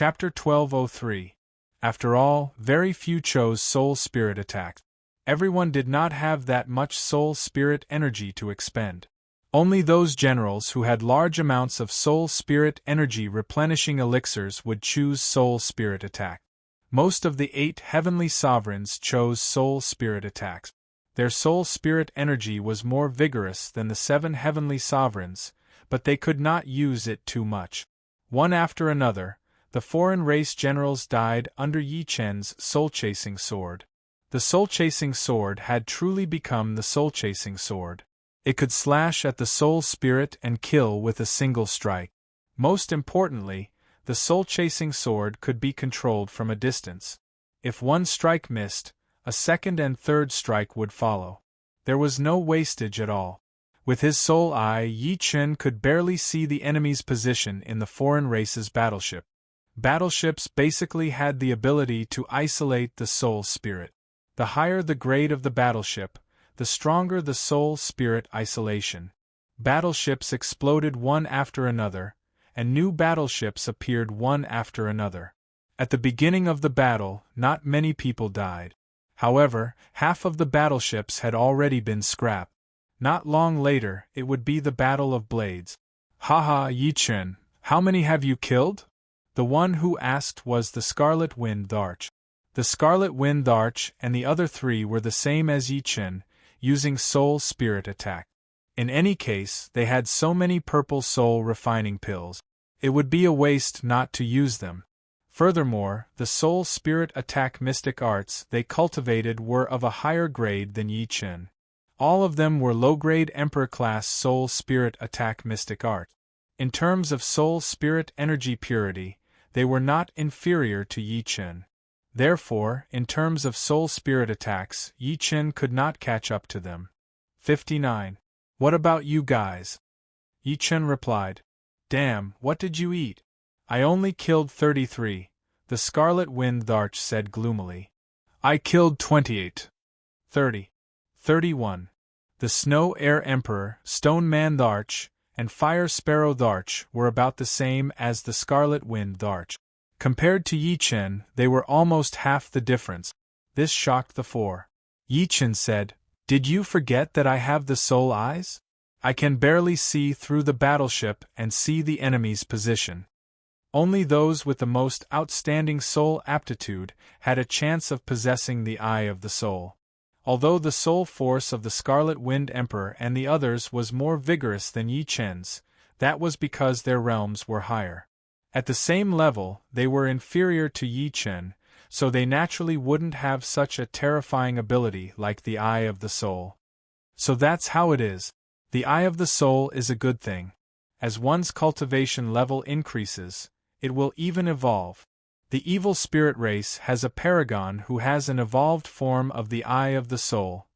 Chapter 1203. After all, very few chose soul spirit attacks. Everyone did not have that much soul spirit energy to expend. Only those generals who had large amounts of soul spirit energy replenishing elixirs would choose soul spirit attack. Most of the 8 heavenly sovereigns chose soul spirit attacks. Their soul spirit energy was more vigorous than the 7 heavenly sovereigns, but they could not use it too much. One after another, the foreign race generals died under Yi Chen's soul-chasing sword. The soul-chasing sword had truly become the soul-chasing sword. It could slash at the soul spirit and kill with a single strike. Most importantly, the soul-chasing sword could be controlled from a distance. If one strike missed, a second and third strike would follow. There was no wastage at all. With his soul eye, Yi Chen could barely see the enemy's position in the foreign race's battleship. Battleships basically had the ability to isolate the soul spirit. The higher the grade of the battleship, the stronger the soul spirit isolation. Battleships exploded one after another, and new battleships appeared one after another. At the beginning of the battle, not many people died. However, half of the battleships had already been scrapped. Not long later, it would be the Battle of Blades. "Haha, Yi Chen, how many have you killed?" The one who asked was the Scarlet Wind Arch. The Scarlet Wind Arch and the other 3 were the same as Yi Chen, using soul spirit attack. In any case, they had so many purple soul refining pills. It would be a waste not to use them. Furthermore, the soul spirit attack mystic arts they cultivated were of a higher grade than Yi Chen. All of them were low-grade Emperor-class soul spirit attack mystic art. In terms of soul spirit energy purity, they were not inferior to Yi Chen. Therefore, in terms of soul spirit attacks, Yi Chen could not catch up to them. 59. What about you guys? Yi Chen replied. Damn, what did you eat? I only killed 33, the Scarlet Wind Arch said gloomily. I killed 28. 30. 31. The Snow Air Emperor, Stone Man Arch, and Fire Sparrow Arch were about the same as the Scarlet Wind Arch. Compared to Yi Chen, they were almost half the difference. This shocked the 4. Yi Chen said, Did you forget that I have the soul eyes? I can barely see through the battleship and see the enemy's position. Only those with the most outstanding soul aptitude had a chance of possessing the Eye of the Soul. Although the soul force of the Scarlet Wind Emperor and the others was more vigorous than Yi Chen's, that was because their realms were higher. At the same level, they were inferior to Yi Chen, so they naturally wouldn't have such a terrifying ability like the Eye of the Soul. So that's how it is. The Eye of the Soul is a good thing. As one's cultivation level increases, it will even evolve. The evil spirit race has a paragon who has an evolved form of the Eye of the Soul,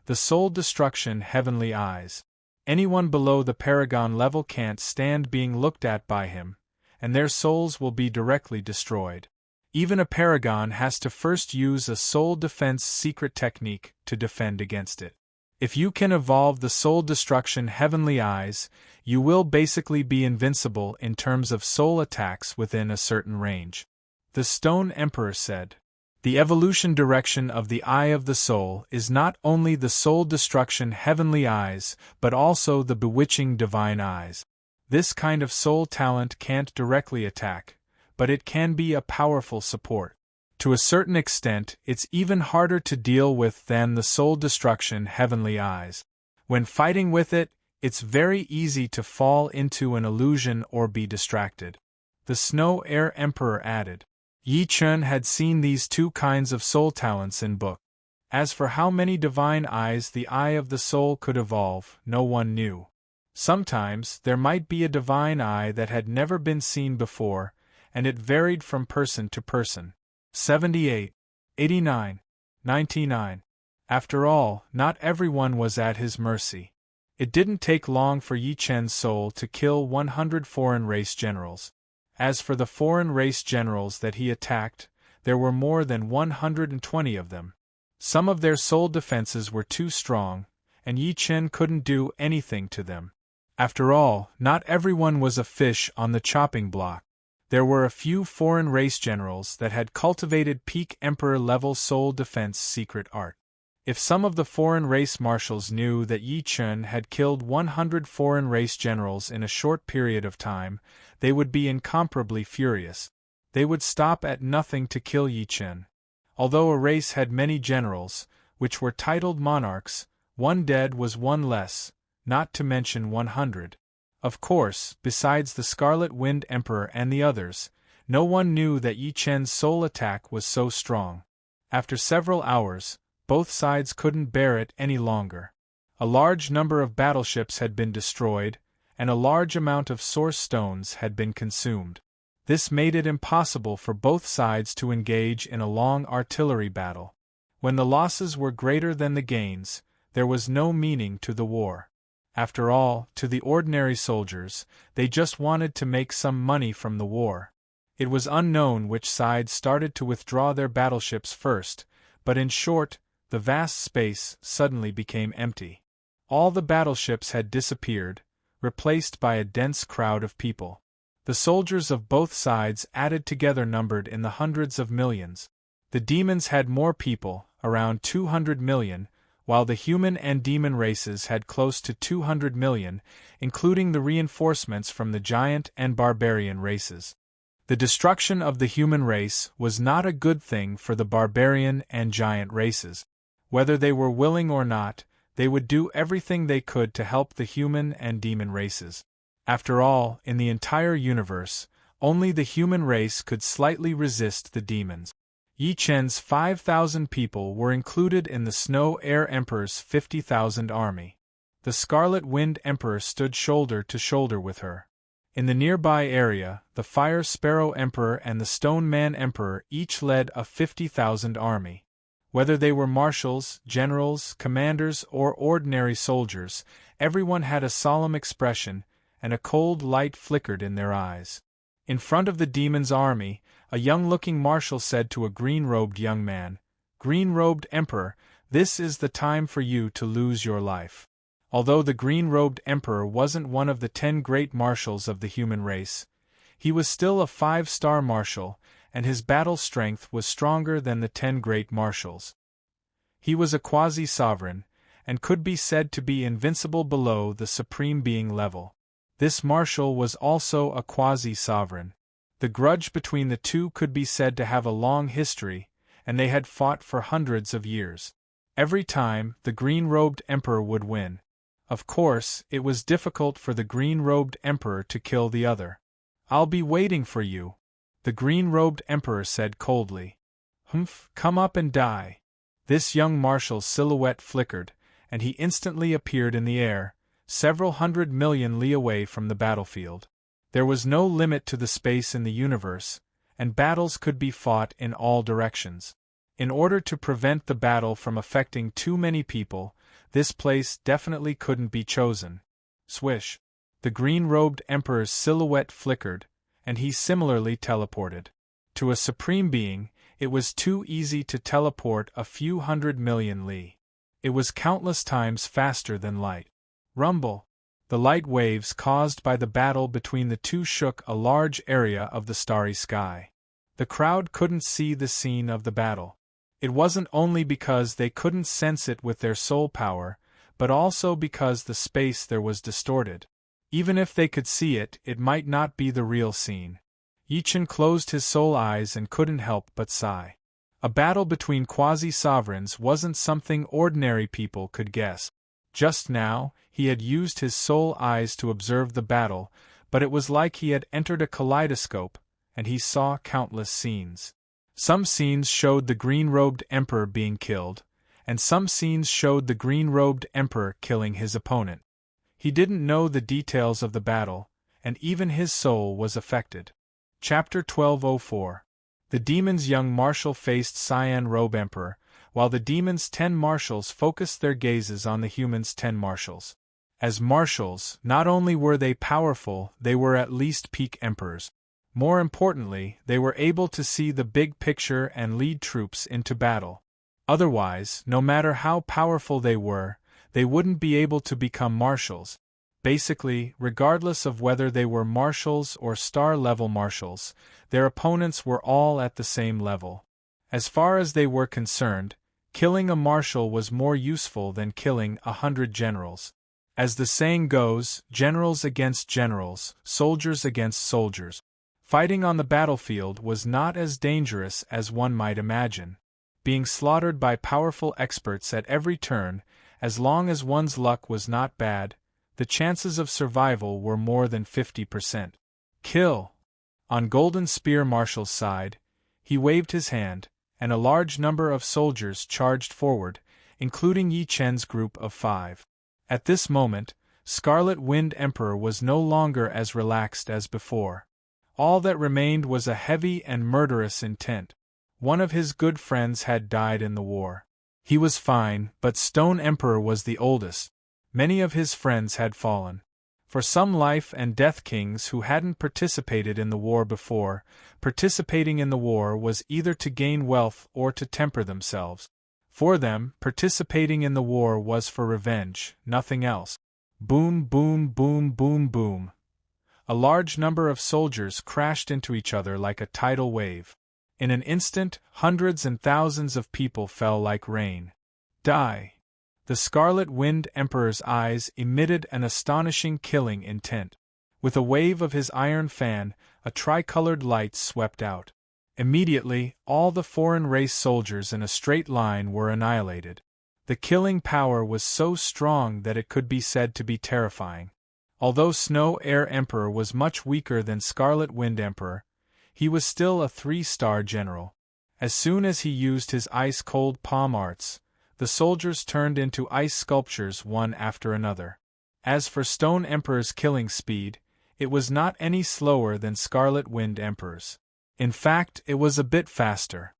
the Soul Destruction Heavenly Eyes. Anyone below the paragon level can't stand being looked at by him, and their souls will be directly destroyed. Even a paragon has to first use a soul defense secret technique to defend against it. If you can evolve the Soul Destruction Heavenly Eyes, you will basically be invincible in terms of soul attacks within a certain range. The Stone Emperor said, The evolution direction of the Eye of the Soul is not only the Soul Destruction Heavenly Eyes, but also the bewitching Divine Eyes. This kind of soul talent can't directly attack, but it can be a powerful support. To a certain extent, it's even harder to deal with than the Soul Destruction Heavenly Eyes. When fighting with it, it's very easy to fall into an illusion or be distracted. The Snow Air Emperor added. Yi Chen had seen these 2 kinds of soul talents in book. As for how many divine eyes the Eye of the Soul could evolve, no one knew. Sometimes, there might be a divine eye that had never been seen before, and it varied from person to person. 78, 89, 99. After all, not everyone was at his mercy. It didn't take long for Yi Chen's soul to kill 100 foreign race generals. As for the foreign race generals that he attacked, there were more than 120 of them. Some of their soul defenses were too strong, and Yi Chen couldn't do anything to them. After all, not everyone was a fish on the chopping block. There were a few foreign race generals that had cultivated peak emperor-level soul defense secret art. If some of the foreign race marshals knew that Yi Chen had killed 100 foreign race generals in a short period of time, they would be incomparably furious. They would stop at nothing to kill Yi Chen. Although a race had many generals, which were titled monarchs, one dead was one less, not to mention 100. Of course, besides the Scarlet Wind Emperor and the others, no one knew that Yi Chen's soul attack was so strong. After several hours, both sides couldn't bear it any longer. A large number of battleships had been destroyed, and a large amount of source stones had been consumed. This made it impossible for both sides to engage in a long artillery battle. When the losses were greater than the gains, there was no meaning to the war. After all, to the ordinary soldiers, they just wanted to make some money from the war. It was unknown which side started to withdraw their battleships first, but in short, the vast space suddenly became empty. All the battleships had disappeared, replaced by a dense crowd of people. The soldiers of both sides added together numbered in the hundreds of millions. The demons had more people, around 200 million, while the human and demon races had close to 200 million, including the reinforcements from the giant and barbarian races. The destruction of the human race was not a good thing for the barbarian and giant races. Whether they were willing or not, they would do everything they could to help the human and demon races. After all, in the entire universe, only the human race could slightly resist the demons. Yi Chen's 5,000 people were included in the Snow Air Emperor's 50,000 army. The Scarlet Wind Emperor stood shoulder to shoulder with her. In the nearby area, the Fire Sparrow Emperor and the Stone Man Emperor each led a 50,000 army. Whether they were marshals, generals, commanders, or ordinary soldiers, everyone had a solemn expression, and a cold light flickered in their eyes. In front of the demon's army, a young-looking marshal said to a green-robed young man, "Green-robed Emperor, this is the time for you to lose your life." Although the green-robed Emperor wasn't one of the 10 great marshals of the human race, he was still a 5-star marshal, and his battle strength was stronger than the 10 great marshals. He was a quasi-sovereign, and could be said to be invincible below the supreme being level. This marshal was also a quasi-sovereign. The grudge between the two could be said to have a long history, and they had fought for hundreds of years. Every time, the green-robed emperor would win. Of course, it was difficult for the green-robed emperor to kill the other. "I'll be waiting for you," the green-robed emperor said coldly. "Humph, come up and die." This young marshal's silhouette flickered, and he instantly appeared in the air, several 100 million li away from the battlefield. There was no limit to the space in the universe, and battles could be fought in all directions. In order to prevent the battle from affecting too many people, this place definitely couldn't be chosen. Swish! The green-robed emperor's silhouette flickered, and he similarly teleported. To a supreme being, it was too easy to teleport a few 100 million li. It was countless times faster than light. Rumble! The light waves caused by the battle between the two shook a large area of the starry sky. The crowd couldn't see the scene of the battle. It wasn't only because they couldn't sense it with their soul power, but also because the space there was distorted. Even if they could see it, it might not be the real scene. Yi Chen closed his soul eyes and couldn't help but sigh. A battle between quasi-sovereigns wasn't something ordinary people could guess. Just now, he had used his soul eyes to observe the battle, but it was like he had entered a kaleidoscope, and he saw countless scenes. Some scenes showed the green-robed emperor being killed, and some scenes showed the green-robed emperor killing his opponent. He didn't know the details of the battle, and even his soul was affected. Chapter 1204. The demon's young marshal faced Cyan Robe Emperor, while the demon's 10 marshals focused their gazes on the human's 10 marshals. As marshals, not only were they powerful, they were at least peak emperors. More importantly, they were able to see the big picture and lead troops into battle. Otherwise, no matter how powerful they were, they wouldn't be able to become marshals. Basically, regardless of whether they were marshals or star-level marshals, their opponents were all at the same level. As far as they were concerned, killing a marshal was more useful than killing 100 generals. As the saying goes, generals against generals, soldiers against soldiers. Fighting on the battlefield was not as dangerous as one might imagine. Being slaughtered by powerful experts at every turn, as long as one's luck was not bad, the chances of survival were more than 50%. Kill! On Golden Spear Marshal's side, he waved his hand, and a large number of soldiers charged forward, including Yi Chen's group of 5. At this moment, Scarlet Wind Emperor was no longer as relaxed as before. All that remained was a heavy and murderous intent. One of his good friends had died in the war. He was fine, but Stone Emperor was the oldest. Many of his friends had fallen. For some life and death kings who hadn't participated in the war before, participating in the war was either to gain wealth or to temper themselves. For them, participating in the war was for revenge, nothing else. Boom, boom, boom, boom, boom. A large number of soldiers crashed into each other like a tidal wave. In an instant, hundreds and thousands of people fell like rain. Die! The Scarlet Wind Emperor's eyes emitted an astonishing killing intent. With a wave of his iron fan, a tricolored light swept out. Immediately, all the foreign race soldiers in a straight line were annihilated. The killing power was so strong that it could be said to be terrifying. Although Snow Air Emperor was much weaker than Scarlet Wind Emperor, he was still a 3-star general. As soon as he used his ice-cold palm arts, the soldiers turned into ice sculptures one after another. As for Stone Emperor's killing speed, it was not any slower than Scarlet Wind Emperor's. In fact, it was a bit faster.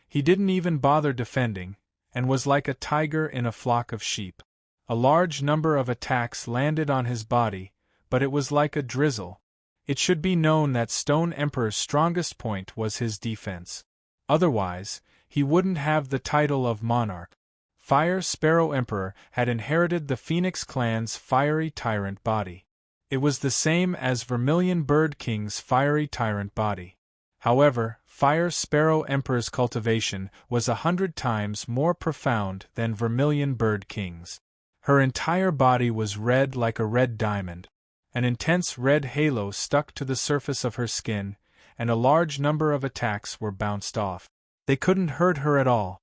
He didn't even bother defending, and was like a tiger in a flock of sheep. A large number of attacks landed on his body, but it was like a drizzle. It should be known that Stone Emperor's strongest point was his defense. Otherwise, he wouldn't have the title of monarch. Fire Sparrow Emperor had inherited the Phoenix clan's fiery tyrant body. It was the same as Vermilion Bird King's fiery tyrant body. However, Fire Sparrow Emperor's cultivation was 100 times more profound than Vermilion Bird King's. Her entire body was red like a red diamond. An intense red halo stuck to the surface of her skin, and a large number of attacks were bounced off. They couldn't hurt her at all.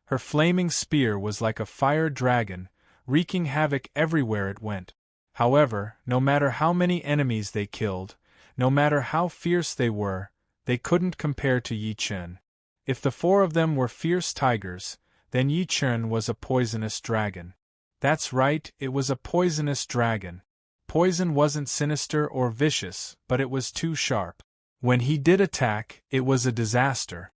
Her flaming spear was like a fire dragon, wreaking havoc everywhere it went. However, no matter how many enemies they killed, no matter how fierce they were, they couldn't compare to Yi Chen. If the 4 of them were fierce tigers, then Yi Chen was a poisonous dragon. That's right, it was a poisonous dragon. Poison wasn't sinister or vicious, but it was too sharp. When he did attack, it was a disaster.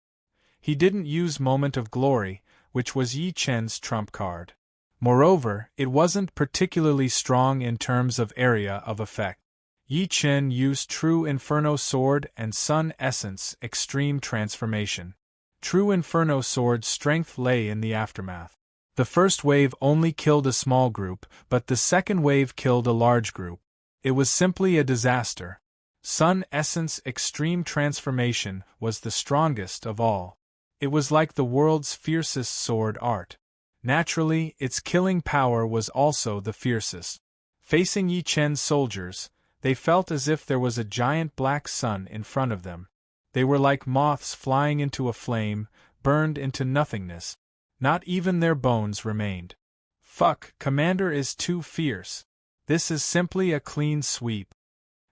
He didn't use Moment of Glory, which was Yi Chen's trump card. Moreover, it wasn't particularly strong in terms of area of effect. Yi Chen used True Inferno Sword and Sun Essence Extreme Transformation. True Inferno Sword's strength lay in the aftermath. The first wave only killed a small group, but the second wave killed a large group. It was simply a disaster. Sun Essence Extreme Transformation was the strongest of all. It was like the world's fiercest sword art. Naturally, its killing power was also the fiercest. Facing Yi Chen's soldiers, they felt as if there was a giant black sun in front of them. They were like moths flying into a flame, burned into nothingness. Not even their bones remained. Fuck, Commander is too fierce. This is simply a clean sweep.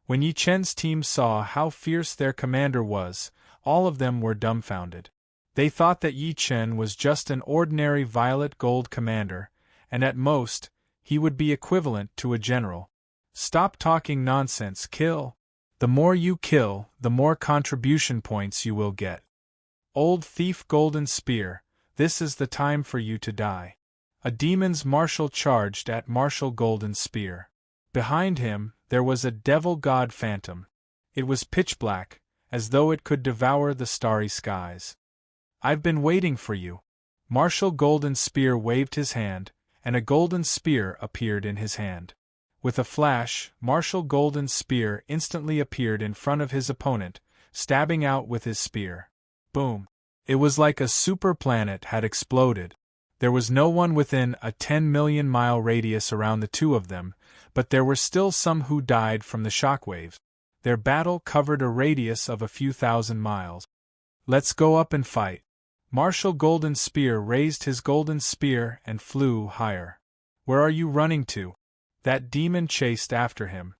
When Yi Chen's team saw how fierce their commander was, all of them were dumbfounded. They thought that Yi Chen was just an ordinary violet gold commander, and at most, he would be equivalent to a general. Stop talking nonsense, kill. The more you kill, the more contribution points you will get. Old thief Golden Spear, this is the time for you to die. A demon's marshal charged at Marshal Golden Spear. Behind him, there was a devil god phantom. It was pitch black, as though it could devour the starry skies. I've been waiting for you. Marshal Golden Spear waved his hand, and a golden spear appeared in his hand. With a flash, martial golden spear instantly appeared in front of his opponent, stabbing out with his spear. Boom! It was like a super planet had exploded. There was no one within a 10-million-mile radius around the two of them, but there were still some who died from the shockwaves. Their battle covered a radius of a few thousand miles. Let's go up and fight. Martial Golden Spear raised his golden spear and flew higher. Where are you running to? That demon chased after him.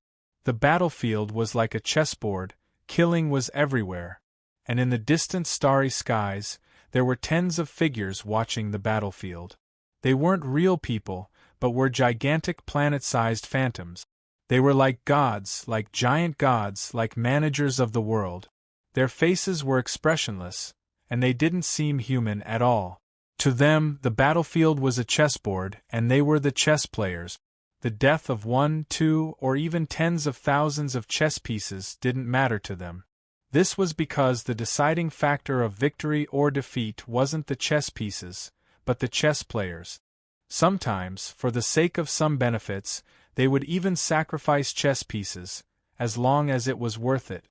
The battlefield was like a chessboard, killing was everywhere. And in the distant starry skies, there were tens of figures watching the battlefield. They weren't real people, but were gigantic planet-sized phantoms. They were like gods, like giant gods, like managers of the world. Their faces were expressionless, and they didn't seem human at all. To them, the battlefield was a chessboard, and they were the chess players. The death of 1, 2, or even tens of thousands of chess pieces didn't matter to them. This was because the deciding factor of victory or defeat wasn't the chess pieces, but the chess players. Sometimes, for the sake of some benefits, they would even sacrifice chess pieces, as long as it was worth it.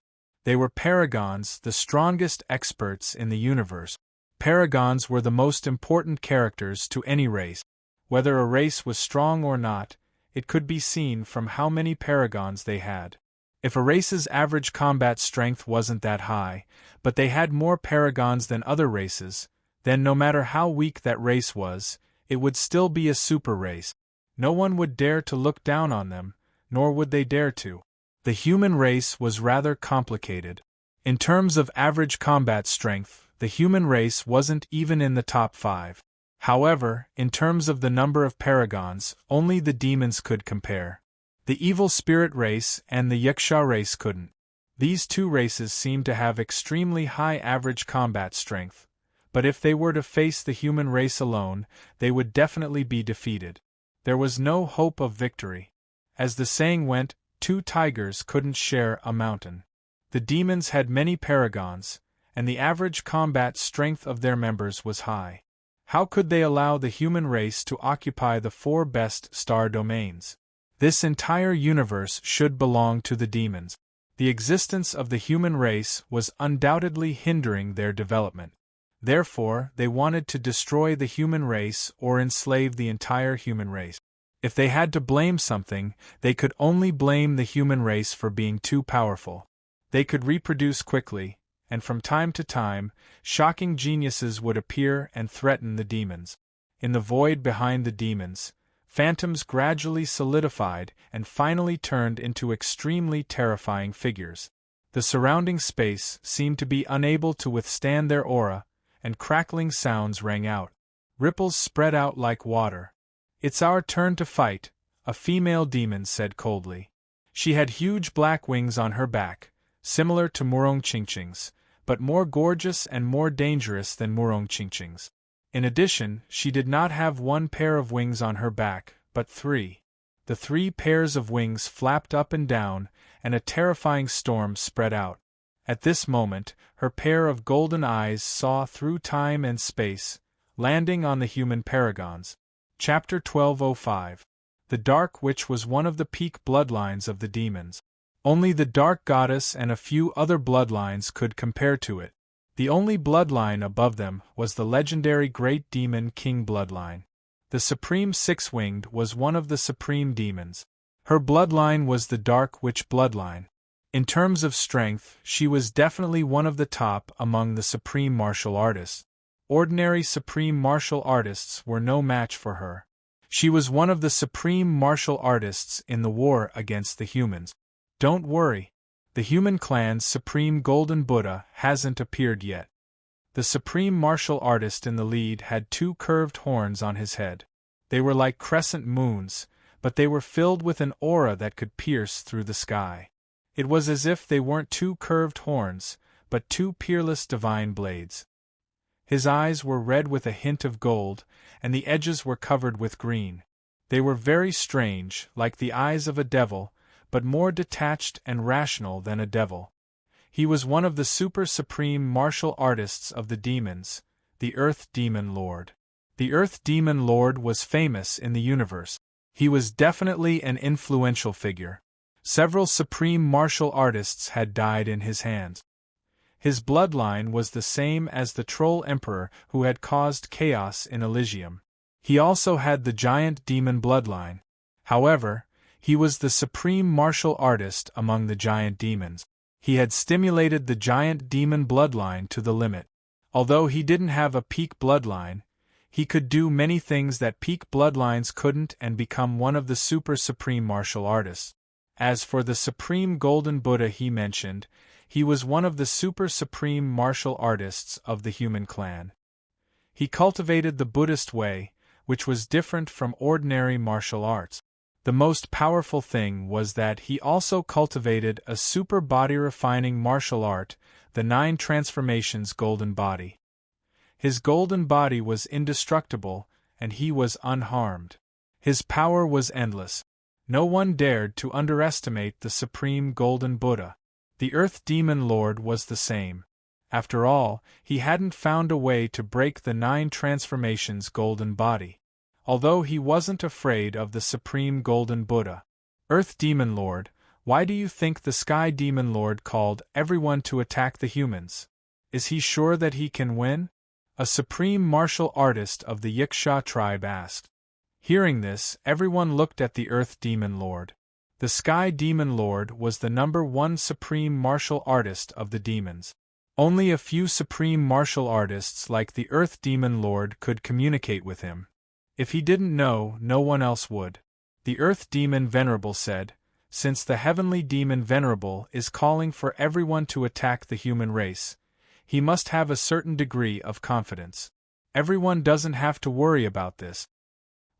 They were paragons, the strongest experts in the universe. Paragons were the most important characters to any race. Whether a race was strong or not, it could be seen from how many paragons they had. If a race's average combat strength wasn't that high, but they had more paragons than other races, then no matter how weak that race was, it would still be a super race. No one would dare to look down on them, nor would they dare to. The human race was rather complicated. In terms of average combat strength, the human race wasn't even in the top 5. However, in terms of the number of paragons, only the demons could compare. The evil spirit race and the Yaksha race couldn't. These two races seemed to have extremely high average combat strength, but if they were to face the human race alone, they would definitely be defeated. There was no hope of victory. As the saying went, 2 tigers couldn't share a mountain. The demons had many paragons, and the average combat strength of their members was high. How could they allow the human race to occupy the 4 best star domains? This entire universe should belong to the demons. The existence of the human race was undoubtedly hindering their development. Therefore, they wanted to destroy the human race or enslave the entire human race. If they had to blame something, they could only blame the human race for being too powerful. They could reproduce quickly, and from time to time, shocking geniuses would appear and threaten the demons. In the void behind the demons, phantoms gradually solidified and finally turned into extremely terrifying figures. The surrounding space seemed to be unable to withstand their aura, and crackling sounds rang out. Ripples spread out like water. "It's our turn to fight," a female demon said coldly. She had huge black wings on her back, similar to Murongchingching's, but more gorgeous and more dangerous than Murongchingching's. In addition, she did not have 1 pair of wings on her back, but 3. The 3 pairs of wings flapped up and down, and a terrifying storm spread out. At this moment, her pair of golden eyes saw through time and space, landing on the human paragons. Chapter 1205. The Dark Witch was one of the peak bloodlines of the demons. Only the Dark Goddess and a few other bloodlines could compare to it. The only bloodline above them was the legendary Great Demon King bloodline. The Supreme Six-Winged was one of the Supreme Demons. Her bloodline was the Dark Witch bloodline. In terms of strength, she was definitely one of the top among the Supreme Martial Artists. Ordinary Supreme Martial Artists were no match for her. She was one of the Supreme Martial Artists in the war against the humans. Don't worry. The human clan's Supreme Golden Buddha hasn't appeared yet. The Supreme Martial Artist in the lead had 2 curved horns on his head. They were like crescent moons, but they were filled with an aura that could pierce through the sky. It was as if they weren't 2 curved horns, but 2 peerless divine blades. His eyes were red with a hint of gold, and the edges were covered with green. They were very strange, like the eyes of a devil, but more detached and rational than a devil. He was one of the super supreme martial artists of the demons, the Earth Demon Lord. The Earth Demon Lord was famous in the universe. He was definitely an influential figure. Several supreme martial artists had died in his hands. His bloodline was the same as the Troll Emperor who had caused chaos in Elysium. He also had the giant demon bloodline. However, he was the supreme martial artist among the giant demons. He had stimulated the giant demon bloodline to the limit. Although he didn't have a peak bloodline, he could do many things that peak bloodlines couldn't and become one of the super supreme martial artists. As for the supreme golden Buddha he mentioned, he was one of the super supreme martial artists of the human clan. He cultivated the Buddhist way, which was different from ordinary martial arts. The most powerful thing was that he also cultivated a super body-refining martial art, the 9 transformations golden body. His golden body was indestructible, and he was unharmed. His power was endless. No one dared to underestimate the supreme golden Buddha. The Earth Demon Lord was the same. After all, he hadn't found a way to break the 9 transformations golden body. Although he wasn't afraid of the supreme golden Buddha. Earth Demon Lord, why do you think the Sky Demon Lord called everyone to attack the humans? Is he sure that he can win? A supreme martial artist of the Yiksha tribe asked. Hearing this, everyone looked at the Earth Demon Lord. The Sky Demon Lord was the #1 supreme martial artist of the demons. Only a few supreme martial artists like the Earth Demon Lord could communicate with him. If he didn't know, no one else would. The Earth Demon Venerable said, "Since the Heavenly Demon Venerable is calling for everyone to attack the human race, he must have a certain degree of confidence. Everyone doesn't have to worry about this."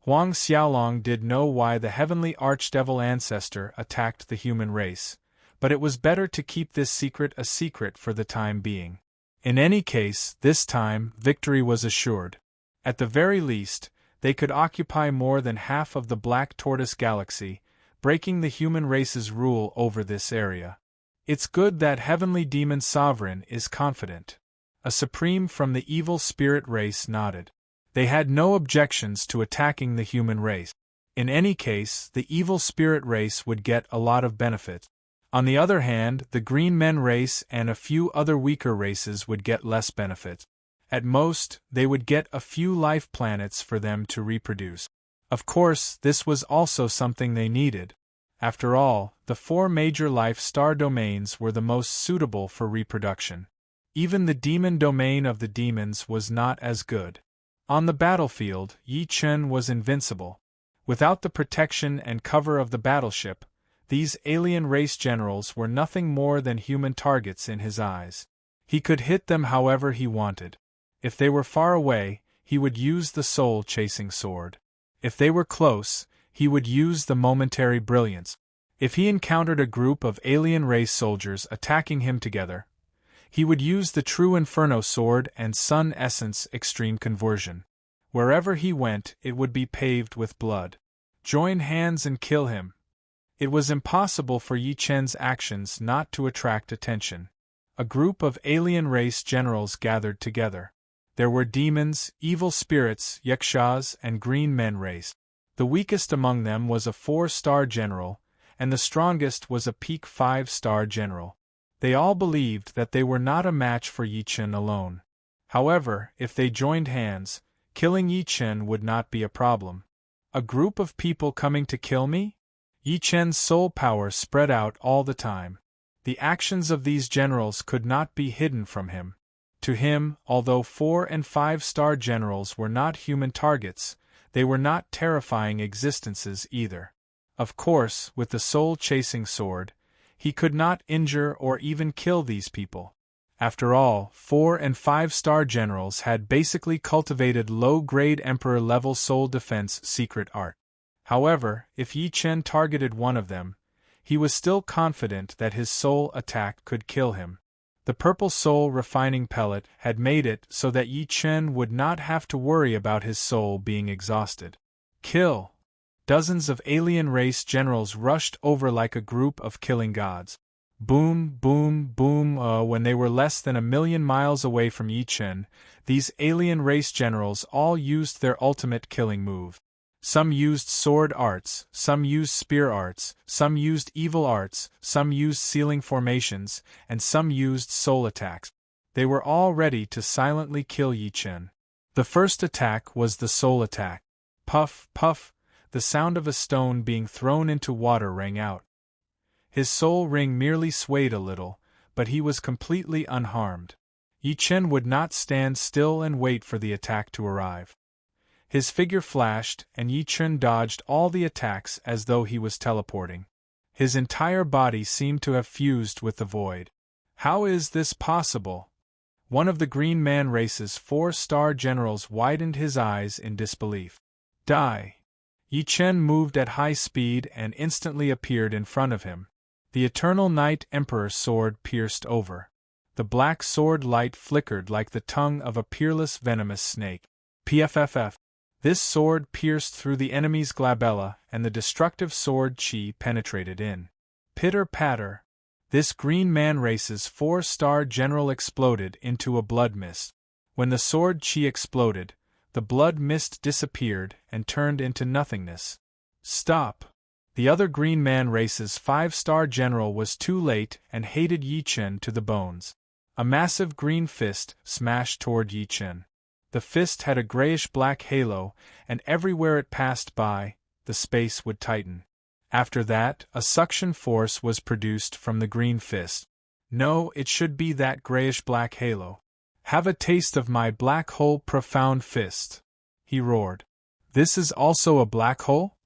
Huang Xiaolong did know why the Heavenly Archdevil Ancestor attacked the human race, but it was better to keep this secret a secret for the time being. In any case, this time, victory was assured. At the very least, they could occupy more than half of the Black Tortoise Galaxy, breaking the human race's rule over this area. It's good that Heavenly Demon Sovereign is confident. A supreme from the evil spirit race nodded. They had no objections to attacking the human race. In any case, the evil spirit race would get a lot of benefit. On the other hand, the Green Men race and a few other weaker races would get less benefit. At most, they would get a few life planets for them to reproduce. Of course, this was also something they needed. After all, the 4 major life star domains were the most suitable for reproduction. Even the demon domain of the demons was not as good. On the battlefield, Yi Chen was invincible. Without the protection and cover of the battleship, these alien race generals were nothing more than human targets in his eyes. He could hit them however he wanted. If they were far away, he would use the soul-chasing sword. If they were close, he would use the momentary brilliance. If he encountered a group of alien race soldiers attacking him together, he would use the true Inferno sword and Sun Essence extreme conversion. Wherever he went, it would be paved with blood. Join hands and kill him. It was impossible for Yi Chen's actions not to attract attention. A group of alien race generals gathered together. There were demons, evil spirits, yakshas, and green men race. The weakest among them was a 4-star general, and the strongest was a peak 5-star general. They all believed that they were not a match for Yi Chen alone. However, if they joined hands, killing Yi Chen would not be a problem. A group of people coming to kill me? Yi Chen's soul power spread out all the time. The actions of these generals could not be hidden from him. To him, although 4- and 5-star generals were not human targets, they were not terrifying existences either. Of course, with the soul-chasing sword, he could not injure or even kill these people. After all, 4- and 5-star generals had basically cultivated low-grade Emperor-level soul defense secret art. However, if Yi Chen targeted one of them, he was still confident that his soul attack could kill him. The purple soul refining pellet had made it so that Yi Chen would not have to worry about his soul being exhausted. Kill! Dozens of alien race generals rushed over like a group of killing gods. Boom, boom, boom. When they were less than 1,000,000 miles away from Yi Chen, these alien race generals all used their ultimate killing move. Some used sword arts, some used spear arts, some used evil arts, some used sealing formations, and some used soul attacks. They were all ready to silently kill Yi Chen. The first attack was the soul attack. Puff, puff, the sound of a stone being thrown into water rang out. His soul ring merely swayed a little, but he was completely unharmed. Yi Chen would not stand still and wait for the attack to arrive. His figure flashed, and Yi Chen dodged all the attacks as though he was teleporting. His entire body seemed to have fused with the void. How is this possible? One of the Green Man race's 4-star generals widened his eyes in disbelief. Die! Yi Chen moved at high speed and instantly appeared in front of him. The Eternal Night Emperor's sword pierced over. The black sword light flickered like the tongue of a peerless venomous snake. PFFF. This sword pierced through the enemy's glabella, and the destructive sword chi penetrated in. Pitter-patter. This Green Man race's 4-star general exploded into a blood mist. When the sword chi exploded, the blood mist disappeared and turned into nothingness. Stop! The other Green Man race's 5-star general was too late and hated Yi Chen to the bones. A massive green fist smashed toward Yi Chen. The fist had a grayish-black halo, and everywhere it passed by, the space would tighten. After that, a suction force was produced from the green fist. No, it should be that grayish-black halo. Have a taste of my black hole profound fist, he roared. This is also a black hole?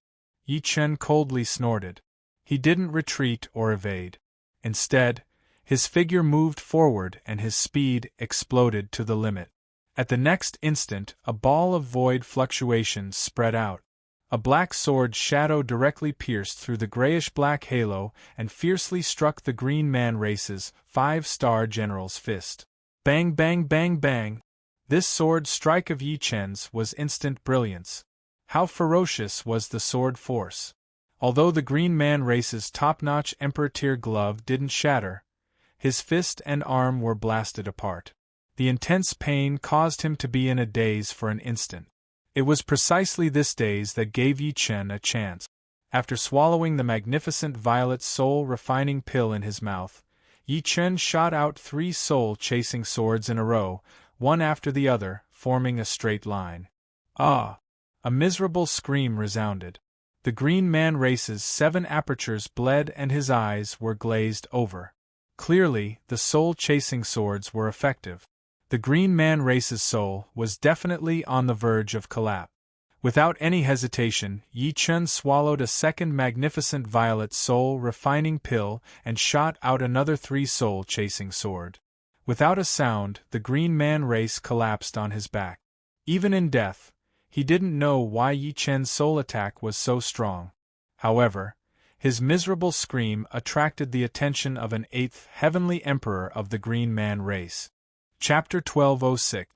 Yi Chen coldly snorted. He didn't retreat or evade. Instead, his figure moved forward and his speed exploded to the limit. At the next instant, a ball of void fluctuations spread out. A black sword shadow directly pierced through the grayish-black halo and fiercely struck the Green Man race's 5-star general's fist. Bang bang bang bang! This sword strike of Yi Chen's was instant brilliance. How ferocious was the sword force! Although the Green Man race's top-notch Emperor-tier glove didn't shatter, his fist and arm were blasted apart. The intense pain caused him to be in a daze for an instant. It was precisely this daze that gave Yi Chen a chance. After swallowing the magnificent violet soul-refining pill in his mouth, Yi Chen shot out 3 soul-chasing swords in a row, one after the other, forming a straight line. Ah! A miserable scream resounded. The Green Man race's 7 apertures bled and his eyes were glazed over. Clearly, the soul-chasing swords were effective. The Green Man race's soul was definitely on the verge of collapse. Without any hesitation, Yi Chen swallowed a second magnificent violet soul-refining pill and shot out another 3 soul-chasing sword. Without a sound, the Green Man race collapsed on his back. Even in death, he didn't know why Yi Chen's soul attack was so strong. However, his miserable scream attracted the attention of an 8th Heavenly Emperor of the Green Man race. Chapter 1206.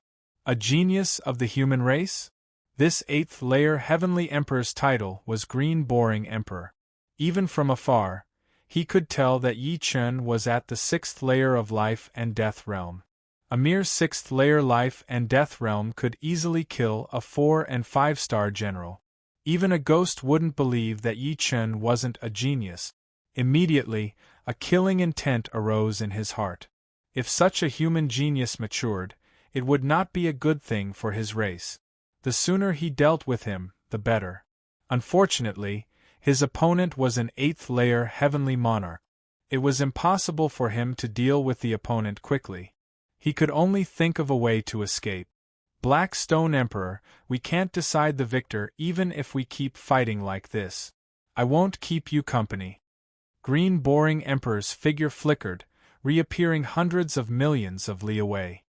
A Genius of the Human Race? This 8th layer Heavenly Emperor's title was Green Boring Emperor. Even from afar, he could tell that Yi Chen was at the 6th layer of life and death realm. A mere 6th layer life and death realm could easily kill a 4- and 5-star general. Even a ghost wouldn't believe that Yi Chen wasn't a genius. Immediately, a killing intent arose in his heart. If such a human genius matured, it would not be a good thing for his race. The sooner he dealt with him, the better. Unfortunately, his opponent was an 8th layer heavenly monarch. It was impossible for him to deal with the opponent quickly. He could only think of a way to escape. Black Stone Emperor, we can't decide the victor even if we keep fighting like this. I won't keep you company. Green Boring Emperor's figure flickered, reappearing hundreds of millions of li away.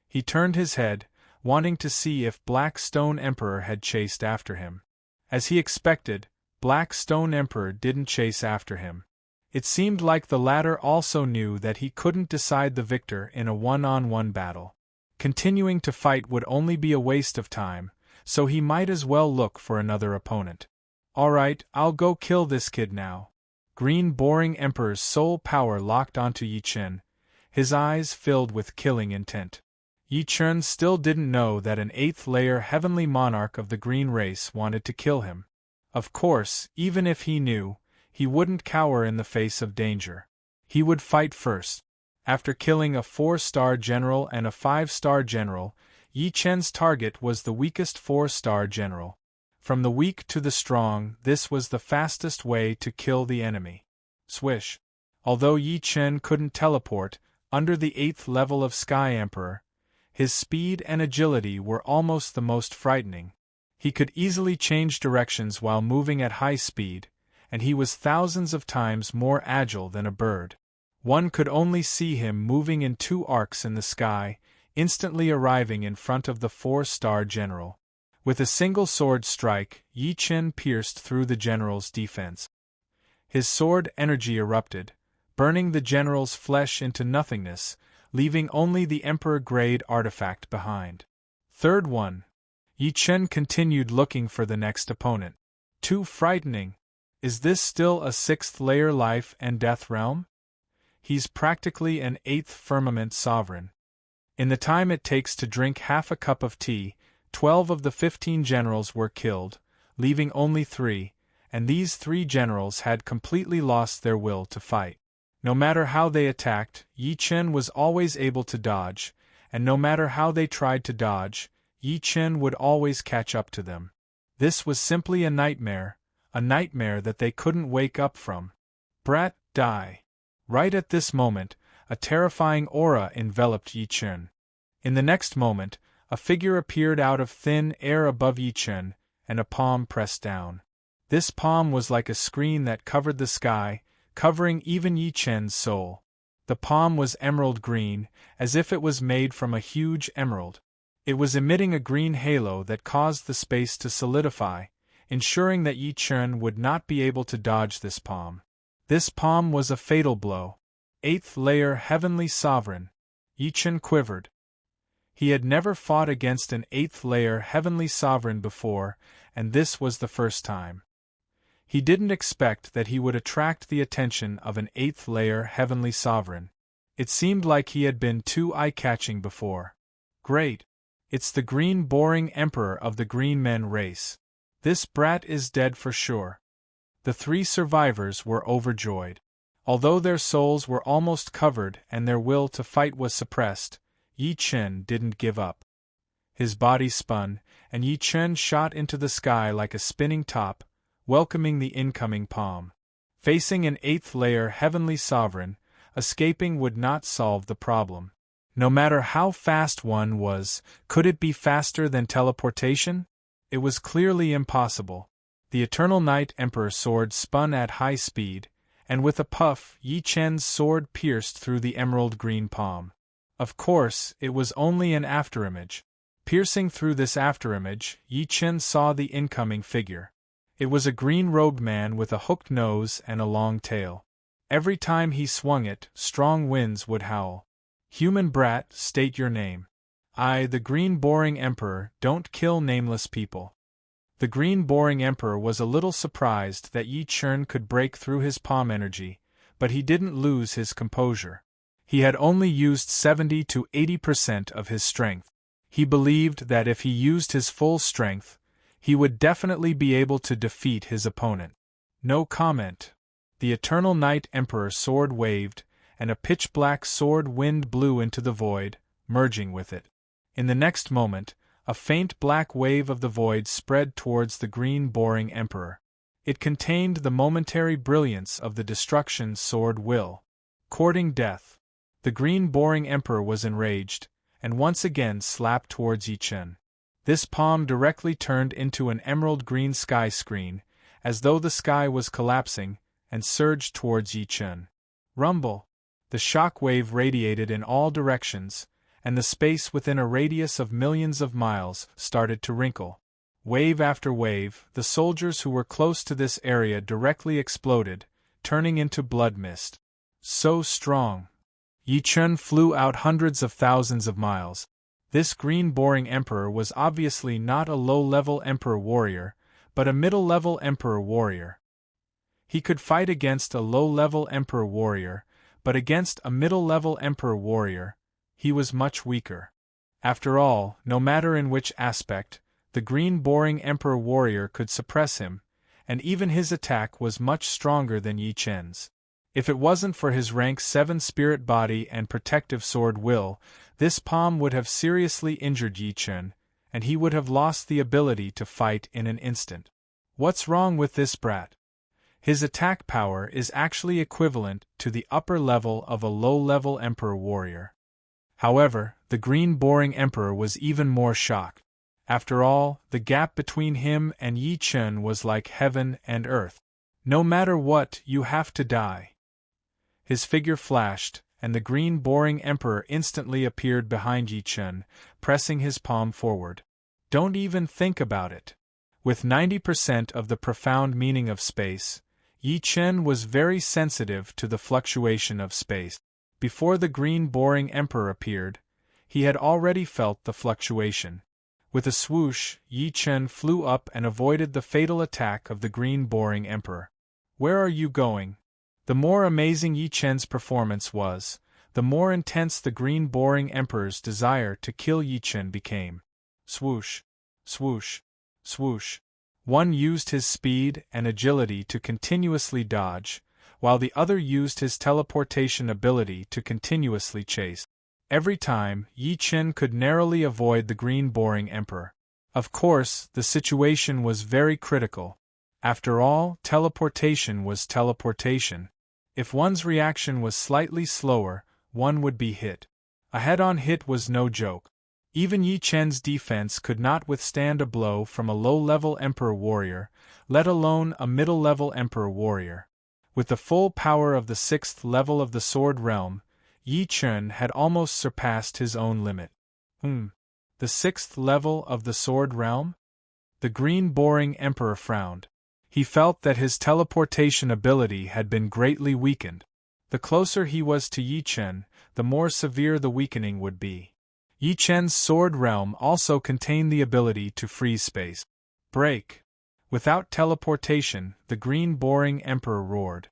He turned his head, wanting to see if Black Stone Emperor had chased after him. As he expected, Black Stone Emperor didn't chase after him. It seemed like the latter also knew that he couldn't decide the victor in a one-on-one battle. Continuing to fight would only be a waste of time, so he might as well look for another opponent. Alright, I'll go kill this kid now. Green Boring Emperor's soul power locked onto Yi Chen, his eyes filled with killing intent. Yi Chen still didn't know that an 8th-layer heavenly monarch of the green race wanted to kill him. Of course, even if he knew, he wouldn't cower in the face of danger. He would fight first. After killing a 4-star general and a 5-star general, Yi Chen's target was the weakest 4-star general. From the weak to the strong, this was the fastest way to kill the enemy. Swish! Although Yi Chen couldn't teleport, under the 8th level of Sky Emperor, his speed and agility were almost the most frightening. He could easily change directions while moving at high speed, and he was thousands of times more agile than a bird. One could only see him moving in 2 arcs in the sky, instantly arriving in front of the 4-star general. With a single sword strike, Yi Chen pierced through the general's defense. His sword energy erupted, burning the general's flesh into nothingness, leaving only the Emperor-grade artifact behind. Third one. Yi Chen continued looking for the next opponent. Too frightening. Is this still a 6th-layer life and death realm? He's practically an 8th firmament sovereign. In the time it takes to drink half a cup of tea, 12 of the 15 generals were killed, leaving only 3, and these 3 generals had completely lost their will to fight. No matter how they attacked, Yi Chen was always able to dodge, and no matter how they tried to dodge, Yi Chen would always catch up to them. This was simply a nightmare that they couldn't wake up from. Brat, die. Right at this moment, a terrifying aura enveloped Yi Chen. In the next moment, a figure appeared out of thin air above Yi Chen, and a palm pressed down. This palm was like a screen that covered the sky, covering even Yi Chen's soul. The palm was emerald green, as if it was made from a huge emerald. It was emitting a green halo that caused the space to solidify, ensuring that Yi Chen would not be able to dodge this palm. This palm was a fatal blow. 8th-layer heavenly sovereign. Yi Chen quivered. He had never fought against an 8th-layer heavenly sovereign before, and this was the first time. He didn't expect that he would attract the attention of an 8th-layer heavenly sovereign. It seemed like he had been too eye-catching before. Great! It's the green boring emperor of the green men race. This brat is dead for sure. The 3 survivors were overjoyed. Although their souls were almost covered and their will to fight was suppressed, Yi Chen didn't give up. His body spun, and Yi Chen shot into the sky like a spinning top, welcoming the incoming palm. Facing an 8th-layer heavenly sovereign, escaping would not solve the problem. No matter how fast one was, could it be faster than teleportation? It was clearly impossible. The Eternal Night Emperor sword spun at high speed, and with a puff, Yi Chen's sword pierced through the emerald green palm. Of course, it was only an afterimage. Piercing through this afterimage, Yi Chen saw the incoming figure. It was a green-robed man with a hooked nose and a long tail. Every time he swung it, strong winds would howl. Human brat, state your name. I, the Green Boring Emperor, don't kill nameless people. The Green Boring Emperor was a little surprised that Yi Chen could break through his palm energy, but he didn't lose his composure. He had only used 70 to 80% of his strength. He believed that if he used his full strength, he would definitely be able to defeat his opponent. No comment. The Eternal Night Emperor sword waved, and a pitch-black sword wind blew into the void, merging with it. In the next moment, a faint black wave of the void spread towards the Green Boring Emperor. It contained the momentary brilliance of the destruction sword will. Courting death. The Green Boring Emperor was enraged, and once again slapped towards Yi Chen. This palm directly turned into an emerald green sky screen, as though the sky was collapsing, and surged towards Yi Chen. Rumble! The shock wave radiated in all directions, and the space within a radius of millions of miles started to wrinkle. Wave after wave, the soldiers who were close to this area directly exploded, turning into blood mist. So strong! Yi Chen flew out hundreds of thousands of miles. This Green Boring Emperor was obviously not a low-level Emperor warrior, but a middle-level Emperor warrior. He could fight against a low-level Emperor warrior, but against a middle-level Emperor warrior, he was much weaker. After all, no matter in which aspect, the green boring Emperor warrior could suppress him, and even his attack was much stronger than Yi Chen's. If it wasn't for his rank 7 spirit body and protective sword will, this palm would have seriously injured Yi Chen, and he would have lost the ability to fight in an instant. What's wrong with this brat? His attack power is actually equivalent to the upper level of a low-level Emperor warrior. However, the green boring Emperor was even more shocked. After all, the gap between him and Yi Chen was like heaven and earth. No matter what, you have to die. His figure flashed, and the green boring Emperor instantly appeared behind Yi Chen, pressing his palm forward. Don't even think about it. With 90% of the profound meaning of space, Yi Chen was very sensitive to the fluctuation of space. Before the green boring Emperor appeared, he had already felt the fluctuation. With a swoosh, Yi Chen flew up and avoided the fatal attack of the green boring Emperor. Where are you going? The more amazing Yi Chen's performance was, the more intense the green boring Emperor's desire to kill Yi Chen became. Swoosh, swoosh, swoosh. One used his speed and agility to continuously dodge, while the other used his teleportation ability to continuously chase. Every time, Yi Chen could narrowly avoid the green boring Emperor. Of course, the situation was very critical. After all, teleportation was teleportation. If one's reaction was slightly slower, one would be hit. A head-on hit was no joke. Even Yi Chen's defense could not withstand a blow from a low-level Emperor warrior, let alone a middle-level Emperor warrior. With the full power of the 6th level of the Sword Realm, Yi Chen had almost surpassed his own limit. The 6th level of the Sword Realm? The green boring Emperor frowned. He felt that his teleportation ability had been greatly weakened. The closer he was to Yi Chen, the more severe the weakening would be. Yi Chen's Sword Realm also contained the ability to freeze space. Break! Without teleportation, the green boring Emperor roared.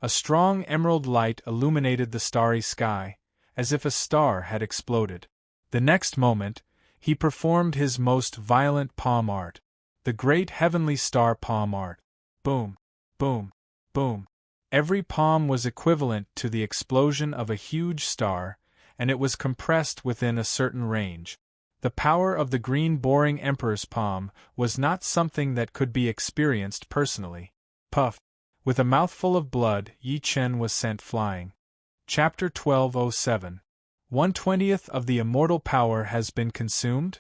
A strong emerald light illuminated the starry sky, as if a star had exploded. The next moment, he performed his most violent palm art. The great heavenly star palm art. Boom, boom, boom. Every palm was equivalent to the explosion of a huge star, and it was compressed within a certain range. The power of the green boring Emperor's palm was not something that could be experienced personally. Puff! With a mouthful of blood, Yi Chen was sent flying. Chapter 1207. 1/20th of the immortal power has been consumed?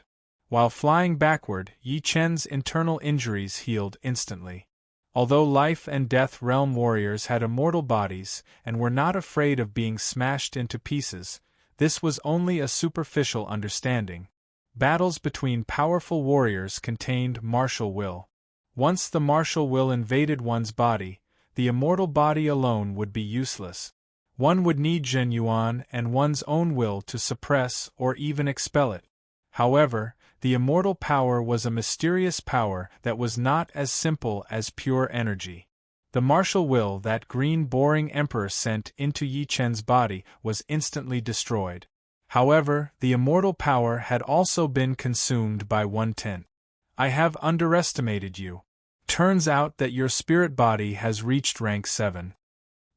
While flying backward, Yi Chen's internal injuries healed instantly. Although life and death realm warriors had immortal bodies and were not afraid of being smashed into pieces, this was only a superficial understanding. Battles between powerful warriors contained martial will. Once the martial will invaded one's body, the immortal body alone would be useless. One would need Zhen Yuan and one's own will to suppress or even expel it. However, the immortal power was a mysterious power that was not as simple as pure energy. The martial will that green boring Emperor sent into Yi Chen's body was instantly destroyed. However, the immortal power had also been consumed by 1/10. I have underestimated you. Turns out that your spirit body has reached rank 7.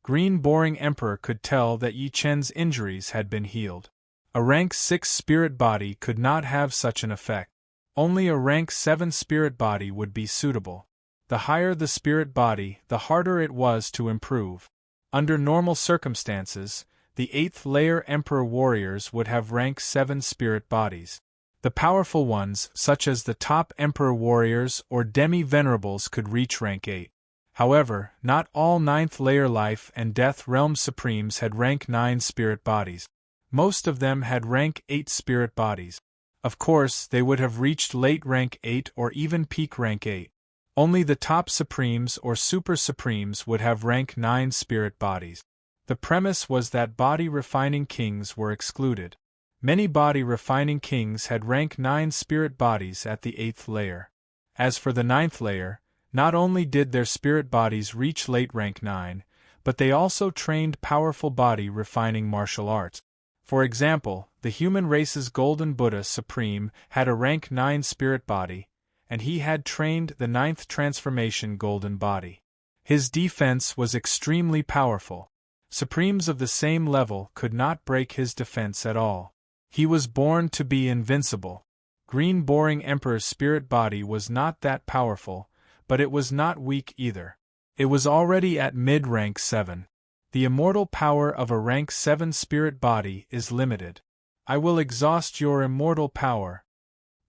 Green boring Emperor could tell that Yi Chen's injuries had been healed. A rank 6 spirit body could not have such an effect. Only a rank 7 spirit body would be suitable. The higher the spirit body, the harder it was to improve. Under normal circumstances, the 8th layer Emperor warriors would have rank 7 spirit bodies. The powerful ones, such as the top Emperor warriors or demi-venerables, could reach rank 8. However, not all 9th layer life and death realm supremes had rank 9 spirit bodies. Most of them had rank 8 spirit bodies. Of course, they would have reached late rank 8 or even peak rank 8. Only the top supremes or super supremes would have rank 9 spirit bodies. The premise was that body-refining kings were excluded. Many body-refining kings had rank 9 spirit bodies at the 8th layer. As for the 9th layer, not only did their spirit bodies reach late rank 9, but they also trained powerful body-refining martial arts. For example, The human race's golden Buddha Supreme had a rank 9 spirit body, and he had trained the 9th transformation golden body. His defense was extremely powerful. Supremes of the same level could not break his defense at all. He was born to be invincible. Green Boring Emperor's spirit body was not that powerful, but it was not weak either. It was already at mid-rank 7. The immortal power of a rank 7 spirit body is limited. I will exhaust your immortal power.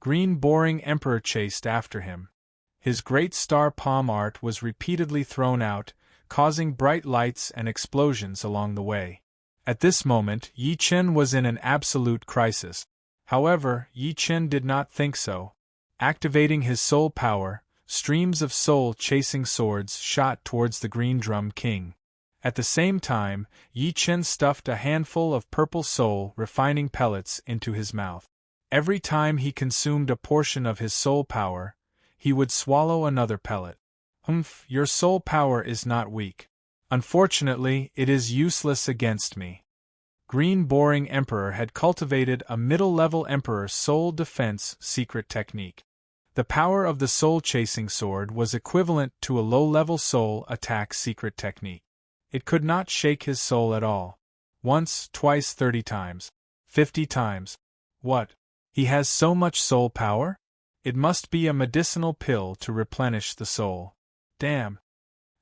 Green Boring Emperor chased after him. His great star palm art was repeatedly thrown out, causing bright lights and explosions along the way. At this moment, Yi Chen was in an absolute crisis. However, Yi Chen did not think so. Activating his soul power, streams of soul-chasing swords shot towards the Green Drum King. At the same time, Yi Chen stuffed a handful of purple soul-refining pellets into his mouth. Every time he consumed a portion of his soul power, he would swallow another pellet. Your soul power is not weak. Unfortunately, it is useless against me. Green Boring Emperor had cultivated a middle-level Emperor soul defense secret technique. The power of the soul-chasing sword was equivalent to a low-level soul attack secret technique. It could not shake his soul at all. Once, twice, 30 times. 50 times. What? He has so much soul power? It must be a medicinal pill to replenish the soul. Damn.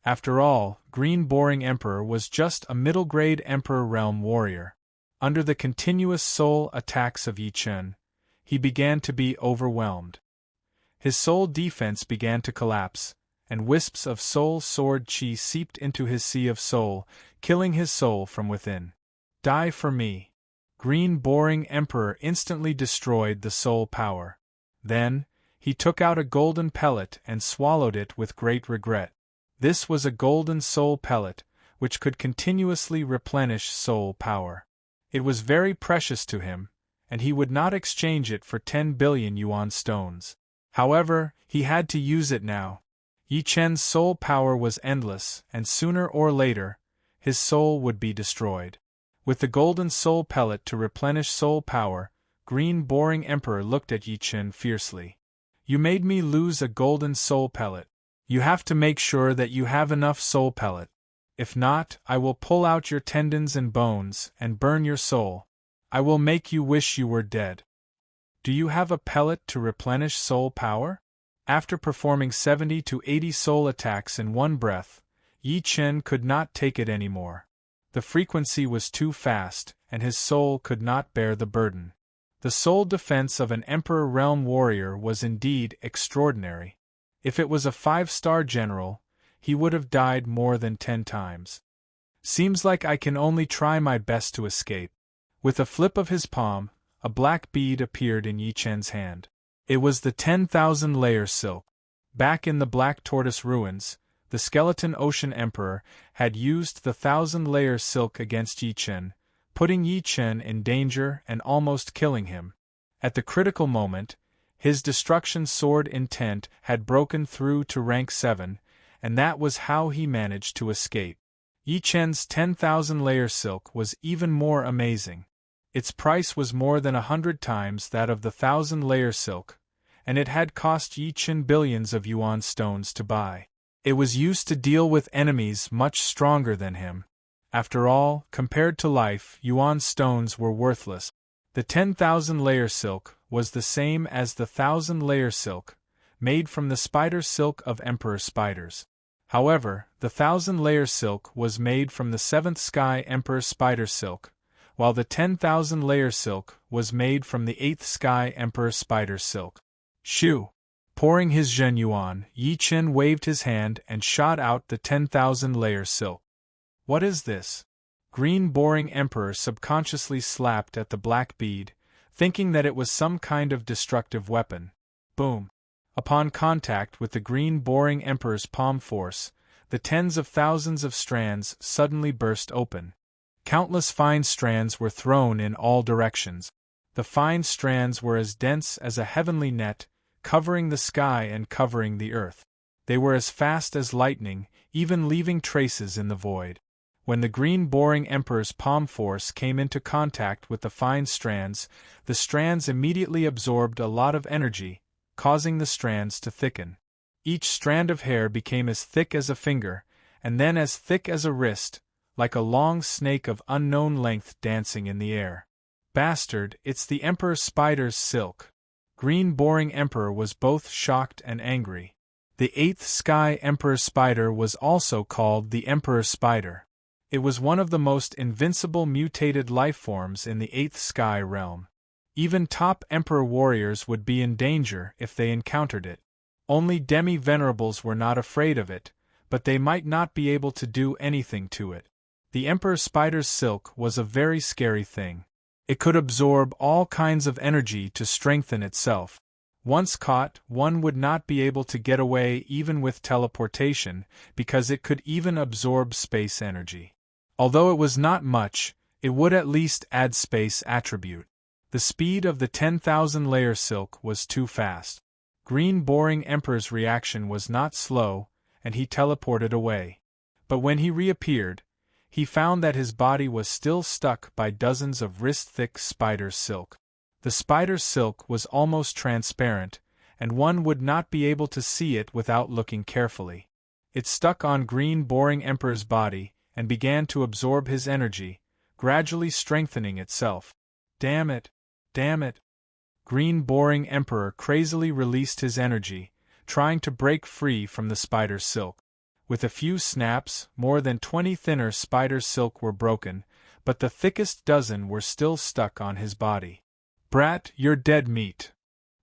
After all, Green Boring Emperor was just a middle-grade Emperor Realm warrior. Under the continuous soul attacks of Yi Chen, he began to be overwhelmed. His soul defense began to collapse, and wisps of soul sword chi seeped into his sea of soul, killing his soul from within. Die for me. Green Boring Emperor instantly destroyed the soul power. Then, he took out a golden pellet and swallowed it with great regret. This was a golden soul pellet, which could continuously replenish soul power. It was very precious to him, and he would not exchange it for 10 billion yuan stones. However, he had to use it now. Yi Chen's soul power was endless, and sooner or later, his soul would be destroyed. With the golden soul pellet to replenish soul power, Green Boring Emperor looked at Yi Chen fiercely. You made me lose a golden soul pellet. You have to make sure that you have enough soul pellet. If not, I will pull out your tendons and bones and burn your soul. I will make you wish you were dead. Do you have a pellet to replenish soul power? After performing 70 to 80 soul attacks in one breath, Yi Chen could not take it anymore. The frequency was too fast, and his soul could not bear the burden. The soul defense of an Emperor Realm warrior was indeed extraordinary. If it was a 5-star general, he would have died more than 10 times. Seems like I can only try my best to escape. With a flip of his palm, a black bead appeared in Yi Chen's hand. It was the 10,000-layer silk. Back in the Black Tortoise ruins, the Skeleton Ocean Emperor had used the 1,000-layer silk against Yi Chen, putting Yi Chen in danger and almost killing him. At the critical moment, his destruction sword intent had broken through to rank 7, and that was how he managed to escape. Yi Chen's 10,000-layer silk was even more amazing. Its price was more than 100 times that of the 1,000-layer silk, and it had cost Yi Chen billions of yuan stones to buy. It was used to deal with enemies much stronger than him. After all, compared to life, yuan stones were worthless. The 10,000-layer silk was the same as the 1,000-layer silk, made from the spider silk of Emperor Spiders. However, the 1,000-layer silk was made from the 7th Sky Emperor Spider silk, while the 10,000-layer silk was made from the 8th Sky Emperor Spider silk. Shoo! Pouring his zhenyuan, Yi Chen waved his hand and shot out the 10,000-layer silk. What is this? Green Boring Emperor subconsciously slapped at the black bead, thinking that it was some kind of destructive weapon. Boom! Upon contact with the Green Boring Emperor's palm force, the tens of thousands of strands suddenly burst open. Countless fine strands were thrown in all directions. The fine strands were as dense as a heavenly net, covering the sky and covering the earth. They were as fast as lightning, even leaving traces in the void. When the green boring emperor's palm force came into contact with the fine strands, the strands immediately absorbed a lot of energy, causing the strands to thicken. Each strand of hair became as thick as a finger, and then as thick as a wrist, like a long snake of unknown length dancing in the air. Bastard, it's the Emperor Spider's silk. Green boring emperor was both shocked and angry. The eighth sky emperor spider was also called the Emperor Spider. It was one of the most invincible mutated lifeforms in the eighth sky realm. Even top emperor warriors would be in danger if they encountered it. Only demi-venerables were not afraid of it, but they might not be able to do anything to it. The Emperor Spider's silk was a very scary thing. It could absorb all kinds of energy to strengthen itself. Once caught, one would not be able to get away even with teleportation, because it could even absorb space energy. Although it was not much, it would at least add space attribute. The speed of the 10,000 layer silk was too fast. Green boring emperor's reaction was not slow, and he teleported away. But when he reappeared, he found that his body was still stuck by dozens of wrist-thick spider's silk. The spider's silk was almost transparent, and one would not be able to see it without looking carefully. It stuck on green boring emperor's body, and began to absorb his energy, gradually strengthening itself. Damn it! Damn it! Green boring emperor crazily released his energy, trying to break free from the spider's silk. With a few snaps, more than 20 thinner spider's silk were broken, but the thickest dozen were still stuck on his body. Brat, you're dead meat.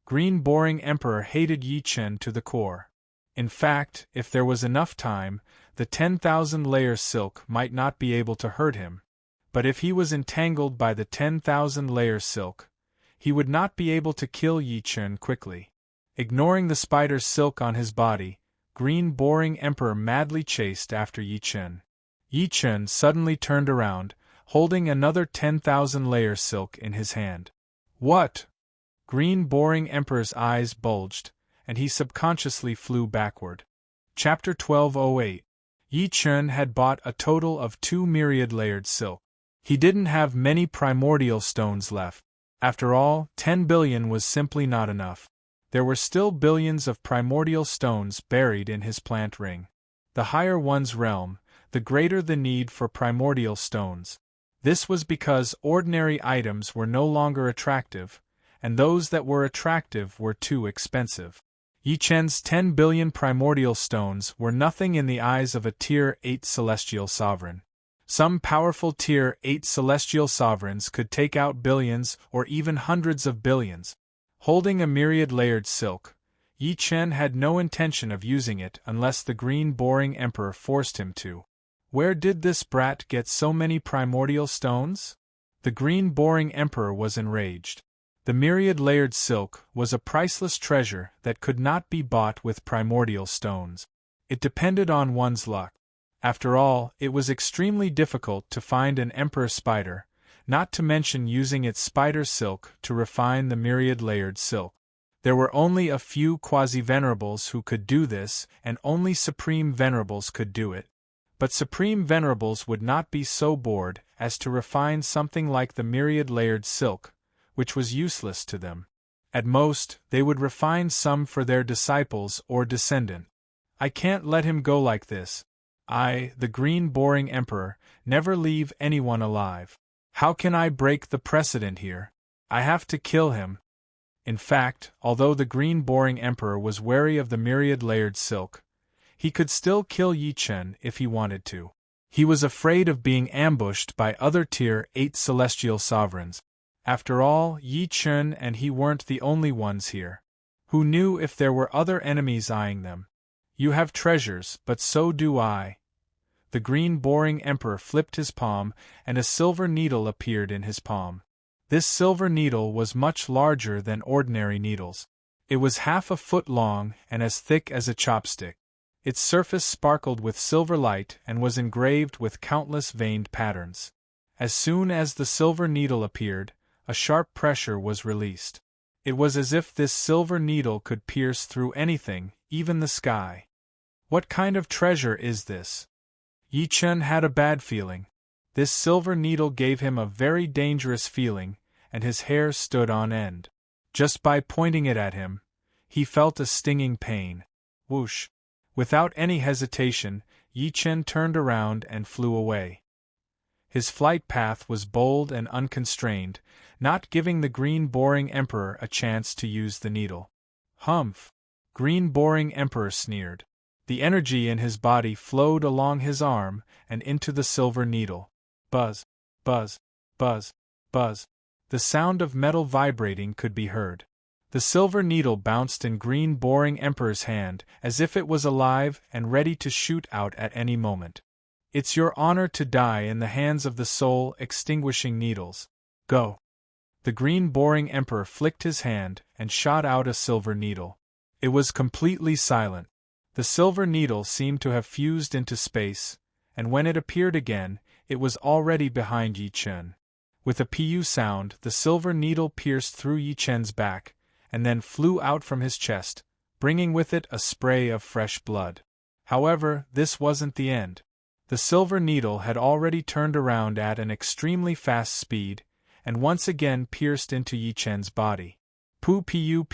Green boring emperor hated Yi Chen to the core. In fact, if there was enough time, the 10,000 layer silk might not be able to hurt him. But if he was entangled by the 10,000 layer silk, he would not be able to kill Yi Chen quickly. Ignoring the spider's silk on his body, Green boring emperor madly chased after Yi Chen. Yi Chen suddenly turned around, holding another 10,000 layer silk in his hand. What? Green boring emperor's eyes bulged, and he subconsciously flew backward. Chapter 1208. Yi Chen had bought a total of 2 myriad layered silk. He didn't have many primordial stones left. After all, 10 billion was simply not enough. There were still billions of primordial stones buried in his plant ring. The higher one's realm, the greater the need for primordial stones. This was because ordinary items were no longer attractive, and those that were attractive were too expensive. Yi Chen's 10 billion primordial stones were nothing in the eyes of a Tier 8 celestial sovereign. Some powerful Tier 8 celestial sovereigns could take out billions or even hundreds of billions. Holding a myriad layered silk, Yi Chen had no intention of using it unless the green boring emperor forced him to. Where did this brat get so many primordial stones? The green boring emperor was enraged. The myriad layered silk was a priceless treasure that could not be bought with primordial stones. It depended on one's luck. After all, it was extremely difficult to find an emperor spider, not to mention using its spider silk to refine the myriad layered silk. There were only a few quasi-venerables who could do this, and only supreme venerables could do it. But supreme venerables would not be so bored as to refine something like the myriad layered silk, which was useless to them. At most, they would refine some for their disciples or descendant. I can't let him go like this. I, the green boring emperor, never leave anyone alive. How can I break the precedent here? I have to kill him. In fact, although the green boring emperor was wary of the myriad layered silk, he could still kill Yi Chen if he wanted to. He was afraid of being ambushed by other Tier 8 celestial sovereigns. After all, Yi Chen and he weren't the only ones here. Who knew if there were other enemies eyeing them? You have treasures, but so do I. The green boring emperor flipped his palm, and a silver needle appeared in his palm. This silver needle was much larger than ordinary needles. It was half a foot long and as thick as a chopstick. Its surface sparkled with silver light and was engraved with countless veined patterns. As soon as the silver needle appeared, a sharp pressure was released. It was as if this silver needle could pierce through anything, even the sky. What kind of treasure is this? Yi Chen had a bad feeling. This silver needle gave him a very dangerous feeling, and his hair stood on end. Just by pointing it at him, he felt a stinging pain. Whoosh! Without any hesitation, Yi Chen turned around and flew away. His flight path was bold and unconstrained, not giving the Green Boring Emperor a chance to use the needle. Humph! Green Boring Emperor sneered. The energy in his body flowed along his arm and into the silver needle. Buzz, buzz, buzz, buzz. The sound of metal vibrating could be heard. The silver needle bounced in Green Boring Emperor's hand as if it was alive and ready to shoot out at any moment. It's your honor to die in the hands of the soul-extinguishing needles. Go! The Green Boring Emperor flicked his hand and shot out a silver needle. It was completely silent. The silver needle seemed to have fused into space, and when it appeared again, it was already behind Yi Chen. With a pu sound, the silver needle pierced through Yi Chen's back, and then flew out from his chest, bringing with it a spray of fresh blood. However, this wasn't the end. The silver needle had already turned around at an extremely fast speed, and once again pierced into Yi Chen's body. Pu.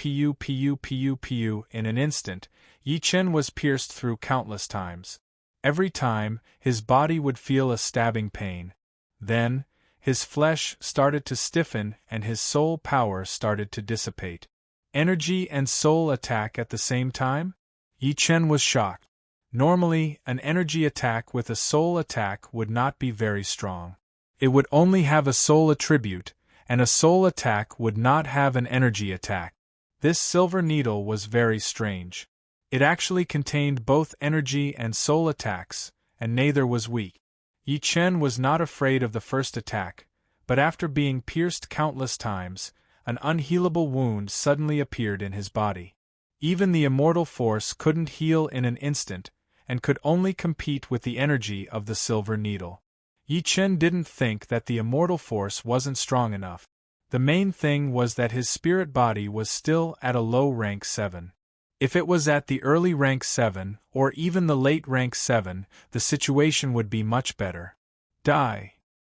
In an instant, Yi Chen was pierced through countless times. Every time, his body would feel a stabbing pain. Then, his flesh started to stiffen and his soul power started to dissipate. Energy and soul attack at the same time? Yi Chen was shocked. Normally, an energy attack with a soul attack would not be very strong. It would only have a soul attribute, and a soul attack would not have an energy attack. This silver needle was very strange. It actually contained both energy and soul attacks, and neither was weak. Yi Chen was not afraid of the first attack, but after being pierced countless times, an unhealable wound suddenly appeared in his body. Even the immortal force couldn't heal in an instant, and could only compete with the energy of the silver needle. Yi Chen didn't think that the immortal force wasn't strong enough. The main thing was that his spirit body was still at a low rank 7. If it was at the early rank 7, or even the late rank 7, the situation would be much better. Die!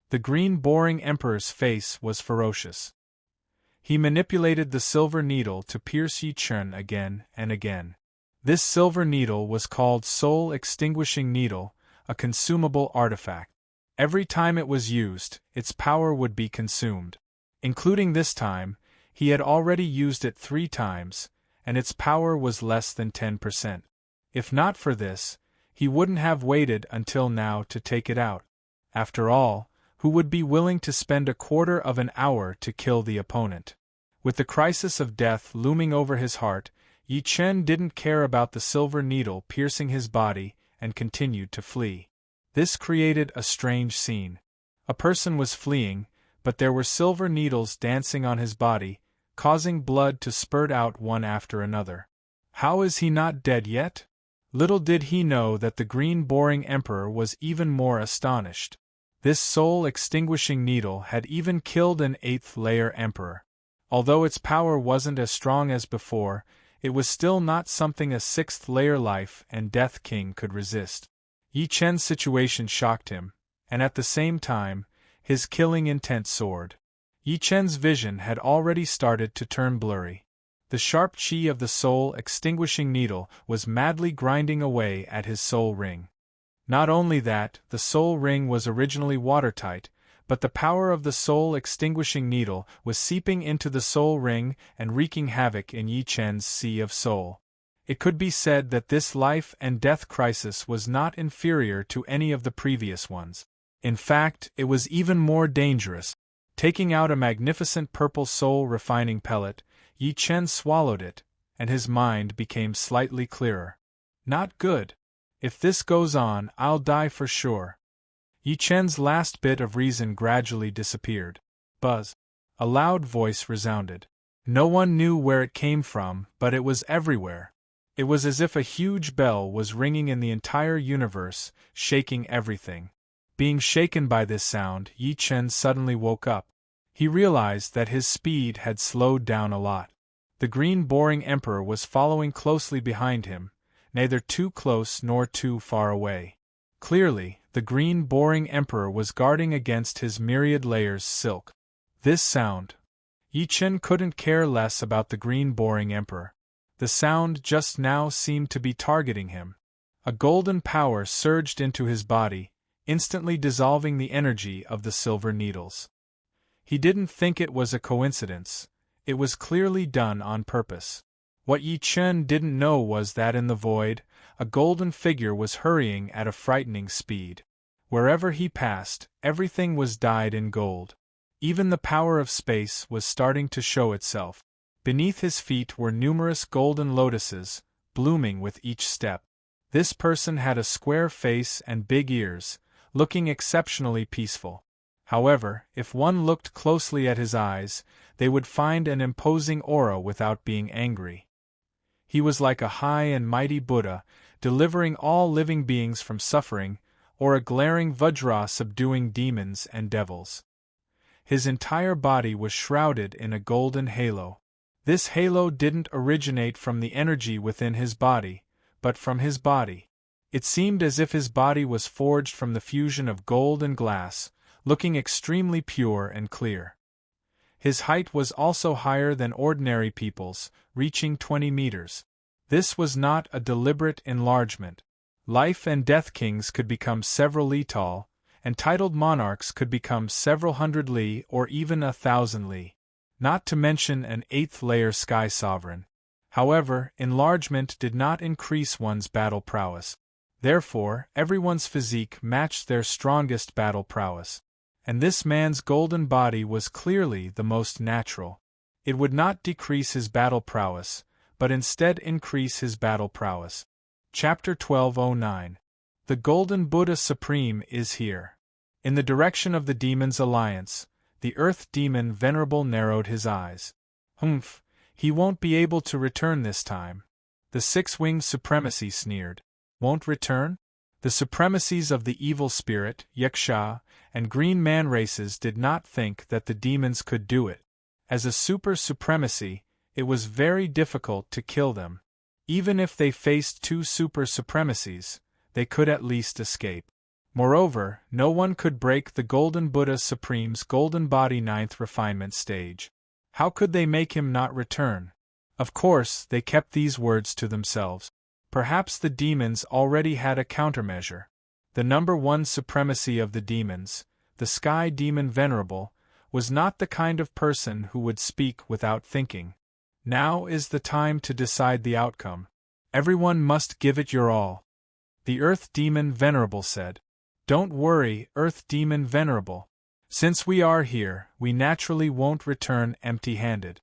The Green Boring Emperor's face was ferocious. He manipulated the silver needle to pierce Yi Chen again and again. This silver needle was called Soul Extinguishing Needle, a consumable artifact. Every time it was used, its power would be consumed. Including this time, he had already used it 3 times, and its power was less than 10%. If not for this, he wouldn't have waited until now to take it out. After all, who would be willing to spend a quarter of an hour to kill the opponent? With the crisis of death looming over his heart, Yi Chen didn't care about the silver needle piercing his body and continued to flee. This created a strange scene. A person was fleeing, but there were silver needles dancing on his body, causing blood to spurt out one after another. How is he not dead yet? Little did he know that the Green Boring Emperor was even more astonished. This soul-extinguishing needle had even killed an 8th-layer emperor. Although its power wasn't as strong as before, it was still not something a 6th-layer life and death king could resist. Yi Chen's situation shocked him, and at the same time, his killing intent soared. Yi Chen's vision had already started to turn blurry. The sharp chi of the soul-extinguishing needle was madly grinding away at his soul ring. Not only that, the soul ring was originally watertight, but the power of the soul-extinguishing needle was seeping into the soul ring and wreaking havoc in Yi Chen's sea of soul. It could be said that this life and death crisis was not inferior to any of the previous ones. In fact, it was even more dangerous. Taking out a magnificent purple soul refining pellet, Yi Chen swallowed it, and his mind became slightly clearer. Not good. If this goes on, I'll die for sure. Yi Chen's last bit of reason gradually disappeared. Buzz. A loud voice resounded. No one knew where it came from, but it was everywhere. It was as if a huge bell was ringing in the entire universe, shaking everything. Being shaken by this sound, Yi Chen suddenly woke up. He realized that his speed had slowed down a lot. The Green Boring Emperor was following closely behind him, neither too close nor too far away. Clearly, the green boring emperor was guarding against his myriad layers silk. This sound. Yi Chen couldn't care less about the green boring emperor. The sound just now seemed to be targeting him. A golden power surged into his body, instantly dissolving the energy of the silver needles. He didn't think it was a coincidence. It was clearly done on purpose. What Yi Chen didn't know was that in the void, a golden figure was hurrying at a frightening speed. Wherever he passed, everything was dyed in gold. Even the power of space was starting to show itself. Beneath his feet were numerous golden lotuses, blooming with each step. This person had a square face and big ears, looking exceptionally peaceful. However, if one looked closely at his eyes, they would find an imposing aura without being angry. He was like a high and mighty Buddha, delivering all living beings from suffering, or a glaring Vajra subduing demons and devils. His entire body was shrouded in a golden halo. This halo didn't originate from the energy within his body, but from his body. It seemed as if his body was forged from the fusion of gold and glass, looking extremely pure and clear. His height was also higher than ordinary people's, reaching 20 meters. This was not a deliberate enlargement. Life and death kings could become several li tall, and titled monarchs could become several hundred li or even 1,000 li. Not to mention an 8th-layer sky sovereign. However, enlargement did not increase one's battle prowess. Therefore, everyone's physique matched their strongest battle prowess. And this man's golden body was clearly the most natural. It would not decrease his battle prowess, but instead increase his battle prowess. Chapter 1209. The Golden Buddha Supreme is here. In the direction of the Demon's Alliance, the Earth Demon Venerable narrowed his eyes. Humph, he won't be able to return this time. The Six-Winged Supremacy sneered. Won't return? The supremacies of the evil spirit, Yaksha, and Green Man races did not think that the demons could do it. As a super supremacy, it was very difficult to kill them. Even if they faced two super supremacies, they could at least escape. Moreover, no one could break the Golden Buddha Supreme's golden body 9th refinement stage. How could they make him not return? Of course, they kept these words to themselves. Perhaps the demons already had a countermeasure. The number 1 supremacy of the demons, the Sky Demon Venerable, was not the kind of person who would speak without thinking. Now is the time to decide the outcome. Everyone must give it your all. The Earth Demon Venerable said. Don't worry, Earth Demon Venerable. Since we are here, we naturally won't return empty-handed.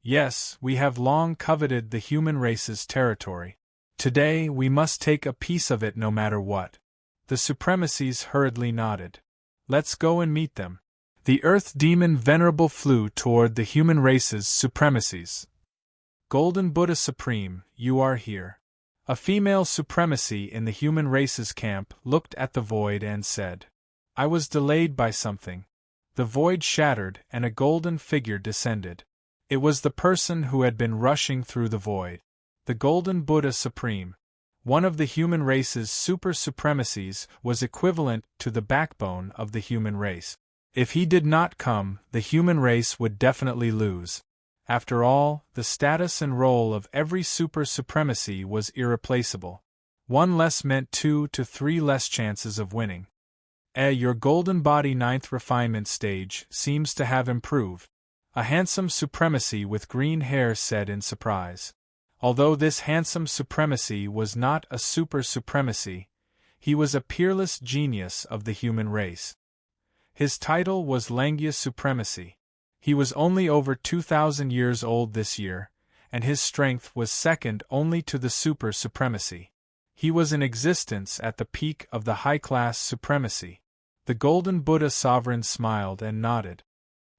Yes, we have long coveted the human race's territory. Today we must take a piece of it no matter what. The supremacies hurriedly nodded. Let's go and meet them. The Earth Demon Venerable flew toward the human race's supremacies. Golden Buddha Supreme, you are here. A female supremacy in the human race's camp looked at the void and said, I was delayed by something. The void shattered and a golden figure descended. It was the person who had been rushing through the void. The Golden Buddha Supreme, one of the human race's super supremacies, was equivalent to the backbone of the human race. If he did not come, the human race would definitely lose. After all, the status and role of every super supremacy was irreplaceable. 1 less meant 2 to 3 less chances of winning. Your golden body 9th refinement stage seems to have improved. A handsome supremacy with green hair said in surprise. Although this handsome supremacy was not a super supremacy, he was a peerless genius of the human race. His title was Langya Supremacy. He was only over 2,000 years old this year, and his strength was second only to the super supremacy. He was in existence at the peak of the high-class supremacy. The Golden Buddha Sovereign smiled and nodded.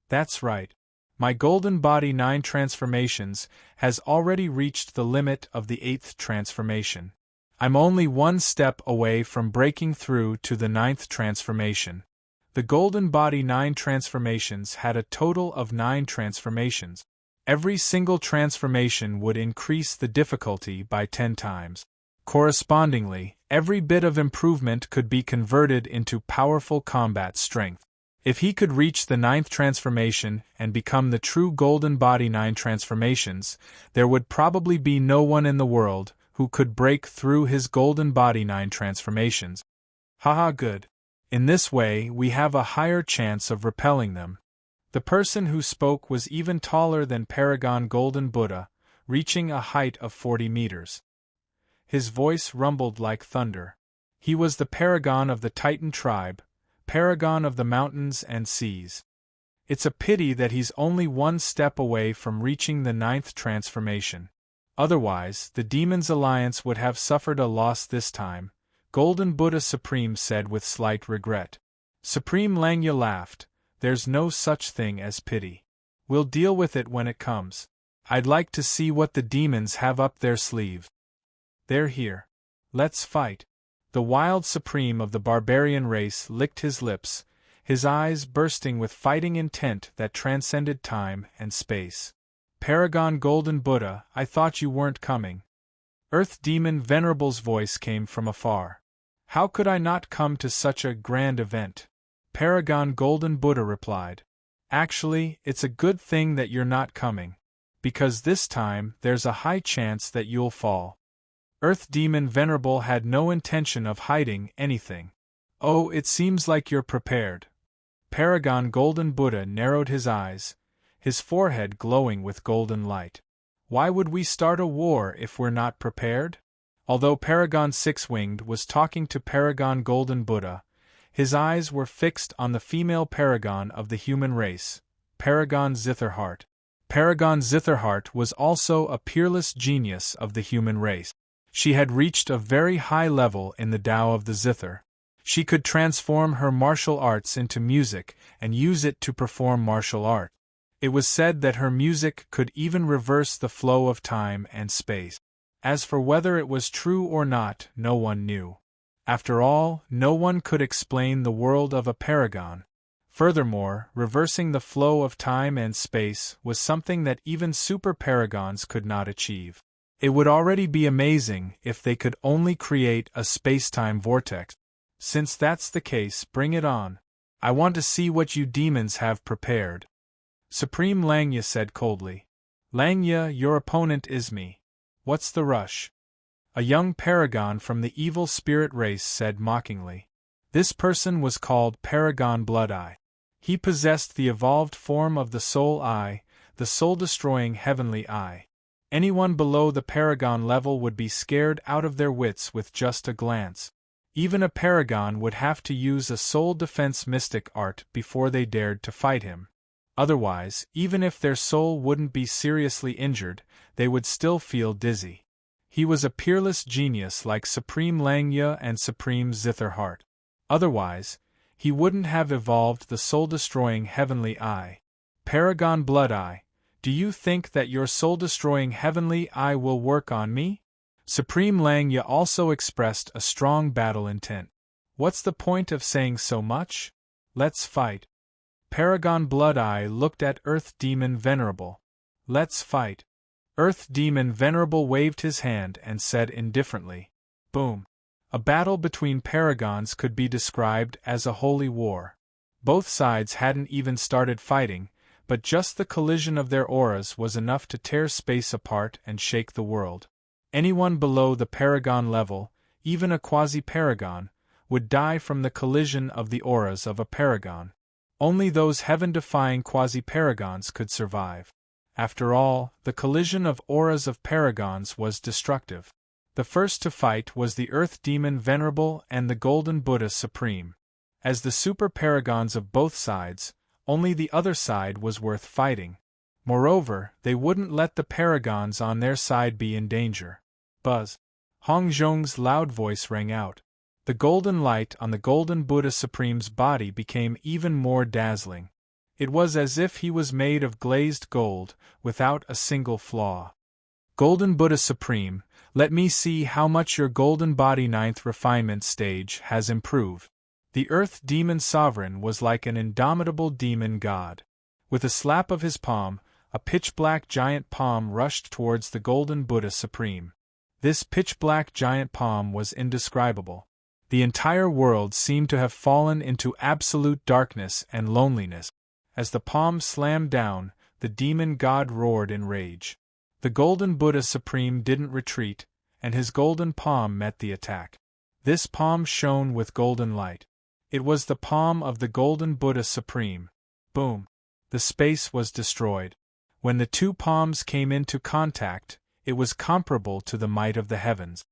That's right. My golden body 9 transformations has already reached the limit of the 8th transformation. I'm only 1 step away from breaking through to the 9th transformation. The golden body 9 transformations had a total of 9 transformations. Every single transformation would increase the difficulty by 10 times. Correspondingly, every bit of improvement could be converted into powerful combat strength. If he could reach the 9th transformation and become the true Golden Body 9 transformations, there would probably be no one in the world who could break through his Golden Body 9 transformations. Haha, good. In this way, we have a higher chance of repelling them. The person who spoke was even taller than Paragon Golden Buddha, reaching a height of 40 meters. His voice rumbled like thunder. He was the paragon of the Titan tribe, paragon of the mountains and seas. It's a pity that he's only one step away from reaching the 9th transformation. Otherwise, the Demon's Alliance would have suffered a loss this time, Golden Buddha Supreme said with slight regret. Supreme Langya laughed. There's no such thing as pity. We'll deal with it when it comes. I'd like to see what the demons have up their sleeve. They're here. Let's fight. The wild supreme of the barbarian race licked his lips, his eyes bursting with fighting intent that transcended time and space. Paragon Golden Buddha, I thought you weren't coming. Earth Demon Venerable's voice came from afar. How could I not come to such a grand event? Paragon Golden Buddha replied. Actually, it's a good thing that you're not coming. Because this time, there's a high chance that you'll fall. Earth Demon Venerable had no intention of hiding anything. Oh, it seems like you're prepared. Paragon Golden Buddha narrowed his eyes, his forehead glowing with golden light. Why would we start a war if we're not prepared? Although Paragon Six-Winged was talking to Paragon Golden Buddha, his eyes were fixed on the female paragon of the human race, Paragon Zitherheart. Paragon Zitherheart was also a peerless genius of the human race. She had reached a very high level in the Tao of the Zither. She could transform her martial arts into music and use it to perform martial art. It was said that her music could even reverse the flow of time and space. As for whether it was true or not, no one knew. After all, no one could explain the world of a paragon. Furthermore, reversing the flow of time and space was something that even super paragons could not achieve. It would already be amazing if they could only create a space-time vortex. Since that's the case, bring it on. I want to see what you demons have prepared. Supreme Langya said coldly. Langya, your opponent is me. What's the rush? A young paragon from the evil spirit race said mockingly. This person was called Paragon Blood Eye. He possessed the evolved form of the Soul Eye, the soul-destroying heavenly eye. Anyone below the paragon level would be scared out of their wits with just a glance. Even a paragon would have to use a soul defense mystic art before they dared to fight him. Otherwise, even if their soul wouldn't be seriously injured, they would still feel dizzy. He was a peerless genius like Supreme Langya and Supreme Zitherheart. Otherwise, he wouldn't have evolved the soul-destroying heavenly eye. Paragon Blood Eye, do you think that your soul-destroying heavenly eye will work on me? Supreme Langya also expressed a strong battle intent. What's the point of saying so much? Let's fight. Paragon Blood Eye looked at Earth Demon Venerable. Let's fight. Earth Demon Venerable waved his hand and said indifferently. Boom. A battle between paragons could be described as a holy war. Both sides hadn't even started fighting, but just the collision of their auras was enough to tear space apart and shake the world. Anyone below the paragon level, even a quasi-paragon, would die from the collision of the auras of a paragon. Only those heaven-defying quasi-paragons could survive. After all, the collision of auras of paragons was destructive. The first to fight was the Earth Demon Venerable and the Golden Buddha Supreme. As the super-paragons of both sides, only the other side was worth fighting. Moreover, they wouldn't let the paragons on their side be in danger. Buzz! Hong Zhong's loud voice rang out. The golden light on the Golden Buddha Supreme's body became even more dazzling. It was as if he was made of glazed gold, without a single flaw. Golden Buddha Supreme, let me see how much your golden body 9th refinement stage has improved. The Earth Demon Sovereign was like an indomitable demon god. With a slap of his palm, a pitch-black giant palm rushed towards the Golden Buddha Supreme. This pitch-black giant palm was indescribable. The entire world seemed to have fallen into absolute darkness and loneliness. As the palm slammed down, the demon god roared in rage. The golden Buddha Supreme didn't retreat, and his golden palm met the attack. This palm shone with golden light. It was the palm of the golden Buddha Supreme. Boom! The space was destroyed. When the two palms came into contact, it was comparable to the might of the heavens.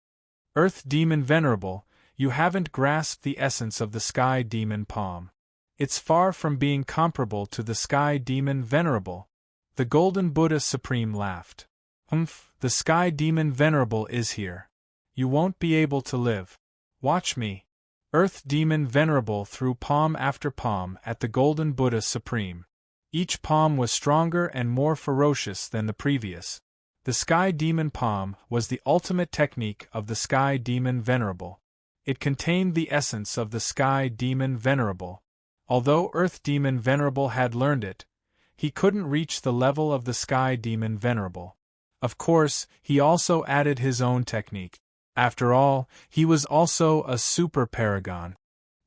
Earth Demon Venerable, you haven't grasped the essence of the Sky Demon palm. It's far from being comparable to the Sky Demon Venerable. The golden Buddha Supreme laughed. The Sky Demon Venerable is here. You won't be able to live. Watch me. Earth Demon Venerable threw palm after palm at the golden Buddha Supreme. Each palm was stronger and more ferocious than the previous. The Sky Demon palm was the ultimate technique of the Sky Demon Venerable. It contained the essence of the Sky Demon Venerable. Although Earth Demon Venerable had learned it, he couldn't reach the level of the Sky Demon Venerable. Of course, he also added his own technique. After all, he was also a super paragon.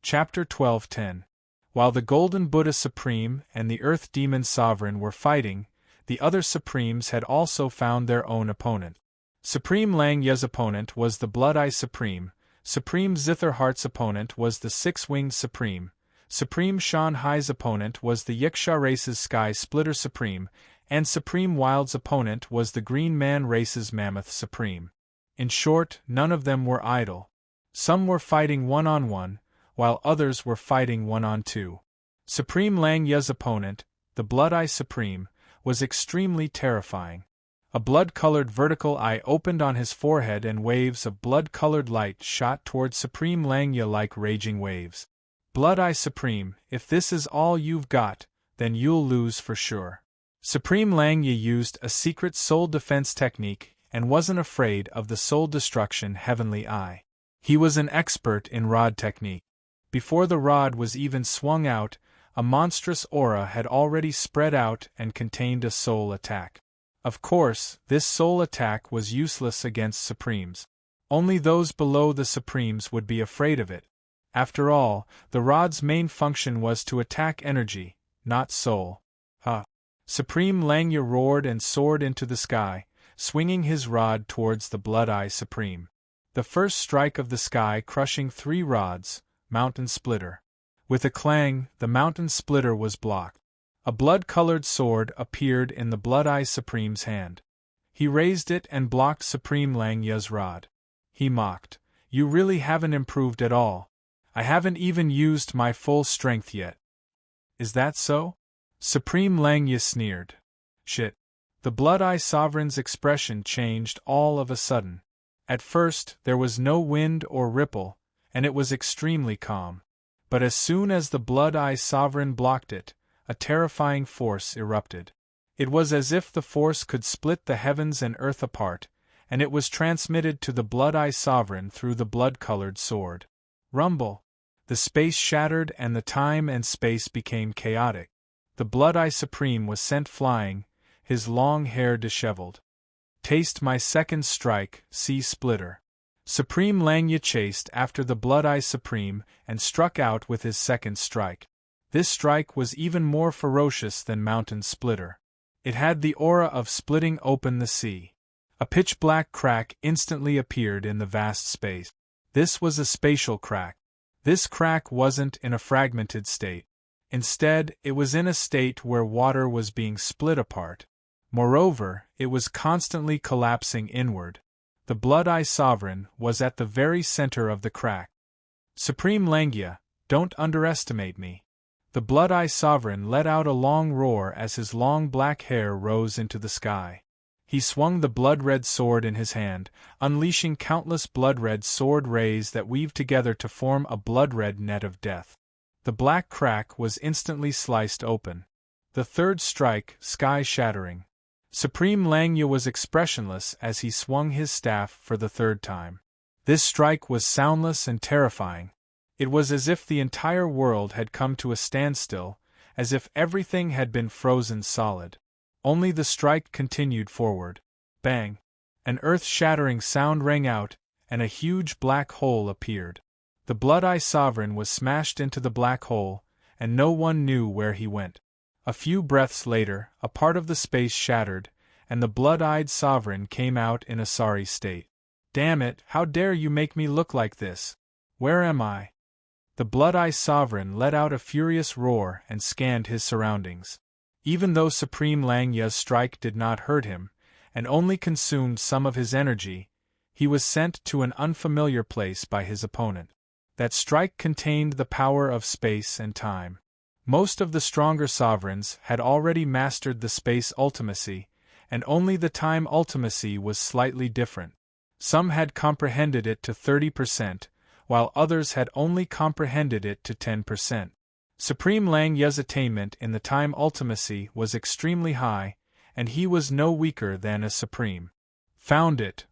Chapter 12:10. While the Golden Buddha Supreme and the Earth Demon Sovereign were fighting, the other Supremes had also found their own opponent. Supreme Lang Ye's opponent was the Blood-Eye Supreme, Supreme Zitherheart's opponent was the Six-Winged Supreme, Supreme Shan Hai's opponent was the Yiksha Race's Sky Splitter Supreme, and Supreme Wild's opponent was the Green Man Race's Mammoth Supreme. In short, none of them were idle. Some were fighting one-on-one, while others were fighting one-on-two. Supreme Lang Ye's opponent, the Blood-Eye Supreme, was extremely terrifying. A blood-colored vertical eye opened on his forehead and waves of blood-colored light shot toward Supreme Lang Ye like raging waves. Blood-Eye Supreme, if this is all you've got, then you'll lose for sure. Supreme Lang Ye used a secret soul defense technique and wasn't afraid of the soul destruction Heavenly Eye. He was an expert in rod technique. Before the rod was even swung out, a monstrous aura had already spread out and contained a soul attack. Of course, this soul attack was useless against Supremes. Only those below the Supremes would be afraid of it. After all, the rod's main function was to attack energy, not soul. Supreme Lang Ye roared and soared into the sky, swinging his rod towards the Blood-Eye Supreme. The first strike of the sky crushing 3 rods, Mountain Splitter. With a clang, the Mountain Splitter was blocked. A blood-colored sword appeared in the Blood-Eye Supreme's hand. He raised it and blocked Supreme Lang Ye's rod. He mocked, "You really haven't improved at all. I haven't even used my full strength yet." "Is that so?" Supreme Lang Ye sneered. "Shit." The Blood-Eye Sovereign's expression changed all of a sudden. At first, there was no wind or ripple, and it was extremely calm. But as soon as the Blood-Eye Sovereign blocked it, a terrifying force erupted. It was as if the force could split the heavens and earth apart, and it was transmitted to the Blood-Eye Sovereign through the blood-colored sword. Rumble! The space shattered and the time and space became chaotic. The Blood-Eye Supreme was sent flying, his long hair disheveled. "Taste my second strike, Sea Splitter." Supreme Lang Ye chased after the Blood-Eye Supreme and struck out with his second strike. This strike was even more ferocious than Mountain Splitter. It had the aura of splitting open the sea. A pitch-black crack instantly appeared in the vast space. This was a spatial crack. This crack wasn't in a fragmented state. Instead, it was in a state where water was being split apart. Moreover, it was constantly collapsing inward. The Blood-Eye Sovereign was at the very center of the crack. "Supreme Lang Ye, don't underestimate me." The Blood-Eye Sovereign let out a long roar as his long black hair rose into the sky. He swung the blood-red sword in his hand, unleashing countless blood-red sword rays that weaved together to form a blood-red net of death. The black crack was instantly sliced open. The third strike, sky-shattering. Supreme Lang Ye was expressionless as he swung his staff for the third time. This strike was soundless and terrifying. It was as if the entire world had come to a standstill, as if everything had been frozen solid. Only the strike continued forward. Bang! An earth-shattering sound rang out, and a huge black hole appeared. The Blood-Eye Sovereign was smashed into the black hole, and no one knew where he went. A few breaths later, a part of the space shattered, and the Blood-Eyed Sovereign came out in a sorry state. "Damn it, how dare you make me look like this? Where am I?" The Blood-Eye Sovereign let out a furious roar and scanned his surroundings. Even though Supreme Lang Ya's strike did not hurt him, and only consumed some of his energy, he was sent to an unfamiliar place by his opponent. That strike contained the power of space and time. Most of the stronger sovereigns had already mastered the space ultimacy, and only the time ultimacy was slightly different. Some had comprehended it to 30%, while others had only comprehended it to 10%. Supreme Lang Ya's attainment in the time ultimacy was extremely high, and he was no weaker than a supreme. Found it.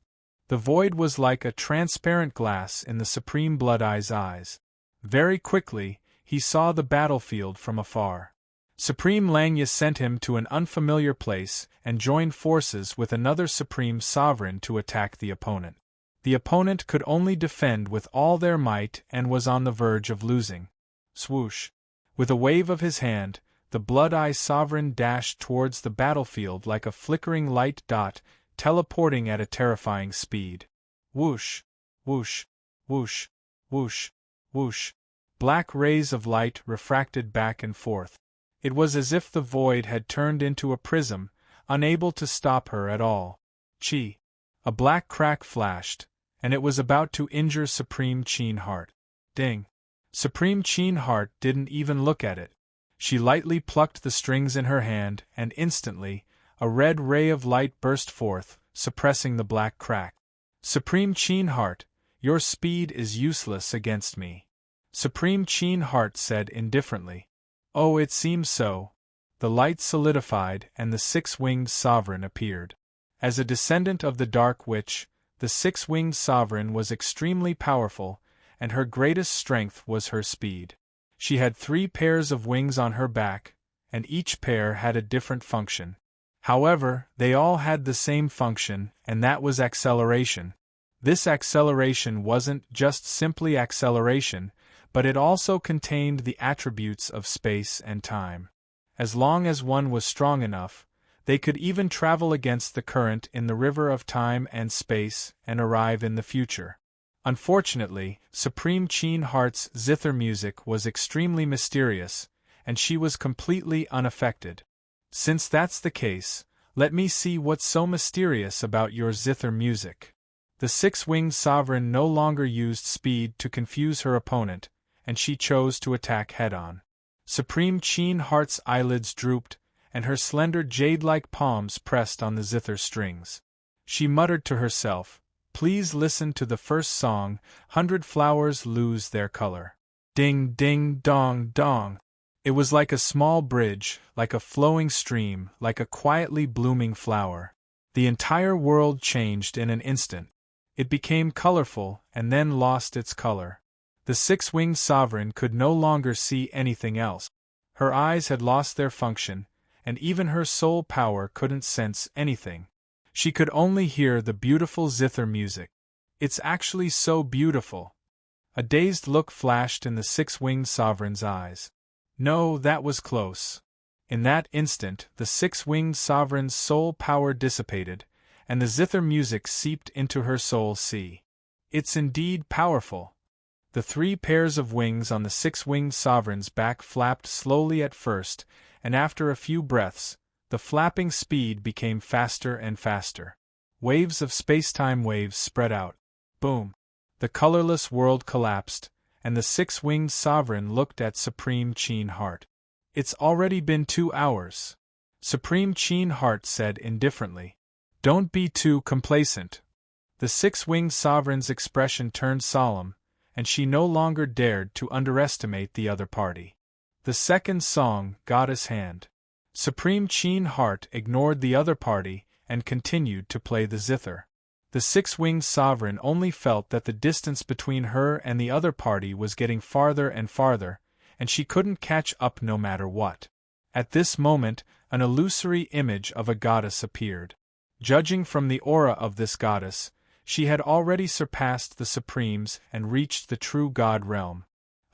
The void was like a transparent glass in the Supreme Blood-Eye's eyes. Very quickly, he saw the battlefield from afar. Supreme Lang Ya sent him to an unfamiliar place and joined forces with another Supreme Sovereign to attack the opponent. The opponent could only defend with all their might and was on the verge of losing. Swoosh! With a wave of his hand, the Blood-Eye Sovereign dashed towards the battlefield like a flickering light dot, teleporting at a terrifying speed. Whoosh! Whoosh! Whoosh! Whoosh! Whoosh! Black rays of light refracted back and forth. It was as if the void had turned into a prism, unable to stop her at all. Chi! A black crack flashed, and it was about to injure Supreme Cheen Heart. Ding! Supreme Cheen Heart didn't even look at it. She lightly plucked the strings in her hand, and instantly, a red ray of light burst forth, suppressing the black crack. "Supreme Cheen Heart, your speed is useless against me," Supreme Cheen Heart said indifferently. "Oh, it seems so." The light solidified, and the six-winged sovereign appeared. As a descendant of the Dark Witch, the six-winged sovereign was extremely powerful, and her greatest strength was her speed. She had 3 pairs of wings on her back, and each pair had a different function. However, they all had the same function, and that was acceleration. This acceleration wasn't just simply acceleration, but it also contained the attributes of space and time. As long as one was strong enough, they could even travel against the current in the river of time and space and arrive in the future. Unfortunately, Supreme Cheen Heart's zither music was extremely mysterious, and she was completely unaffected. "Since that's the case, let me see what's so mysterious about your zither music." The six-winged sovereign no longer used speed to confuse her opponent, and she chose to attack head-on. Supreme Cheen Heart's eyelids drooped, and her slender jade-like palms pressed on the zither strings. She muttered to herself, "Please listen to the first song, 100 Flowers Lose Their Color." Ding ding dong dong. It was like a small bridge, like a flowing stream, like a quietly blooming flower. The entire world changed in an instant. It became colorful and then lost its color. The six-winged sovereign could no longer see anything else. Her eyes had lost their function, and even her soul power couldn't sense anything. She could only hear the beautiful zither music. "It's actually so beautiful." A dazed look flashed in the six-winged sovereign's eyes. No, that was close. In that instant, the six-winged sovereign's soul power dissipated, and the zither music seeped into her soul sea. "It's indeed powerful." The 3 pairs of wings on the six-winged sovereign's back flapped slowly at first, and after a few breaths, the flapping speed became faster and faster. Waves of space-time waves spread out. Boom! The colorless world collapsed, and the six-winged sovereign looked at Supreme Cheen Heart. "It's already been 2 hours," Supreme Cheen Heart said indifferently. "Don't be too complacent." The six-winged sovereign's expression turned solemn, and she no longer dared to underestimate the other party. The second song, Goddess Hand. Supreme Cheen Heart ignored the other party and continued to play the zither. The six-winged sovereign only felt that the distance between her and the other party was getting farther and farther, and she couldn't catch up no matter what. At this moment, an illusory image of a goddess appeared. Judging from the aura of this goddess, she had already surpassed the Supremes and reached the true God realm.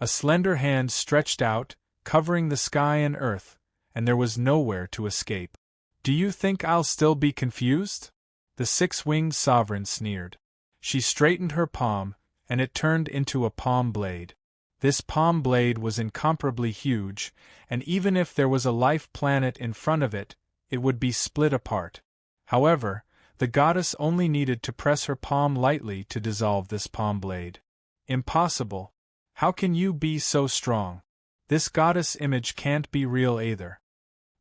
A slender hand stretched out, covering the sky and earth, and there was nowhere to escape. "Do you think I'll still be confused?" the six-winged sovereign sneered. She straightened her palm, and it turned into a palm blade. This palm blade was incomparably huge, and even if there was a life planet in front of it, it would be split apart. However, the goddess only needed to press her palm lightly to dissolve this palm blade. "Impossible. How can you be so strong? This goddess image can't be real either."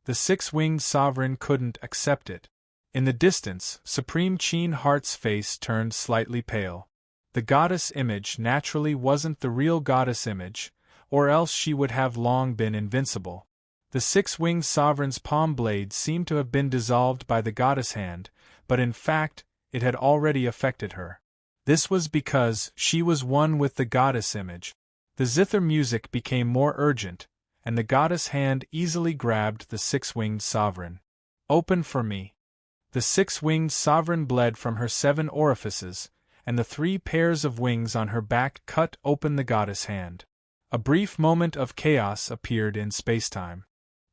The six-winged sovereign couldn't accept it. In the distance, Supreme Qin Heart's face turned slightly pale. The goddess image naturally wasn't the real goddess image, or else she would have long been invincible. The six-winged sovereign's palm blade seemed to have been dissolved by the goddess hand, but in fact, it had already affected her. This was because she was one with the goddess image. The zither music became more urgent, and the goddess hand easily grabbed the six-winged sovereign. "Open for me." The six-winged sovereign bled from her 7 orifices, and the 3 pairs of wings on her back cut open the goddess hand. A brief moment of chaos appeared in spacetime.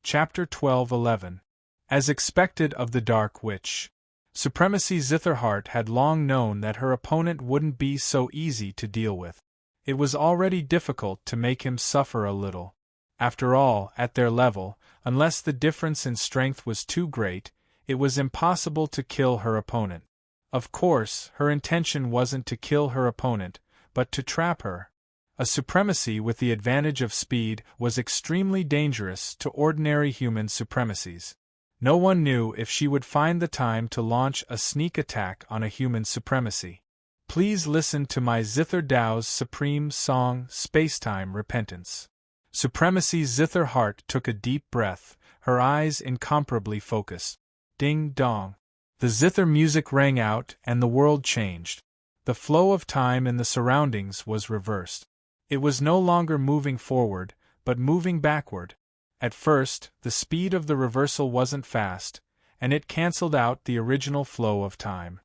Chapter 12:11. As expected of the Dark Witch, Supremacy Zitherheart had long known that her opponent wouldn't be so easy to deal with. It was already difficult to make him suffer a little. After all, at their level, unless the difference in strength was too great, it was impossible to kill her opponent. Of course, her intention wasn't to kill her opponent, but to trap her. A supremacy with the advantage of speed was extremely dangerous to ordinary human supremacies. No one knew if she would find the time to launch a sneak attack on a human supremacy. Please listen to my Zither Dao's supreme song, Spacetime Repentance. Supremacy Zitherheart took a deep breath, her eyes incomparably focused. Ding dong. The zither music rang out and the world changed. The flow of time in the surroundings was reversed. It was no longer moving forward, but moving backward. At first, the speed of the reversal wasn't fast, and it cancelled out the original flow of time.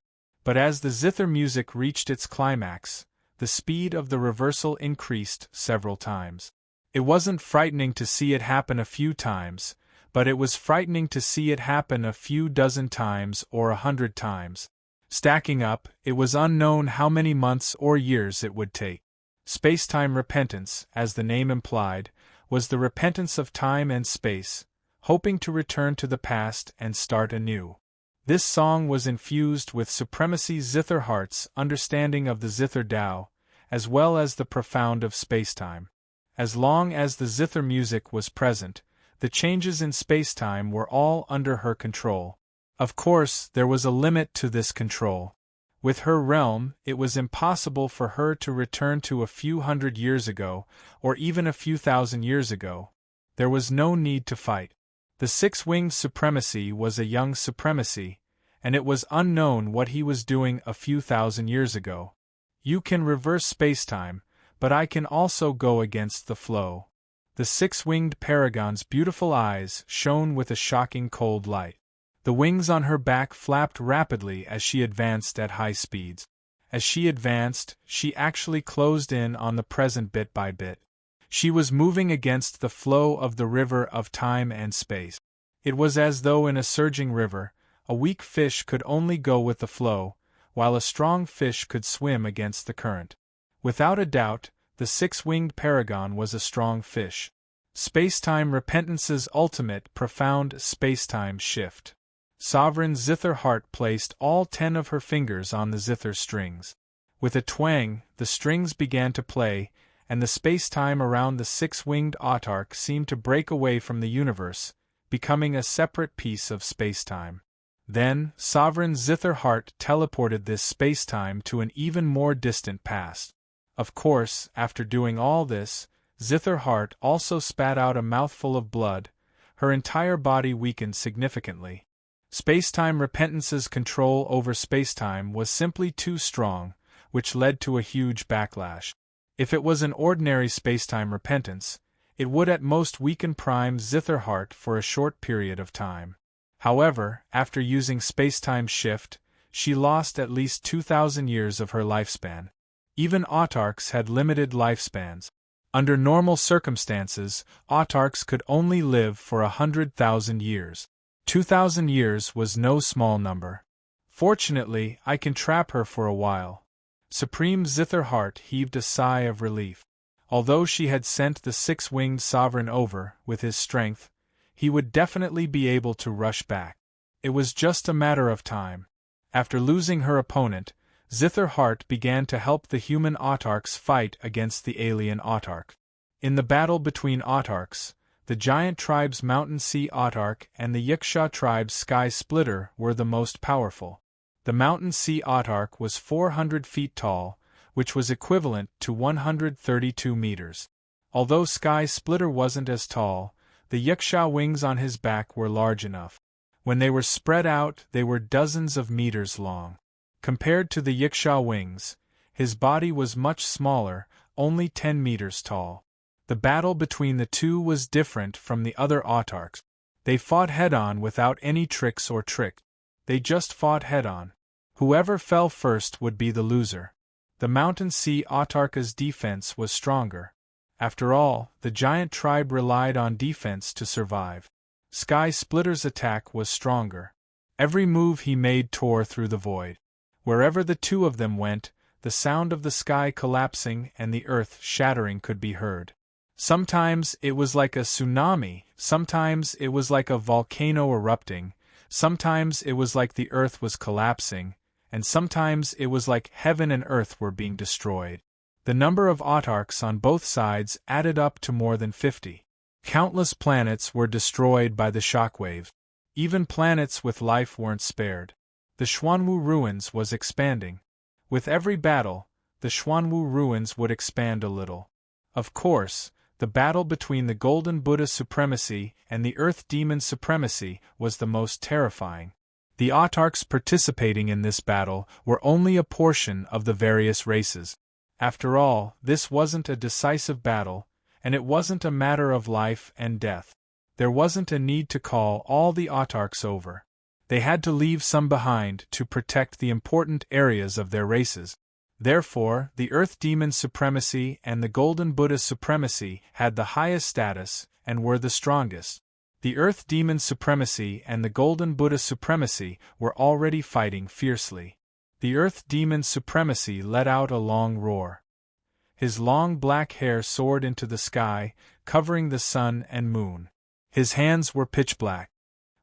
But as the zither music reached its climax, the speed of the reversal increased several times. It wasn't frightening to see it happen a few times, but it was frightening to see it happen a few dozen times or 100 times. Stacking up, it was unknown how many months or years it would take. Spacetime repentance, as the name implied, was the repentance of time and space, hoping to return to the past and start anew. This song was infused with Supremacy Zitherheart's understanding of the Zither Dao, as well as the profound of spacetime. As long as the zither music was present, the changes in spacetime were all under her control. Of course, there was a limit to this control. With her realm, it was impossible for her to return to a few hundred years ago, or even a few thousand years ago. There was no need to fight. The six-winged supremacy was a young supremacy, and it was unknown what he was doing a few thousand years ago. You can reverse spacetime, but I can also go against the flow. The six-winged paragon's beautiful eyes shone with a shocking cold light. The wings on her back flapped rapidly as she advanced at high speeds. As she advanced, she actually closed in on the present bit by bit. She was moving against the flow of the river of time and space. It was as though in a surging river, a weak fish could only go with the flow, while a strong fish could swim against the current. Without a doubt, the six-winged paragon was a strong fish. Spacetime Repentance's ultimate, profound spacetime shift. Sovereign Zitherheart placed all 10 of her fingers on the zither strings. With a twang, the strings began to play, and the spacetime around the six-winged autarch seemed to break away from the universe, becoming a separate piece of spacetime. Then, Sovereign Zitherheart teleported this spacetime to an even more distant past. Of course, after doing all this, Zitherheart also spat out a mouthful of blood. Her entire body weakened significantly. Spacetime Repentance's control over spacetime was simply too strong, which led to a huge backlash. If it was an ordinary spacetime repentance, it would at most weaken Prime Zitherheart for a short period of time. However, after using space-time shift, she lost at least 2,000 years of her lifespan. Even autarchs had limited lifespans. Under normal circumstances, autarchs could only live for 100,000 years. 2,000 years was no small number. Fortunately, I can trap her for a while. Supreme Zitherheart heaved a sigh of relief. Although she had sent the six-winged sovereign over, with his strength, he would definitely be able to rush back. It was just a matter of time. After losing her opponent, Zitherheart began to help the human autarchs fight against the alien autarch. In the battle between autarchs, the giant tribe's Mountain Sea Autarch and the Yiksha tribe's Sky Splitter were the most powerful. The Mountain Sea Autarch was 400 feet tall, which was equivalent to 132 meters. Although Sky Splitter wasn't as tall, the Yiksha wings on his back were large enough. When they were spread out, they were dozens of meters long. Compared to the Yiksha wings, his body was much smaller, only 10 meters tall. The battle between the two was different from the other autarchs. They fought head-on without any tricks or tricks. They just fought head-on. Whoever fell first would be the loser. The Mountain Sea Autarch's defense was stronger. After all, the giant tribe relied on defense to survive. Sky Splitter's attack was stronger. Every move he made tore through the void. Wherever the two of them went, the sound of the sky collapsing and the earth shattering could be heard. Sometimes it was like a tsunami, sometimes it was like a volcano erupting, sometimes it was like the earth was collapsing, and sometimes it was like heaven and earth were being destroyed. The number of autarchs on both sides added up to more than 50. Countless planets were destroyed by the shockwave. Even planets with life weren't spared. The Xuanwu ruins was expanding. With every battle, the Xuanwu ruins would expand a little. Of course, the battle between the Golden Buddha supremacy and the Earth Demon supremacy was the most terrifying. The autarchs participating in this battle were only a portion of the various races. After all, this wasn't a decisive battle, and it wasn't a matter of life and death. There wasn't a need to call all the autarchs over. They had to leave some behind to protect the important areas of their races. Therefore, the Earth Demon supremacy and the Golden Buddha supremacy had the highest status and were the strongest. The Earth Demon supremacy and the Golden Buddha supremacy were already fighting fiercely. The Earth Demon supremacy let out a long roar. His long black hair soared into the sky, covering the sun and moon. His hands were pitch black.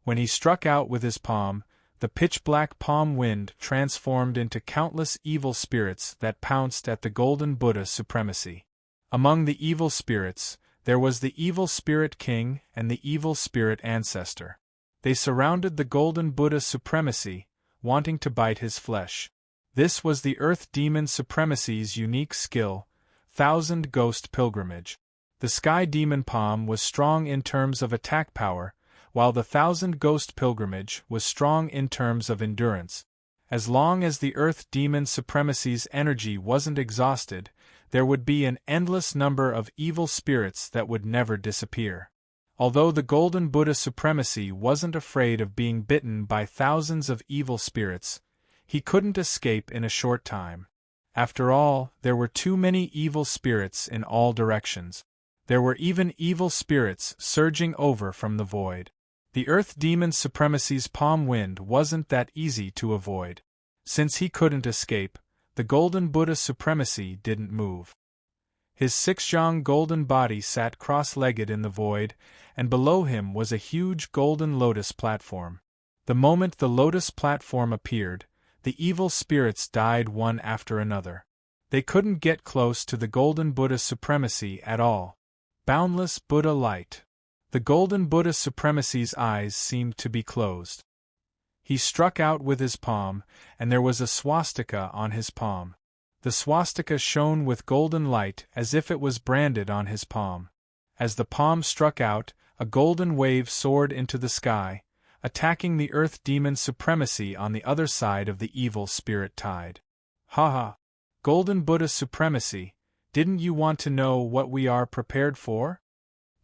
When he struck out with his palm, the pitch-black palm wind transformed into countless evil spirits that pounced at the Golden Buddha supremacy. Among the evil spirits, there was the Evil Spirit King and the Evil Spirit Ancestor. They surrounded the Golden Buddha supremacy, wanting to bite his flesh. This was the Earth Demon supremacy's unique skill, Thousand Ghost Pilgrimage. The Sky Demon Palm was strong in terms of attack power, while the Thousand Ghost Pilgrimage was strong in terms of endurance. As long as the Earth Demon supremacy's energy wasn't exhausted, there would be an endless number of evil spirits that would never disappear. Although the Golden Buddha supremacy wasn't afraid of being bitten by thousands of evil spirits, he couldn't escape in a short time. After all, there were too many evil spirits in all directions. There were even evil spirits surging over from the void. The Earth Demon supremacy's palm wind wasn't that easy to avoid. Since he couldn't escape, the Golden Buddha supremacy didn't move. His six-jong golden body sat cross-legged in the void, and below him was a huge golden lotus platform. The moment the lotus platform appeared, the evil spirits died one after another. They couldn't get close to the Golden Buddha supremacy at all. Boundless Buddha light. The Golden Buddha supremacy's eyes seemed to be closed. He struck out with his palm, and there was a swastika on his palm. The swastika shone with golden light as if it was branded on his palm. As the palm struck out, a golden wave soared into the sky, attacking the Earth Demon supremacy on the other side of the evil spirit tide. Ha ha! Golden Buddha supremacy, didn't you want to know what we are prepared for?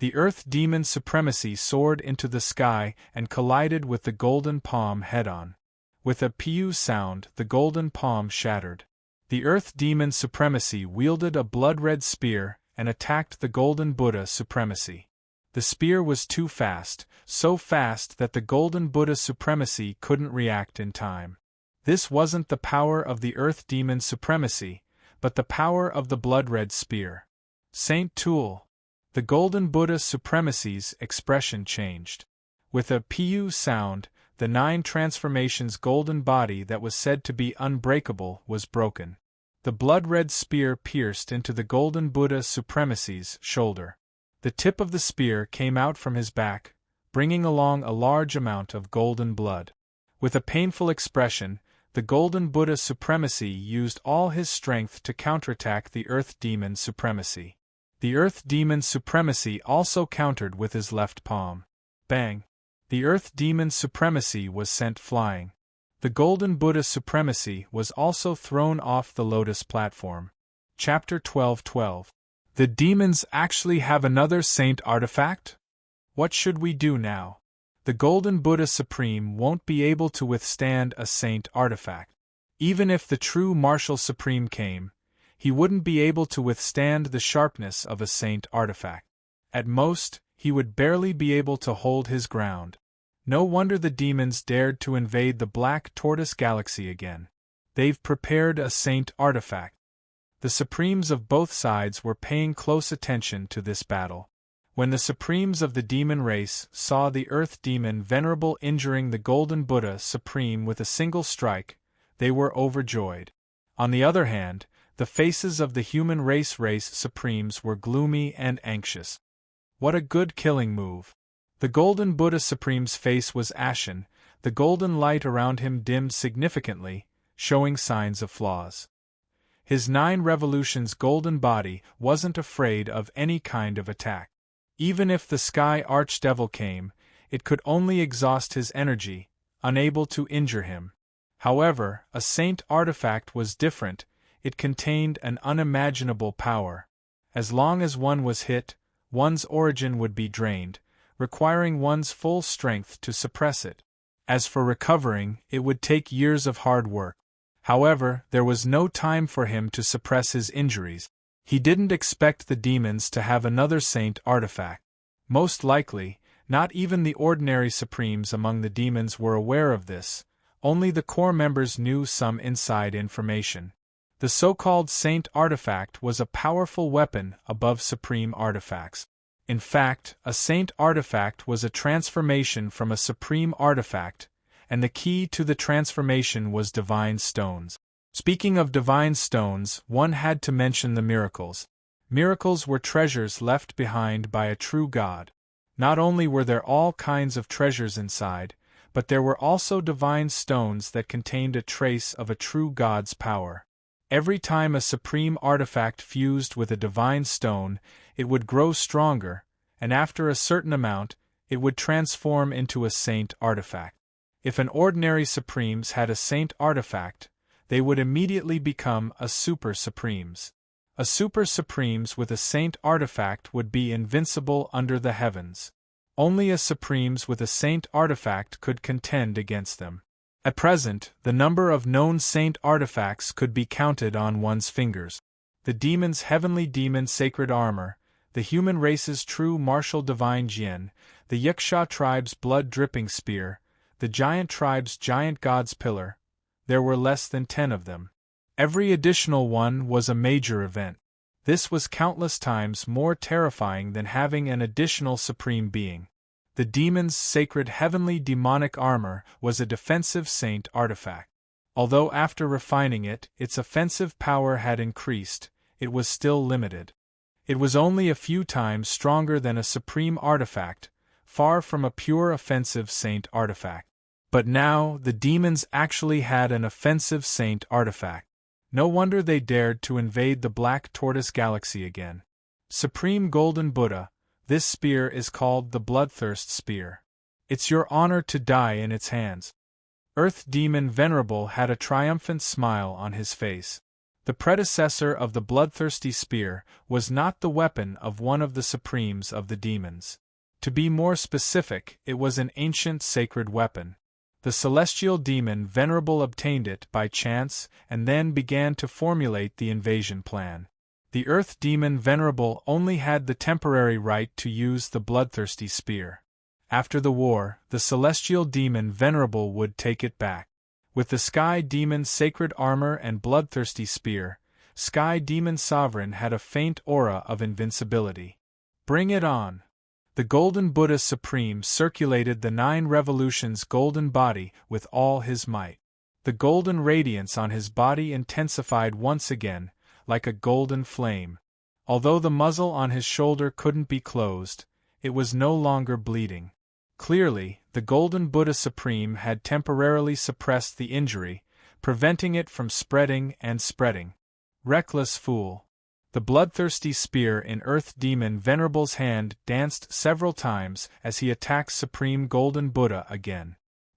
The Earth Demon Supremacy soared into the sky and collided with the Golden Palm head-on. With a pew sound, the Golden Palm shattered. The Earth Demon Supremacy wielded a blood-red spear and attacked the Golden Buddha Supremacy. The spear was too fast, so fast that the Golden Buddha Supremacy couldn't react in time. This wasn't the power of the Earth Demon Supremacy, but the power of the blood-red spear. Saint Tool. The Golden Buddha Supremacy's expression changed. With a pew sound, the 9 transformations golden body that was said to be unbreakable was broken. The blood-red spear pierced into the Golden Buddha Supremacy's shoulder. The tip of the spear came out from his back, bringing along a large amount of golden blood. With a painful expression, the Golden Buddha Supremacy used all his strength to counterattack the Earth Demon Supremacy. The Earth Demon Supremacy also countered with his left palm. Bang! The Earth Demon Supremacy was sent flying. The Golden Buddha Supremacy was also thrown off the Lotus platform. Chapter 12:12. The demons actually have another saint artifact? What should we do now? The Golden Buddha Supreme won't be able to withstand a saint artifact. Even if the true Martial Supreme came, he wouldn't be able to withstand the sharpness of a saint artifact. At most, he would barely be able to hold his ground. No wonder the demons dared to invade the Black Tortoise Galaxy again. They've prepared a saint artifact. The Supremes of both sides were paying close attention to this battle. When the Supremes of the demon race saw the Earth Demon Venerable injuring the Golden Buddha Supreme with a single strike, they were overjoyed. On the other hand, the faces of the human race Supremes were gloomy and anxious. What a good killing move! The Golden Buddha Supreme's face was ashen, the golden light around him dimmed significantly, showing signs of flaws. His 9 revolutions golden body wasn't afraid of any kind of attack. Even if the Sky Archdevil came, it could only exhaust his energy, unable to injure him. However, a saint artifact was different. It contained an unimaginable power. As long as one was hit, one's origin would be drained, requiring one's full strength to suppress it. As for recovering, it would take years of hard work. However, there was no time for him to suppress his injuries. He didn't expect the demons to have another saint artifact. Most likely, not even the ordinary Supremes among the demons were aware of this, only the core members knew some inside information. The so-called saint artifact was a powerful weapon above supreme artifacts. In fact, a saint artifact was a transformation from a supreme artifact, and the key to the transformation was divine stones. Speaking of divine stones, one had to mention the miracles. Miracles were treasures left behind by a true God. Not only were there all kinds of treasures inside, but there were also divine stones that contained a trace of a true God's power. Every time a supreme artifact fused with a divine stone, it would grow stronger, and after a certain amount, it would transform into a saint artifact. If an ordinary Supremes had a saint artifact, they would immediately become a Super Supremes. A Super Supremes with a saint artifact would be invincible under the heavens. Only a Supremes with a saint artifact could contend against them. At present, the number of known saint artifacts could be counted on one's fingers. The demon's heavenly demon sacred armor, the human race's true martial divine Jian, the Yaksha tribe's blood-dripping spear, the giant tribe's giant god's pillar. There were less than 10 of them. Every additional one was a major event. This was countless times more terrifying than having an additional supreme being. The demon's sacred heavenly demonic armor was a defensive saint artifact. Although after refining it, its offensive power had increased, it was still limited. It was only a few times stronger than a supreme artifact, far from a pure offensive saint artifact. But now, the demons actually had an offensive saint artifact. No wonder they dared to invade the Black Tortoise Galaxy again. Supreme Golden Buddha, this spear is called the Bloodthirst Spear. It's your honor to die in its hands. Earth Demon Venerable had a triumphant smile on his face. The predecessor of the bloodthirsty spear was not the weapon of one of the supremes of the demons. To be more specific, it was an ancient sacred weapon. The celestial demon Venerable obtained it by chance and then began to formulate the invasion plan. The earth demon Venerable only had the temporary right to use the bloodthirsty spear. After the war, the celestial demon Venerable would take it back. With the sky demon's sacred armor and bloodthirsty spear, Sky Demon Sovereign had a faint aura of invincibility. Bring it on! The Golden Buddha Supreme circulated the 9 revolutions golden body with all his might. The golden radiance on his body intensified once again, like a golden flame. Although the muzzle on his shoulder couldn't be closed, it was no longer bleeding. Clearly, the Golden Buddha Supreme had temporarily suppressed the injury, preventing it from spreading and spreading. Reckless fool! The bloodthirsty spear in Earth Demon Venerable's hand danced several times as he attacked Supreme Golden Buddha again.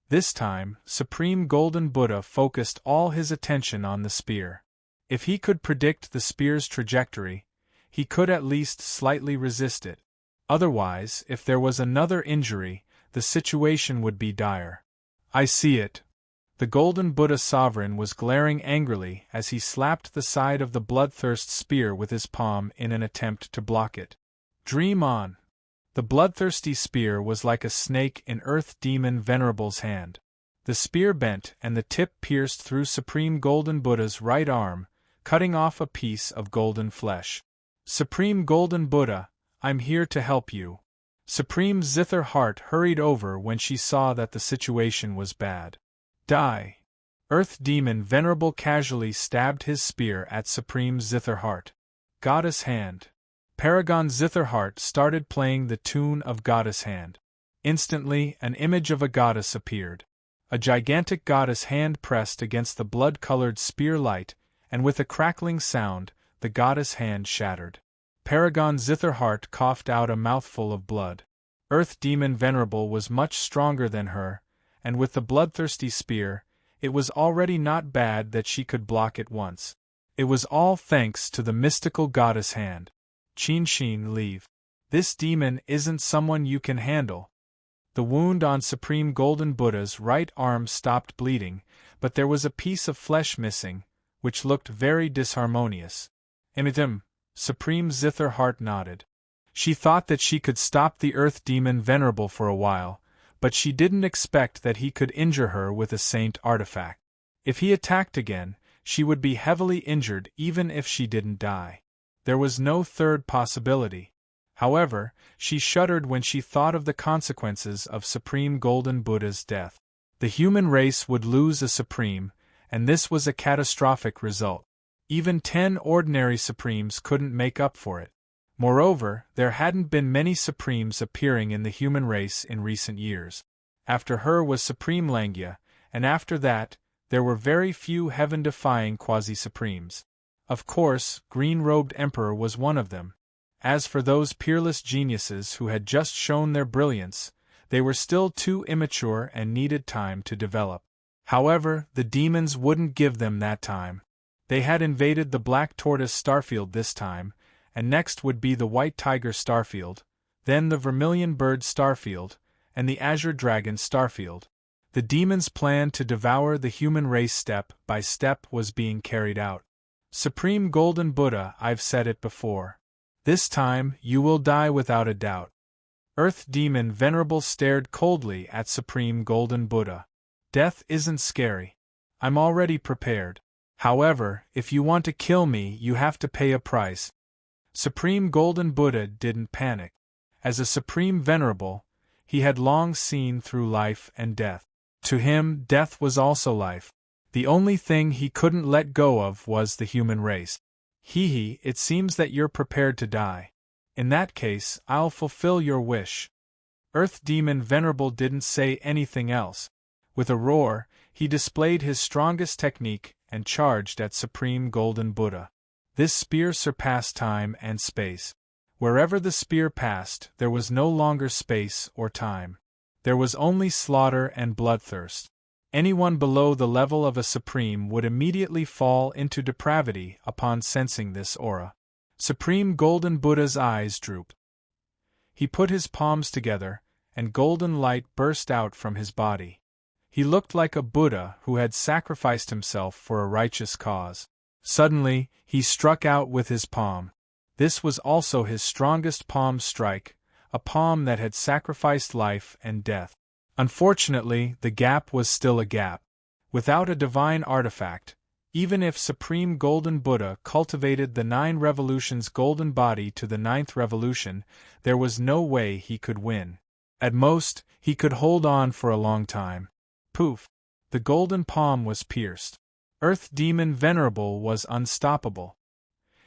This time, Supreme Golden Buddha focused all his attention on the spear. If he could predict the spear's trajectory, he could at least slightly resist it. Otherwise, if there was another injury, the situation would be dire. I see it. The Golden Buddha Sovereign was glaring angrily as he slapped the side of the bloodthirst spear with his palm in an attempt to block it. Dream on! The bloodthirsty spear was like a snake in Earth Demon Venerable's hand. The spear bent and the tip pierced through Supreme Golden Buddha's right arm, cutting off a piece of golden flesh. Supreme Golden Buddha, I'm here to help you. Supreme Zither Heart hurried over when she saw that the situation was bad. Die! Earth Demon Venerable casually stabbed his spear at Supreme Zither Heart. Goddess Hand. Paragon Zither Heart started playing the tune of Goddess Hand. Instantly, an image of a goddess appeared. A gigantic goddess hand pressed against the blood-colored spear light, and with a crackling sound, the goddess hand shattered. Paragon Zither Heart coughed out a mouthful of blood. Earth Demon Venerable was much stronger than her, and with the bloodthirsty spear, it was already not bad that she could block it once. It was all thanks to the mystical goddess hand. Qinshin, leave. This demon isn't someone you can handle. The wound on Supreme Golden Buddha's right arm stopped bleeding, but there was a piece of flesh missing, which looked very disharmonious. Emitim, Supreme Zither Heart nodded. She thought that she could stop the Earth Demon Venerable for a while, but she didn't expect that he could injure her with a saint artifact. If he attacked again, she would be heavily injured even if she didn't die. There was no third possibility. However, she shuddered when she thought of the consequences of Supreme Golden Buddha's death. The human race would lose a Supreme, and this was a catastrophic result. Even 10 ordinary Supremes couldn't make up for it. Moreover, there hadn't been many Supremes appearing in the human race in recent years. After her was Supreme Langya, and after that, there were very few heaven-defying quasi-Supremes. Of course, Green-Robed Emperor was one of them. As for those peerless geniuses who had just shown their brilliance, they were still too immature and needed time to develop. However, the demons wouldn't give them that time. They had invaded the Black Tortoise Starfield this time, and next would be the White Tiger Starfield, then the Vermilion Bird Starfield, and the Azure Dragon Starfield. The demons' plan to devour the human race step by step was being carried out. Supreme Golden Buddha, I've said it before. This time, you will die without a doubt. Earth Demon Venerable stared coldly at Supreme Golden Buddha. Death isn't scary. I'm already prepared. However, if you want to kill me, you have to pay a price. Supreme Golden Buddha didn't panic. As a Supreme Venerable, he had long seen through life and death. To him, death was also life. The only thing he couldn't let go of was the human race. Hee, it seems that you're prepared to die. In that case, I'll fulfill your wish. Earth Demon Venerable didn't say anything else. With a roar, he displayed his strongest technique and charged at Supreme Golden Buddha. This spear surpassed time and space. Wherever the spear passed, there was no longer space or time. There was only slaughter and bloodthirst. Anyone below the level of a supreme would immediately fall into depravity upon sensing this aura. Supreme Golden Buddha's eyes drooped. He put his palms together, and golden light burst out from his body. He looked like a Buddha who had sacrificed himself for a righteous cause. Suddenly, he struck out with his palm. This was also his strongest palm strike, a palm that had sacrificed life and death. Unfortunately, the gap was still a gap. Without a divine artifact, even if Supreme Golden Buddha cultivated the 9 revolutions golden body to the 9th revolution, there was no way he could win. At most, he could hold on for a long time. Poof! The golden palm was pierced. Earth Demon Venerable was unstoppable.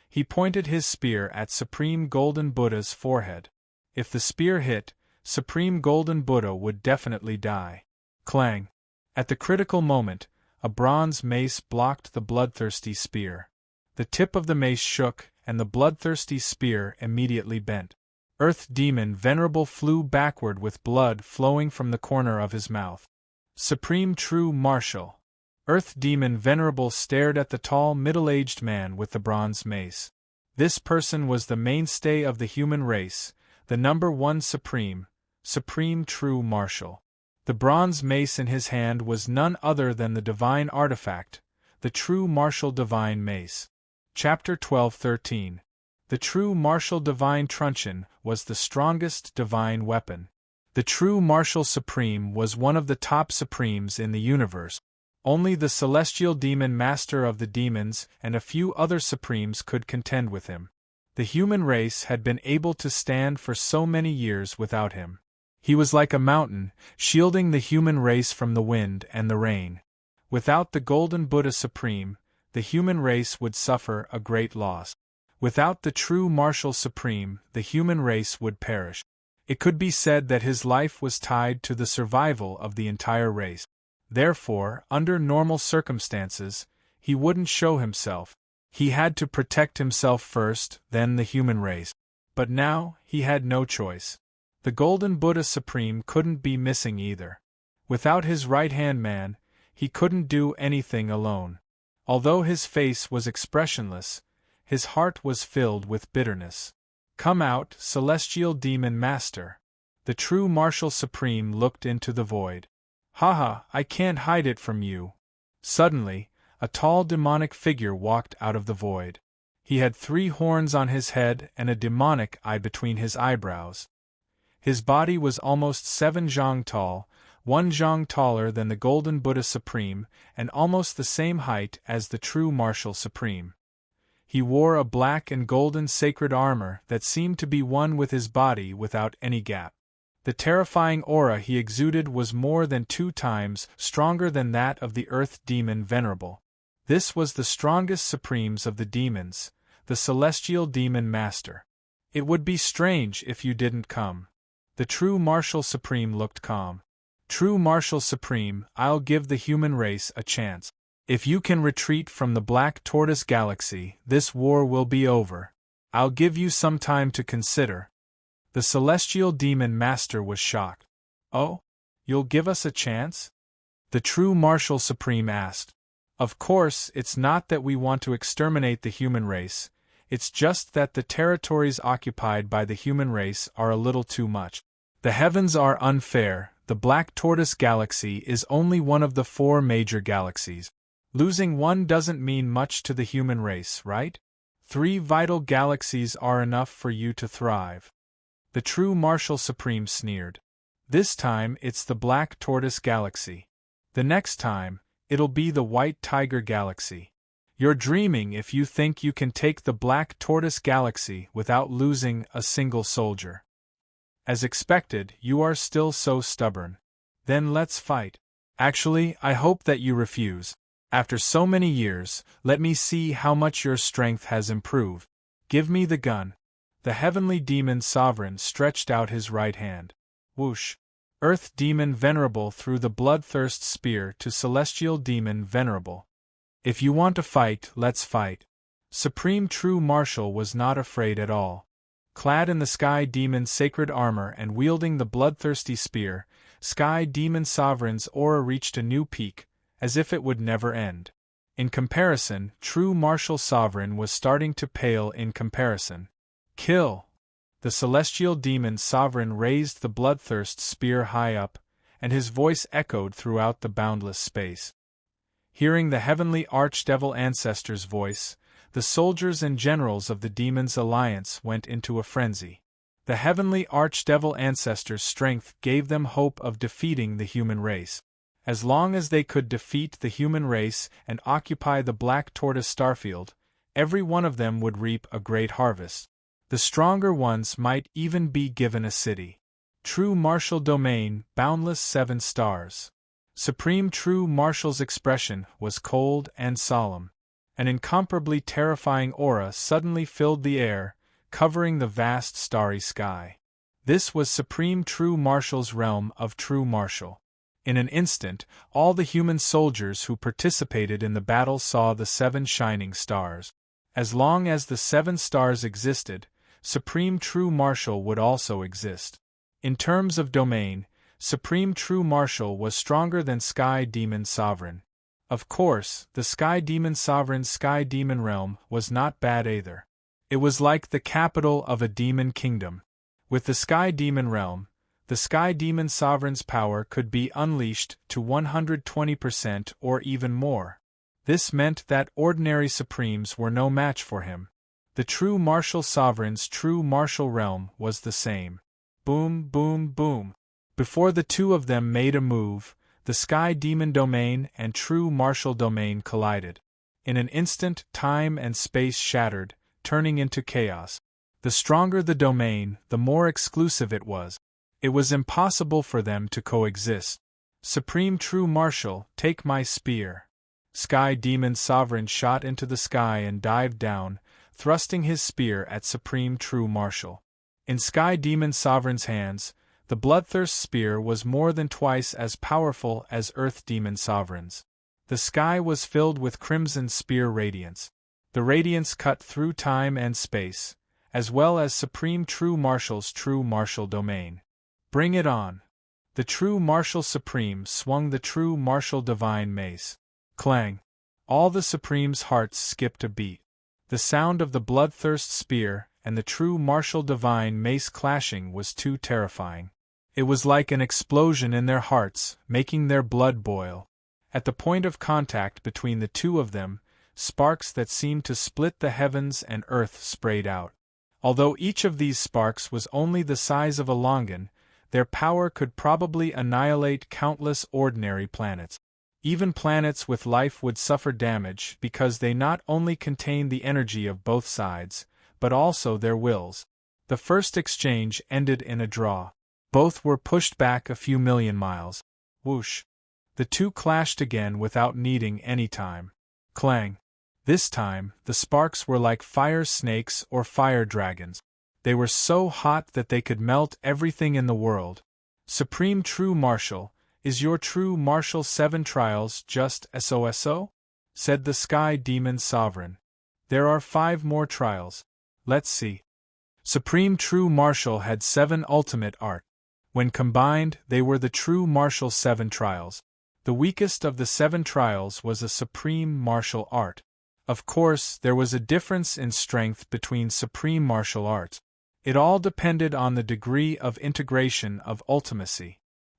He pointed his spear at Supreme Golden Buddha's forehead. If the spear hit, Supreme Golden Buddha would definitely die. Clang! At the critical moment, a bronze mace blocked the bloodthirsty spear. The tip of the mace shook, and the bloodthirsty spear immediately bent. Earth Demon Venerable flew backward with blood flowing from the corner of his mouth. Supreme True Martial. Earth Demon Venerable stared at the tall middle-aged man with the bronze mace. This person was the mainstay of the human race, the number 1 Supreme True Martial. The bronze mace in his hand was none other than the divine artifact, the True Martial Divine Mace. Chapter 12-13. The True Martial Divine Truncheon was the strongest divine weapon. The True Martial Supreme was one of the top Supremes in the universe. Only the Celestial Demon Master of the Demons and a few other Supremes could contend with him. The human race had been able to stand for so many years without him. He was like a mountain, shielding the human race from the wind and the rain. Without the Golden Buddha Supreme, the human race would suffer a great loss. Without the True Martial Supreme, the human race would perish. It could be said that his life was tied to the survival of the entire race. Therefore, under normal circumstances, he wouldn't show himself. He had to protect himself first, then the human race. But now, he had no choice. The Golden Buddha Supreme couldn't be missing either. Without his right-hand man, he couldn't do anything alone. Although his face was expressionless, his heart was filled with bitterness. Come out, Celestial Demon Master. The True Martial Supreme looked into the void. Haha, I can't hide it from you. Suddenly, a tall demonic figure walked out of the void. He had 3 horns on his head and a demonic eye between his eyebrows. His body was almost 7 zhang tall, 1 zhang taller than the Golden Buddha Supreme, and almost the same height as the True Martial Supreme. He wore a black and golden sacred armor that seemed to be one with his body without any gap. The terrifying aura he exuded was more than 2 times stronger than that of the Earth Demon Venerable. This was the strongest Supremes of the demons, the Celestial Demon Master. It would be strange if you didn't come. The True Martial Supreme looked calm. True Martial Supreme, I'll give the human race a chance. If you can retreat from the Black Tortoise Galaxy, this war will be over. I'll give you some time to consider. The Celestial Demon Master was shocked. Oh? You'll give us a chance? The True Martial Supreme asked. Of course, it's not that we want to exterminate the human race, it's just that the territories occupied by the human race are a little too much. The heavens are unfair, the Black Tortoise Galaxy is only one of the 4 major galaxies. Losing one doesn't mean much to the human race, right? 3 vital galaxies are enough for you to thrive. The True Martial Supreme sneered. This time it's the Black Tortoise Galaxy. The next time, it'll be the White Tiger Galaxy. You're dreaming if you think you can take the Black Tortoise Galaxy without losing a single soldier. As expected, you are still so stubborn. Then let's fight. Actually, I hope that you refuse. After so many years, let me see how much your strength has improved. Give me the gun. The Heavenly Demon Sovereign stretched out his right hand. Whoosh! Earth Demon Venerable threw the bloodthirst spear to Celestial Demon Venerable. If you want to fight, let's fight. Supreme True Martial was not afraid at all. Clad in the Sky Demon's sacred armor and wielding the bloodthirsty spear, Sky Demon Sovereign's aura reached a new peak, as if it would never end. In comparison, true Martial Sovereign was starting to pale in comparison. Kill! The celestial demon sovereign raised the bloodthirst spear high up, and his voice echoed throughout the boundless space. Hearing the heavenly archdevil ancestor's voice, the soldiers and generals of the demon's alliance went into a frenzy. The heavenly archdevil ancestor's strength gave them hope of defeating the human race. As long as they could defeat the human race and occupy the Black Tortoise starfield, every one of them would reap a great harvest. The stronger ones might even be given a city. True Martial Domain, boundless 7 stars. Supreme True Martial's expression was cold and solemn. An incomparably terrifying aura suddenly filled the air, covering the vast starry sky. This was Supreme True Martial's realm of True Martial. In an instant, all the human soldiers who participated in the battle saw the 7 shining stars. As long as the 7 stars existed, Supreme True Martial would also exist. In terms of domain, Supreme True Martial was stronger than Sky Demon Sovereign. Of course, the Sky Demon Sovereign's Sky Demon realm was not bad either. It was like the capital of a demon kingdom. With the Sky Demon realm, the Sky Demon Sovereign's power could be unleashed to 120% or even more. This meant that ordinary Supremes were no match for him. The True Martial Sovereign's True Martial realm was the same. Boom, boom, boom. Before the two of them made a move, the Sky Demon Domain and True Martial Domain collided. In an instant, time and space shattered, turning into chaos. The stronger the domain, the more exclusive it was. It was impossible for them to coexist. Supreme True Martial, take my spear. Sky Demon Sovereign shot into the sky and dived down, thrusting his spear at Supreme True Martial. In Sky Demon Sovereign's hands, the Bloodthirst Spear was more than twice as powerful as Earth Demon Sovereign's. The sky was filled with crimson spear radiance. The radiance cut through time and space, as well as Supreme True Martial's True Martial Domain. Bring it on! The True Martial Supreme swung the True Martial Divine Mace. Clang! All the Supreme's hearts skipped a beat. The sound of the Bloodthirst Spear and the True Martial Divine Mace clashing was too terrifying. It was like an explosion in their hearts, making their blood boil. At the point of contact between the two of them, sparks that seemed to split the heavens and earth sprayed out. Although each of these sparks was only the size of a longan, their power could probably annihilate countless ordinary planets. Even planets with life would suffer damage because they not only contained the energy of both sides, but also their wills. The first exchange ended in a draw. Both were pushed back a few million miles. Whoosh! The two clashed again without needing any time. Clang! This time, the sparks were like fire snakes or fire dragons. They were so hot that they could melt everything in the world. Supreme True Martial, is your True Martial 7 trials just SOSO? Said the Sky Demon Sovereign. There are 5 more trials. Let's see. Supreme True Martial had 7 ultimate art. When combined, they were the True Martial 7 trials. The weakest of the 7 trials was a Supreme Martial art. Of course, there was a difference in strength between Supreme Martial arts. It all depended on the degree of integration of ultimacy.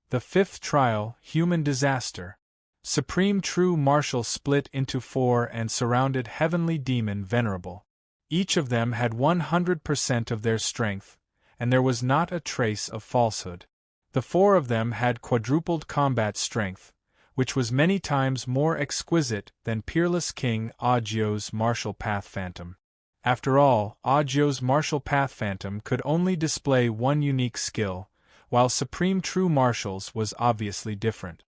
The 5th trial, Human Disaster. Supreme True Martial split into 4 and surrounded Heavenly Demon Venerable. Each of them had 100% of their strength, and there was not a trace of falsehood. The 4 of them had quadrupled combat strength, which was many times more exquisite than Peerless King Audio's Martial Path Phantom. After all, Audio's Martial Path Phantom could only display one unique skill, while Supreme True Martial's was obviously different.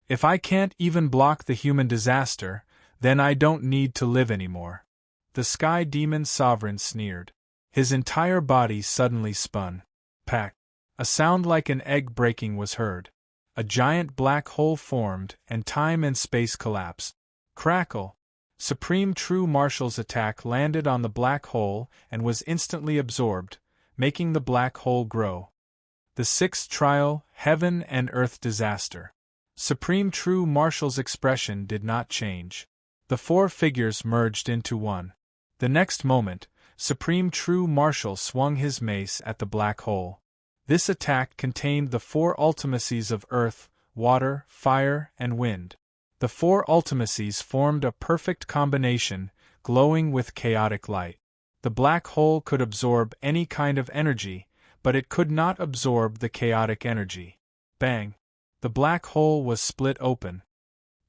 If I can't even block the Human Disaster, then I don't need to live anymore. The Sky Demon Sovereign sneered. His entire body suddenly spun. Pack! A sound like an egg breaking was heard. A giant black hole formed, and time and space collapsed. Crackle! Supreme True Martial's attack landed on the black hole and was instantly absorbed, making the black hole grow. The sixth trial, heaven and earth disaster. Supreme True Marshal's expression did not change. The four figures merged into one. The next moment, Supreme True Marshal swung his mace at the black hole. This attack contained the four ultimacies of earth, water, fire, and wind. The four ultimacies formed a perfect combination, glowing with chaotic light. The black hole could absorb any kind of energy, but it could not absorb the chaotic energy. Bang! The black hole was split open.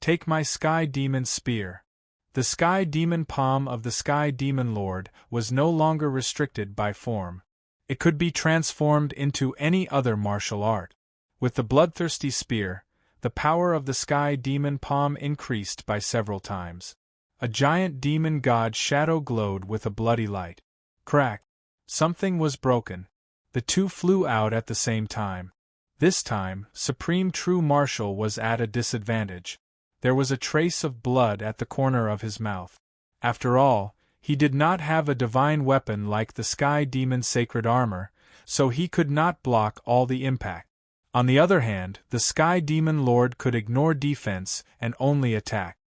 Take my Sky Demon Spear. The Sky Demon palm of the Sky Demon Lord was no longer restricted by form. It could be transformed into any other martial art. With the bloodthirsty spear, the power of the Sky Demon palm increased by several times. A giant demon god shadow glowed with a bloody light. Crack! Something was broken. The two flew out at the same time. This time, Supreme True Marshal was at a disadvantage. There was a trace of blood at the corner of his mouth. After all, he did not have a divine weapon like the Sky Demon's sacred armor, so he could not block all the impact. On the other hand, the Sky Demon Lord could ignore defense and only attack.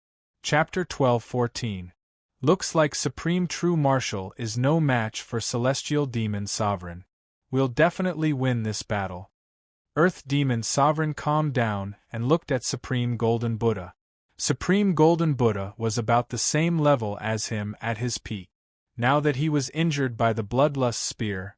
Chapter 12:14. Looks like Supreme True Marshal is no match for Celestial Demon Sovereign. We'll definitely win this battle. Earth Demon Sovereign calmed down and looked at Supreme Golden Buddha. Supreme Golden Buddha was about the same level as him at his peak. Now that he was injured by the Bloodlust Spear,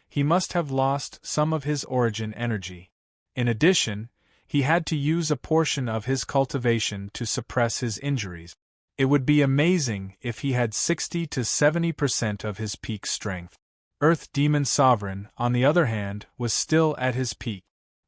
he must have lost some of his origin energy. In addition, he had to use a portion of his cultivation to suppress his injuries. It would be amazing if he had 60 to 70% of his peak strength. Earth Demon Sovereign, on the other hand, was still at his peak.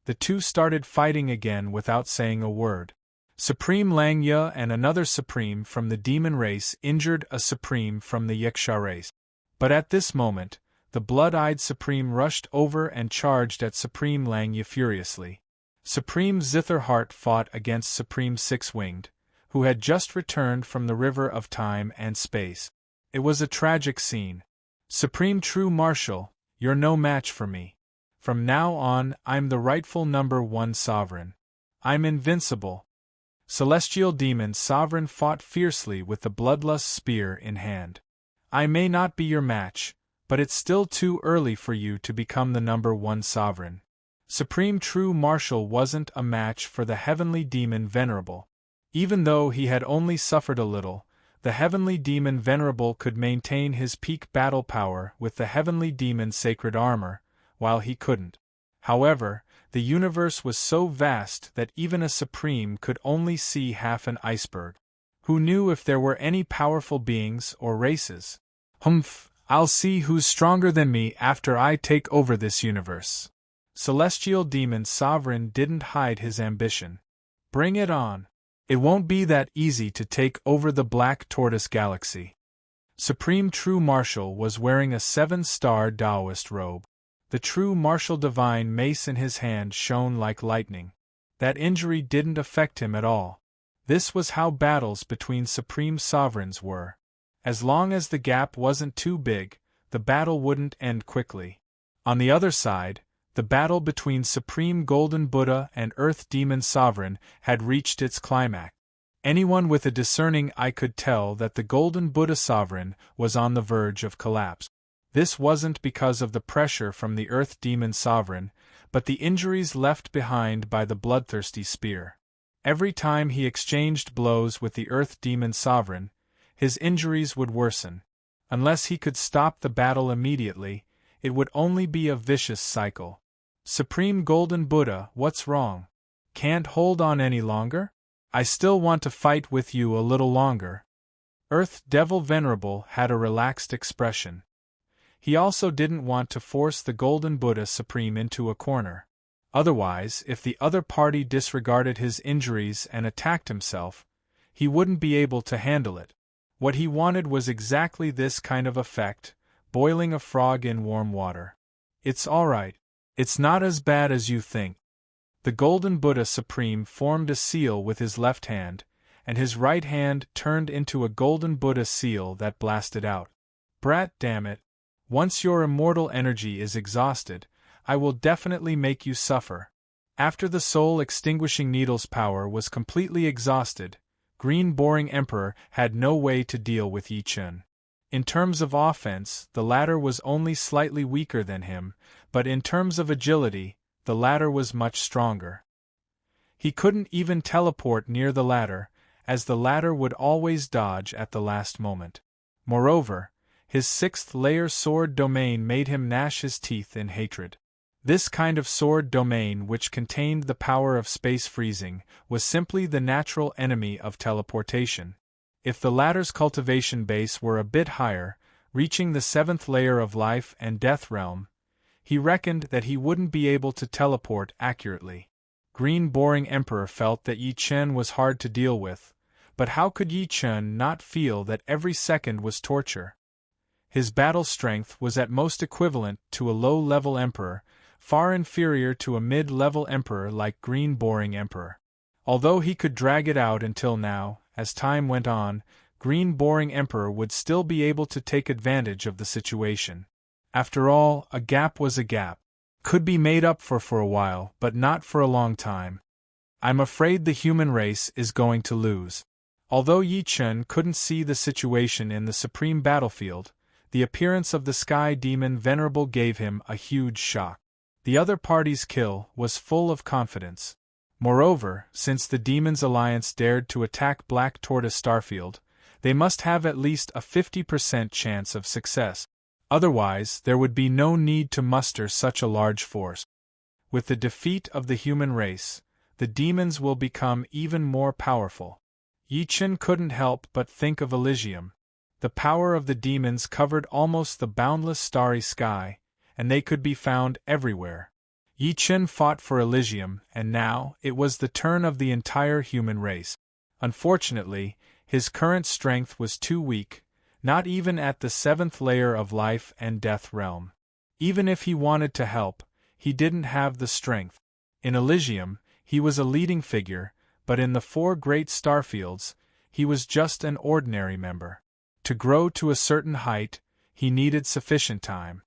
The two started fighting again without saying a word. Supreme Langya and another Supreme from the demon race injured a Supreme from the Yaksha race. But at this moment, the blood-eyed Supreme rushed over and charged at Supreme Langya furiously. Supreme Zitherheart fought against Supreme Six-Winged, who had just returned from the river of time and space. It was a tragic scene. Supreme True Marshal, you're no match for me. From now on, I'm the rightful number one sovereign. I'm invincible. Celestial Demon Sovereign fought fiercely with the Bloodlust Spear in hand. I may not be your match, but it's still too early for you to become the number one sovereign. Supreme True Marshal wasn't a match for the Heavenly Demon Venerable. Even though he had only suffered a little, the Heavenly Demon Venerable could maintain his peak battle power with the Heavenly Demon Sacred Armor, while he couldn't. However, the universe was so vast that even a Supreme could only see half an iceberg. Who knew if there were any powerful beings or races? Humph, I'll see who's stronger than me after I take over this universe. Celestial Demon Sovereign didn't hide his ambition. Bring it on. It won't be that easy to take over the Black Tortoise Galaxy. Supreme True Marshal was wearing a 7-star Taoist robe. The True Marshal Divine Mace in his hand shone like lightning. That injury didn't affect him at all. This was how battles between Supreme Sovereigns were. As long as the gap wasn't too big, the battle wouldn't end quickly. On the other side, the battle between Supreme Golden Buddha and Earth Demon Sovereign had reached its climax. Anyone with a discerning eye could tell that the Golden Buddha Sovereign was on the verge of collapse. This wasn't because of the pressure from the Earth Demon Sovereign, but the injuries left behind by the bloodthirsty spear. Every time he exchanged blows with the Earth Demon Sovereign, his injuries would worsen. Unless he could stop the battle immediately, it would only be a vicious cycle. Supreme Golden Buddha, what's wrong? Can't hold on any longer? I still want to fight with you a little longer. Earth Devil Venerable had a relaxed expression. He also didn't want to force the Golden Buddha Supreme into a corner. Otherwise, if the other party disregarded his injuries and attacked himself, he wouldn't be able to handle it. What he wanted was exactly this kind of effect, boiling a frog in warm water. It's all right. It's not as bad as you think. The Golden Buddha Supreme formed a seal with his left hand, and his right hand turned into a Golden Buddha seal that blasted out. Brat, damn it. Once your immortal energy is exhausted, I will definitely make you suffer. After the soul-extinguishing needle's power was completely exhausted, Green Boring Emperor had no way to deal with Yi Chun. In terms of offense, the latter was only slightly weaker than him, but in terms of agility, the latter was much stronger. He couldn't even teleport near the latter, as the latter would always dodge at the last moment. Moreover, his sixth-layer sword domain made him gnash his teeth in hatred. This kind of sword domain, which contained the power of space freezing, was simply the natural enemy of teleportation. If the latter's cultivation base were a bit higher, reaching the seventh layer of life and death realm, he reckoned that he wouldn't be able to teleport accurately. Green Boring Emperor felt that Yi Chun was hard to deal with, but how could Yi Chun not feel that every second was torture? His battle strength was at most equivalent to a low-level emperor, far inferior to a mid-level emperor like Green Boring Emperor. Although he could drag it out until now, as time went on, Green Boring Emperor would still be able to take advantage of the situation. After all, a gap was a gap. Could be made up for a while, but not for a long time. I'm afraid the human race is going to lose. Although Yi Chun couldn't see the situation in the supreme battlefield, the appearance of the Sky Demon Venerable gave him a huge shock. The other party's kill was full of confidence. Moreover, since the Demon's Alliance dared to attack Black Tortoise Starfield, they must have at least a 50% chance of success. Otherwise, there would be no need to muster such a large force. With the defeat of the human race, the demons will become even more powerful. Yi Chun couldn't help but think of Elysium. The power of the demons covered almost the boundless starry sky, and they could be found everywhere. Yi Chun fought for Elysium, and now it was the turn of the entire human race. Unfortunately, his current strength was too weak, not even at the seventh layer of life and death realm. Even if he wanted to help, he didn't have the strength. In Elysium, he was a leading figure, but in the four great starfields, he was just an ordinary member. To grow to a certain height, he needed sufficient time.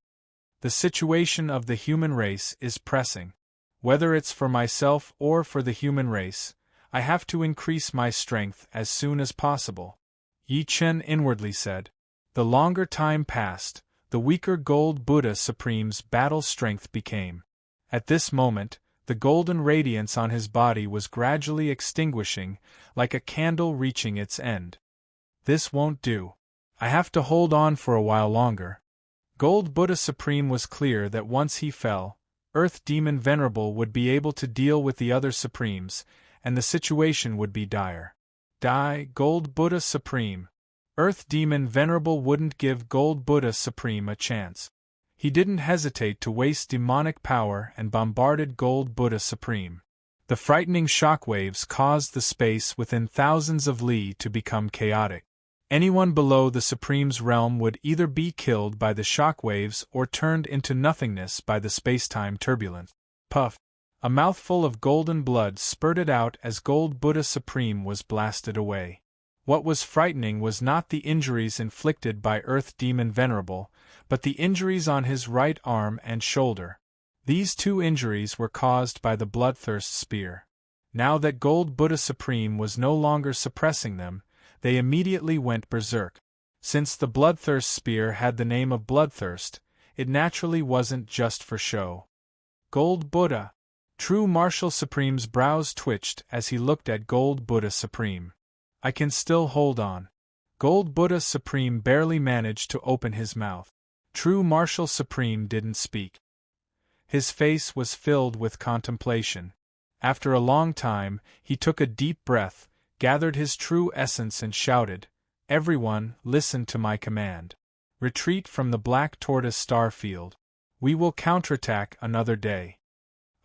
The situation of the human race is pressing. Whether it's for myself or for the human race, I have to increase my strength as soon as possible. Yi Chun inwardly said. The longer time passed, the weaker Gold Buddha Supreme's battle strength became. At this moment, the golden radiance on his body was gradually extinguishing, like a candle reaching its end. This won't do. I have to hold on for a while longer. Gold Buddha Supreme was clear that once he fell, Earth Demon Venerable would be able to deal with the other Supremes, and the situation would be dire. Die, Gold Buddha Supreme. Earth Demon Venerable wouldn't give Gold Buddha Supreme a chance. He didn't hesitate to waste demonic power and bombarded Gold Buddha Supreme. The frightening shockwaves caused the space within thousands of li to become chaotic. Anyone below the Supreme's realm would either be killed by the shockwaves or turned into nothingness by the space-time turbulence. Puff! A mouthful of golden blood spurted out as Gold Buddha Supreme was blasted away. What was frightening was not the injuries inflicted by Earth Demon Venerable, but the injuries on his right arm and shoulder. These two injuries were caused by the Bloodthirst Spear. Now that Gold Buddha Supreme was no longer suppressing them, they immediately went berserk. Since the Bloodthirst Spear had the name of Bloodthirst, it naturally wasn't just for show. Gold Buddha! True Martial Supreme's brows twitched as he looked at Gold Buddha Supreme. I can still hold on. Gold Buddha Supreme barely managed to open his mouth. True Martial Supreme didn't speak. His face was filled with contemplation. After a long time, he took a deep breath, gathered his true essence and shouted, "Everyone, listen to my command. Retreat from the Black Tortoise Starfield. We will counterattack another day."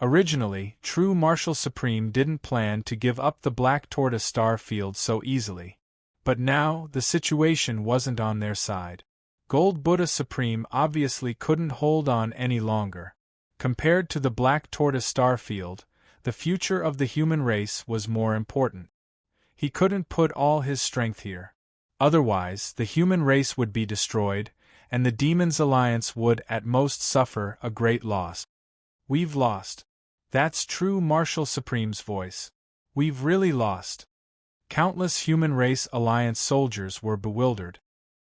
Originally, True Martial Supreme didn't plan to give up the Black Tortoise Starfield so easily. But now, the situation wasn't on their side. Gold Buddha Supreme obviously couldn't hold on any longer. Compared to the Black Tortoise Starfield, the future of the human race was more important. He couldn't put all his strength here. Otherwise, the human race would be destroyed, and the Demon's Alliance would at most suffer a great loss. We've lost. That's true Martial Supreme's voice. We've really lost. Countless Human Race Alliance soldiers were bewildered.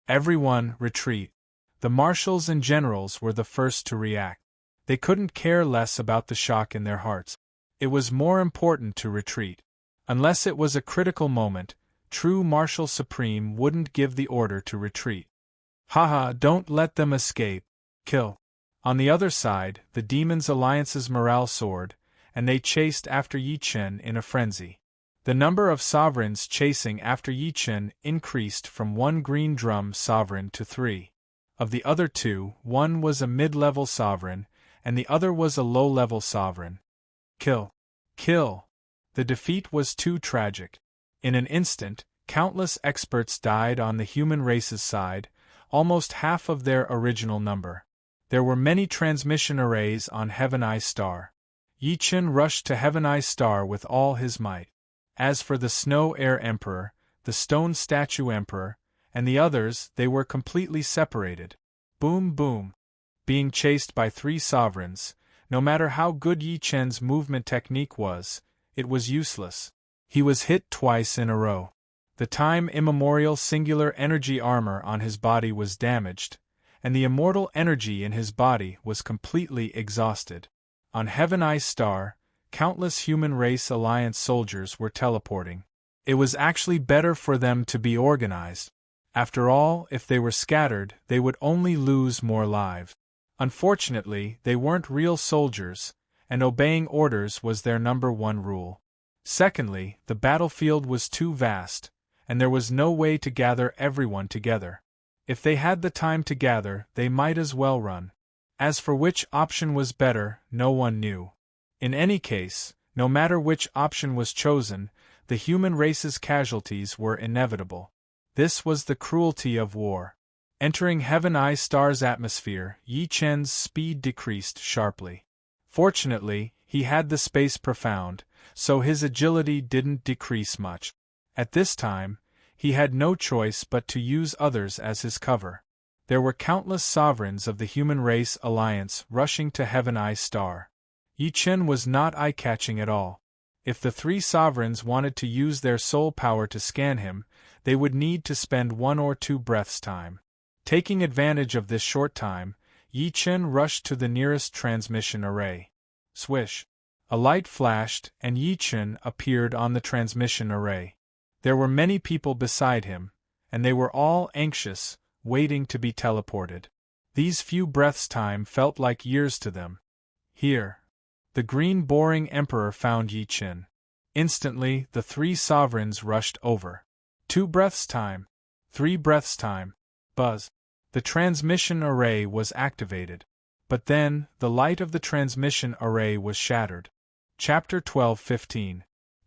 Everyone, retreat. The marshals and generals were the first to react. They couldn't care less about the shock in their hearts. It was more important to retreat. Unless it was a critical moment, true Martial Supreme wouldn't give the order to retreat. Haha, don't let them escape. Kill. On the other side, the Demons Alliance's morale soared, and they chased after Yi Chen in a frenzy. The number of sovereigns chasing after Yi Chen increased from 1 green drum sovereign to 3. Of the other 2, one was a mid-level sovereign, and the other was a low-level sovereign. Kill. Kill. The defeat was too tragic. In an instant, countless experts died on the human race's side, almost half of their original number. There were many transmission arrays on Heaven Eye Star. Yi Chen rushed to Heaven Eye Star with all his might. As for the Snow Air Emperor, the Stone Statue Emperor, and the others, they were completely separated. Boom boom. Being chased by 3 sovereigns, no matter how good Yi Chen's movement technique was, it was useless. He was hit twice in a row. The time immemorial singular energy armor on his body was damaged, and the immortal energy in his body was completely exhausted. On Heaven Eye Star, countless Human Race Alliance soldiers were teleporting. It was actually better for them to be organized. After all, if they were scattered, they would only lose more lives. Unfortunately, they weren't real soldiers, and obeying orders was their #1 rule. Secondly, the battlefield was too vast, and there was no way to gather everyone together. If they had the time to gather, they might as well run. As for which option was better, no one knew. In any case, no matter which option was chosen, the human race's casualties were inevitable. This was the cruelty of war. Entering Heaven Eye Star's atmosphere, Yi Chen's speed decreased sharply. Fortunately, he had the space profound, so his agility didn't decrease much. At this time, he had no choice but to use others as his cover. There were countless sovereigns of the Human Race Alliance rushing to Heaven Eye Star. Yi Chen was not eye-catching at all. If the 3 sovereigns wanted to use their soul power to scan him, they would need to spend 1 or 2 breaths' time. Taking advantage of this short time, Yi Chen rushed to the nearest transmission array. Swish! A light flashed, and Yi Chen appeared on the transmission array. There were many people beside him, and they were all anxious, waiting to be teleported. These few breaths' time felt like years to them. Here. The green boring emperor found Yi Chen. Instantly, the 3 sovereigns rushed over. 2 breaths' time. 3 breaths' time. Buzz. The transmission array was activated. But then, the light of the transmission array was shattered. Chapter 12:15.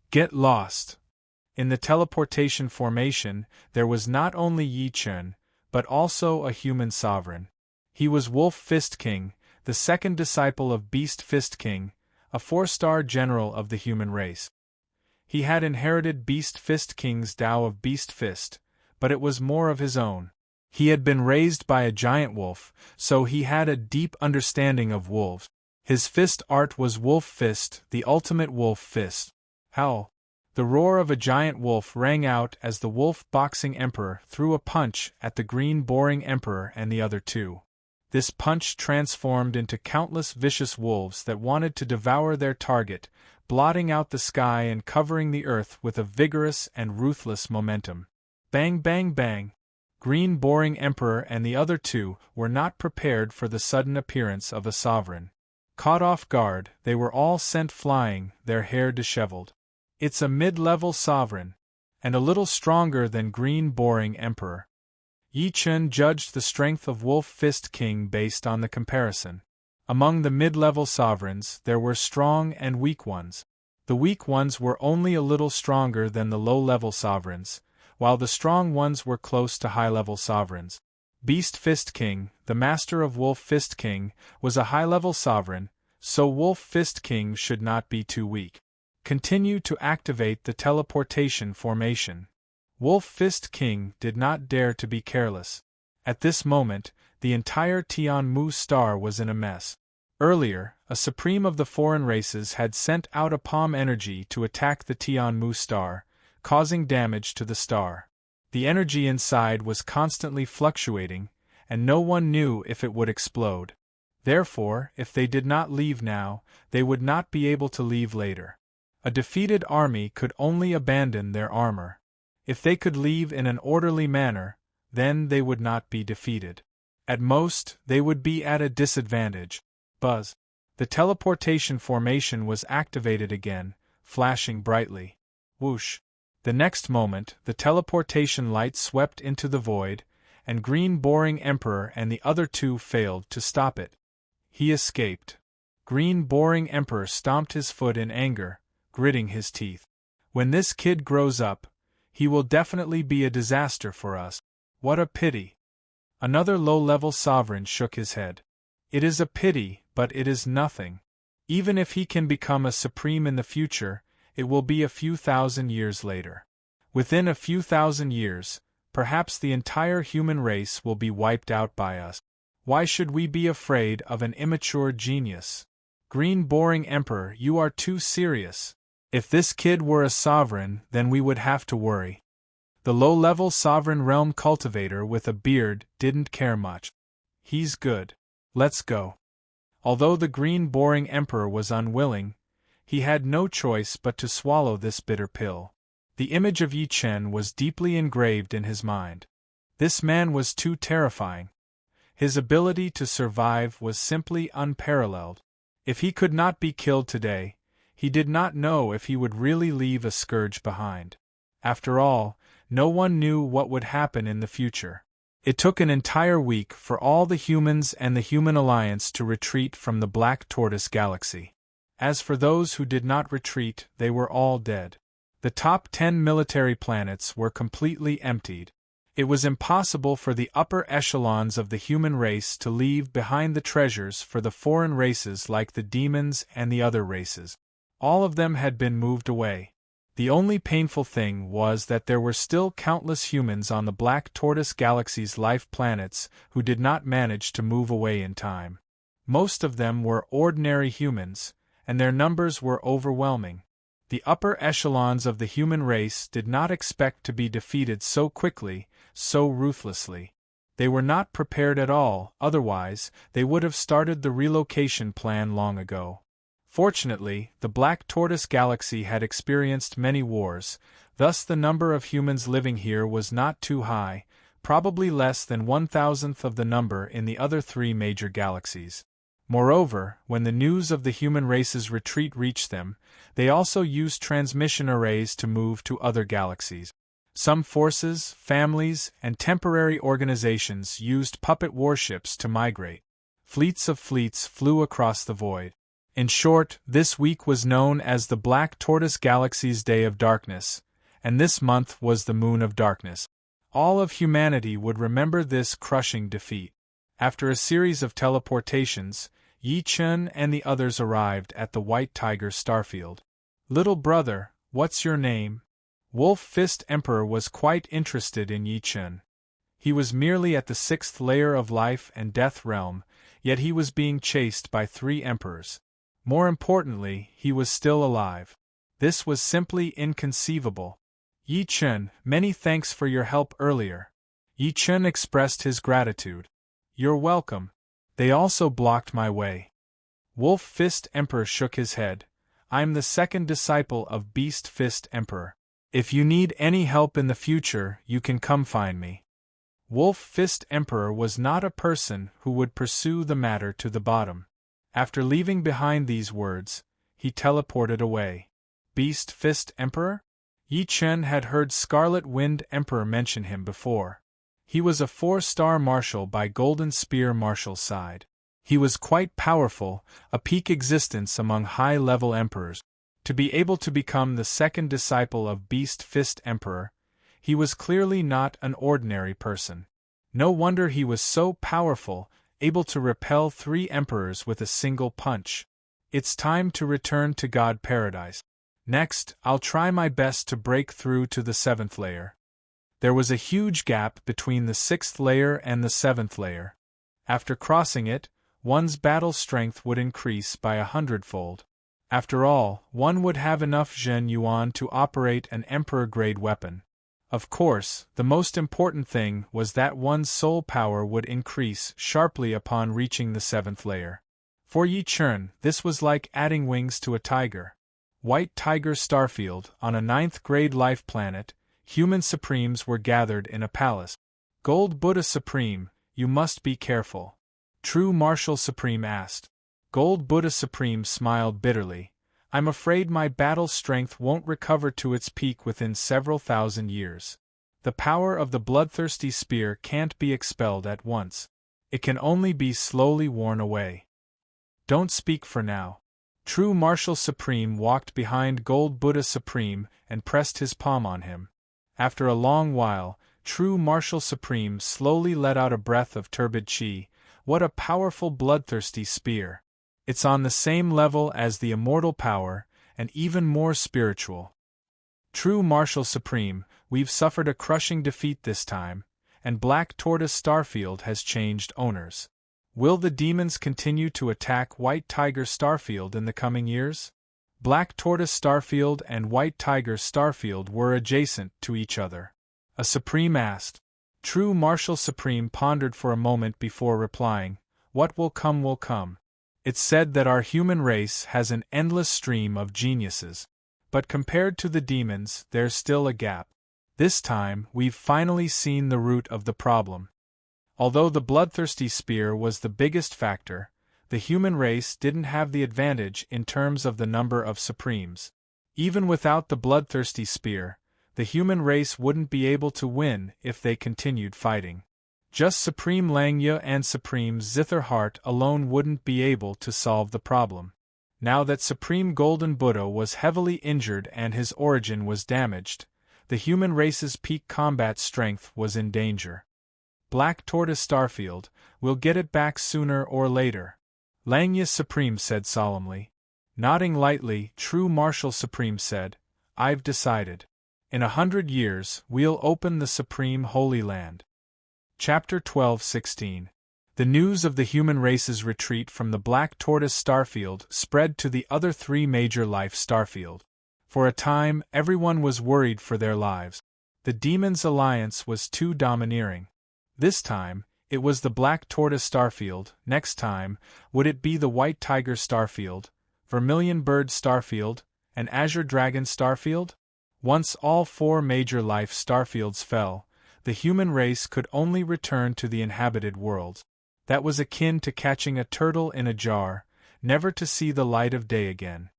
Get lost. In the teleportation formation, there was not only Yi Chen, but also a human sovereign. He was Wolf Fist King, the second disciple of Beast Fist King, a 4-star general of the human race. He had inherited Beast Fist King's Tao of Beast Fist, but it was more of his own. He had been raised by a giant wolf, so he had a deep understanding of wolves. His fist art was Wolf Fist, the ultimate wolf fist. Howl! The roar of a giant wolf rang out as the wolf boxing emperor threw a punch at the green boring emperor and the other 2. This punch transformed into countless vicious wolves that wanted to devour their target, blotting out the sky and covering the earth with a vigorous and ruthless momentum. Bang bang bang! Green boring emperor and the other 2 were not prepared for the sudden appearance of a sovereign. Caught off guard, they were all sent flying, their hair disheveled. It's a mid-level sovereign, and a little stronger than green boring emperor. Yi Chen judged the strength of Wolf Fist King based on the comparison. Among the mid-level sovereigns, there were strong and weak ones. The weak ones were only a little stronger than the low-level sovereigns, while the strong ones were close to high-level sovereigns. Beast Fist King, the master of Wolf Fist King, was a high-level sovereign, so Wolf Fist King should not be too weak. Continue to activate the teleportation formation. Wolf Fist King did not dare to be careless. At this moment, the entire Tianmu star was in a mess. Earlier, a supreme of the foreign races had sent out a palm energy to attack the Tianmu star, causing damage to the star. The energy inside was constantly fluctuating, and no one knew if it would explode. Therefore, if they did not leave now, they would not be able to leave later. A defeated army could only abandon their armor. If they could leave in an orderly manner, then they would not be defeated. At most, they would be at a disadvantage. Buzz. The teleportation formation was activated again, flashing brightly. Whoosh. The next moment, the teleportation light swept into the void, and Green Boring Emperor and the other two failed to stop it. He escaped. Green Boring Emperor stomped his foot in anger, gritting his teeth. When this kid grows up, he will definitely be a disaster for us. What a pity. Another low-level sovereign shook his head. It is a pity, but it is nothing. Even if he can become a supreme in the future, it will be a few thousand years later. Within a few thousand years, perhaps the entire human race will be wiped out by us. Why should we be afraid of an immature genius? Green Boring Emperor, you are too serious. If this kid were a sovereign, then we would have to worry. The low-level sovereign realm cultivator with a beard didn't care much. He's good. Let's go. Although the Green Boring Emperor was unwilling, he had no choice but to swallow this bitter pill. The image of Yi Chen was deeply engraved in his mind. This man was too terrifying. His ability to survive was simply unparalleled. If he could not be killed today, he did not know if he would really leave a scourge behind. After all, no one knew what would happen in the future. It took an entire week for all the humans and the Human Alliance to retreat from the Black Tortoise Galaxy. As for those who did not retreat, they were all dead. The top 10 military planets were completely emptied. It was impossible for the upper echelons of the human race to leave behind the treasures for the foreign races like the demons and the other races. All of them had been moved away. The only painful thing was that there were still countless humans on the Black Tortoise Galaxy's life planets who did not manage to move away in time. Most of them were ordinary humans, and their numbers were overwhelming. The upper echelons of the human race did not expect to be defeated so quickly, so ruthlessly. They were not prepared at all, otherwise, they would have started the relocation plan long ago. Fortunately, the Black Tortoise Galaxy had experienced many wars, thus the number of humans living here was not too high, probably less than 1,000th of the number in the other three major galaxies. Moreover, when the news of the human race's retreat reached them, they also used transmission arrays to move to other galaxies. Some forces, families, and temporary organizations used puppet warships to migrate. Fleets of fleets flew across the void. In short, this week was known as the Black Tortoise Galaxy's Day of Darkness, and this month was the Moon of Darkness. All of humanity would remember this crushing defeat. After a series of teleportations, Yi Chen and the others arrived at the White Tiger starfield. "Little brother, what's your name?" Wolf Fist Emperor was quite interested in Yi Chen. He was merely at the 6th layer of life and death realm, yet he was being chased by 3 emperors. More importantly, he was still alive. This was simply inconceivable. "Yi Chen, many thanks for your help earlier." Yi Chen expressed his gratitude. "You're welcome. They also blocked my way." Wolf Fist Emperor shook his head. "I'm the second disciple of Beast Fist Emperor. If you need any help in the future, you can come find me." Wolf Fist Emperor was not a person who would pursue the matter to the bottom. After leaving behind these words, he teleported away. Beast Fist Emperor? Yi Chen had heard Scarlet Wind Emperor mention him before. He was a 4-star marshal by Golden Spear Marshal's side. He was quite powerful, a peak existence among high-level emperors. To be able to become the second disciple of Beast Fist Emperor, he was clearly not an ordinary person. No wonder he was so powerful, able to repel 3 emperors with a single punch. It's time to return to God Paradise. Next, I'll try my best to break through to the 7th layer. There was a huge gap between the 6th layer and the 7th layer. After crossing it, one's battle strength would increase by 100-fold. After all, one would have enough Zhen Yuan to operate an Emperor-grade weapon. Of course, the most important thing was that one's soul power would increase sharply upon reaching the 7th layer. For Yi Chen, this was like adding wings to a tiger. White Tiger Starfield, on a 9th-grade life planet, human supremes were gathered in a palace. Gold Buddha Supreme, you must be careful. True Martial Supreme asked. Gold Buddha Supreme smiled bitterly. I'm afraid my battle strength won't recover to its peak within several thousand years. The power of the bloodthirsty spear can't be expelled at once. It can only be slowly worn away. Don't speak for now. True Martial Supreme walked behind Gold Buddha Supreme and pressed his palm on him. After a long while, True Martial Supreme slowly let out a breath of turbid chi. What a powerful bloodthirsty spear! It's on the same level as the immortal power, and even more spiritual. True Martial Supreme, we've suffered a crushing defeat this time, and Black Tortoise Starfield has changed owners. Will the demons continue to attack White Tiger Starfield in the coming years? Black Tortoise Starfield and White Tiger Starfield were adjacent to each other. A Supreme asked. True Martial Supreme pondered for a moment before replying, What will come will come. It's said that our human race has an endless stream of geniuses. But compared to the demons, there's still a gap. This time, we've finally seen the root of the problem. Although the bloodthirsty spear was the biggest factor, the human race didn't have the advantage in terms of the number of supremes. Even without the bloodthirsty spear, the human race wouldn't be able to win if they continued fighting. Just Supreme Langya and Supreme Zitherheart alone wouldn't be able to solve the problem. Now that Supreme Golden Buddha was heavily injured and his origin was damaged, the human race's peak combat strength was in danger. Black Tortoise Starfield, we'll get it back sooner or later, Langya Supreme said solemnly. Nodding lightly, True Martial Supreme said, I've decided. In 100 years, we'll open the Supreme Holy Land. Chapter 12:16. The news of the human race's retreat from the Black Tortoise Starfield spread to the other 3 major life starfield. For a time, everyone was worried for their lives. The Demons' alliance was too domineering. This time, it was the Black Tortoise Starfield. Next time, would it be the White Tiger Starfield, Vermilion Bird Starfield, and Azure Dragon Starfield? Once all 4 major life starfields fell, the human race could only return to the inhabited world. That was akin to catching a turtle in a jar, never to see the light of day again.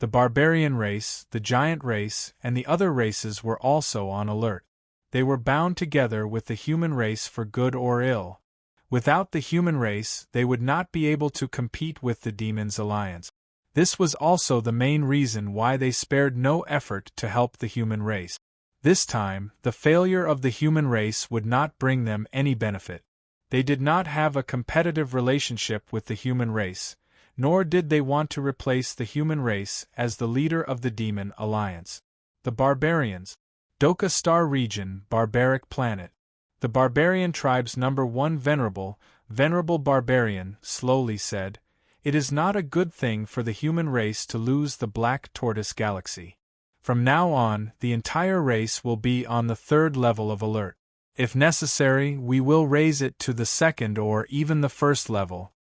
The barbarian race, the giant race, and the other races were also on alert. They were bound together with the human race for good or ill. Without the human race, they would not be able to compete with the Demons' alliance. This was also the main reason why they spared no effort to help the human race. This time, the failure of the human race would not bring them any benefit. They did not have a competitive relationship with the human race, nor did they want to replace the human race as the leader of the Demon Alliance. The Barbarians. Doka Star Region, Barbaric Planet. The barbarian tribe's number 1 Venerable Barbarian, slowly said, It is not a good thing for the human race to lose the Black Tortoise Galaxy. From now on, the entire race will be on the 3rd level of alert. If necessary, we will raise it to the 2nd or even the 1st level.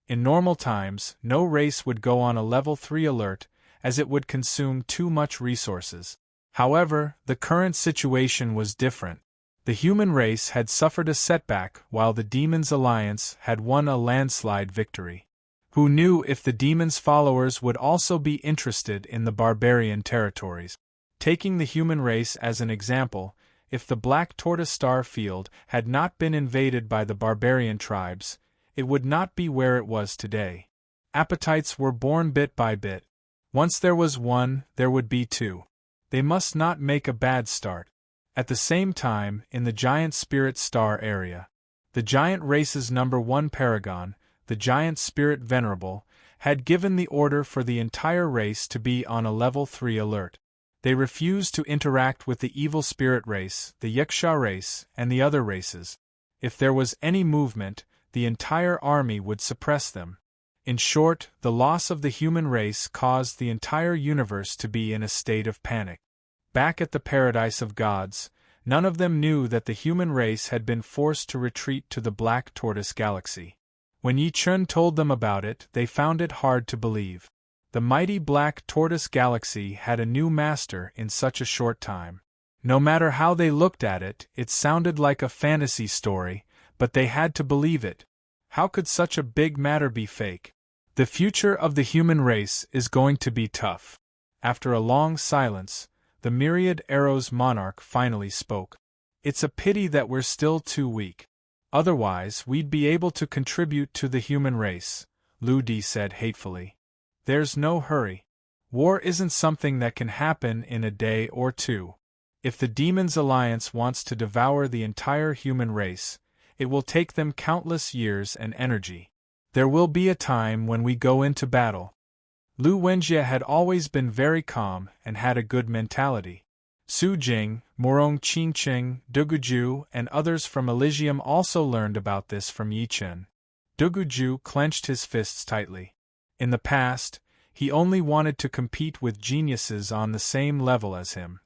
In normal times, no race would go on a level 3 alert, as it would consume too much resources. However, the current situation was different. The human race had suffered a setback while the Demons' alliance had won a landslide victory. Who knew if the Demons' followers would also be interested in the barbarian territories? Taking the human race as an example, if the Black Tortoise Star Field had not been invaded by the barbarian tribes, it would not be where it was today. Appetites were born bit by bit. Once there was 1, there would be 2. They must not make a bad start. At the same time, in the Giant Spirit Star area, the giant race's number 1 Paragon, the Giant Spirit Venerable, had given the order for the entire race to be on a level 3 alert. They refused to interact with the Evil Spirit race, the Yaksha race, and the other races. If there was any movement, the entire army would suppress them. In short, the loss of the human race caused the entire universe to be in a state of panic. Back at the paradise of gods, none of them knew that the human race had been forced to retreat to the Black Tortoise Galaxy. When Yi Chun told them about it, they found it hard to believe. The mighty Black Tortoise Galaxy had a new master in such a short time. No matter how they looked at it, it sounded like a fantasy story, but they had to believe it. How could such a big matter be fake? The future of the human race is going to be tough. After a long silence, the Myriad Arrows monarch finally spoke. It's a pity that we're still too weak. Otherwise, we'd be able to contribute to the human race, Lu Di said hatefully. There's no hurry. War isn't something that can happen in a day or two. If the Demons Alliance wants to devour the entire human race, it will take them countless years and energy. There will be a time when we go into battle. Lu Wenjie had always been very calm and had a good mentality. Su Jing, Morong Qingqing, Duguju, and others from Elysium also learned about this from Yi Chun. Duguju clenched his fists tightly. In the past, he only wanted to compete with geniuses on the same level as him.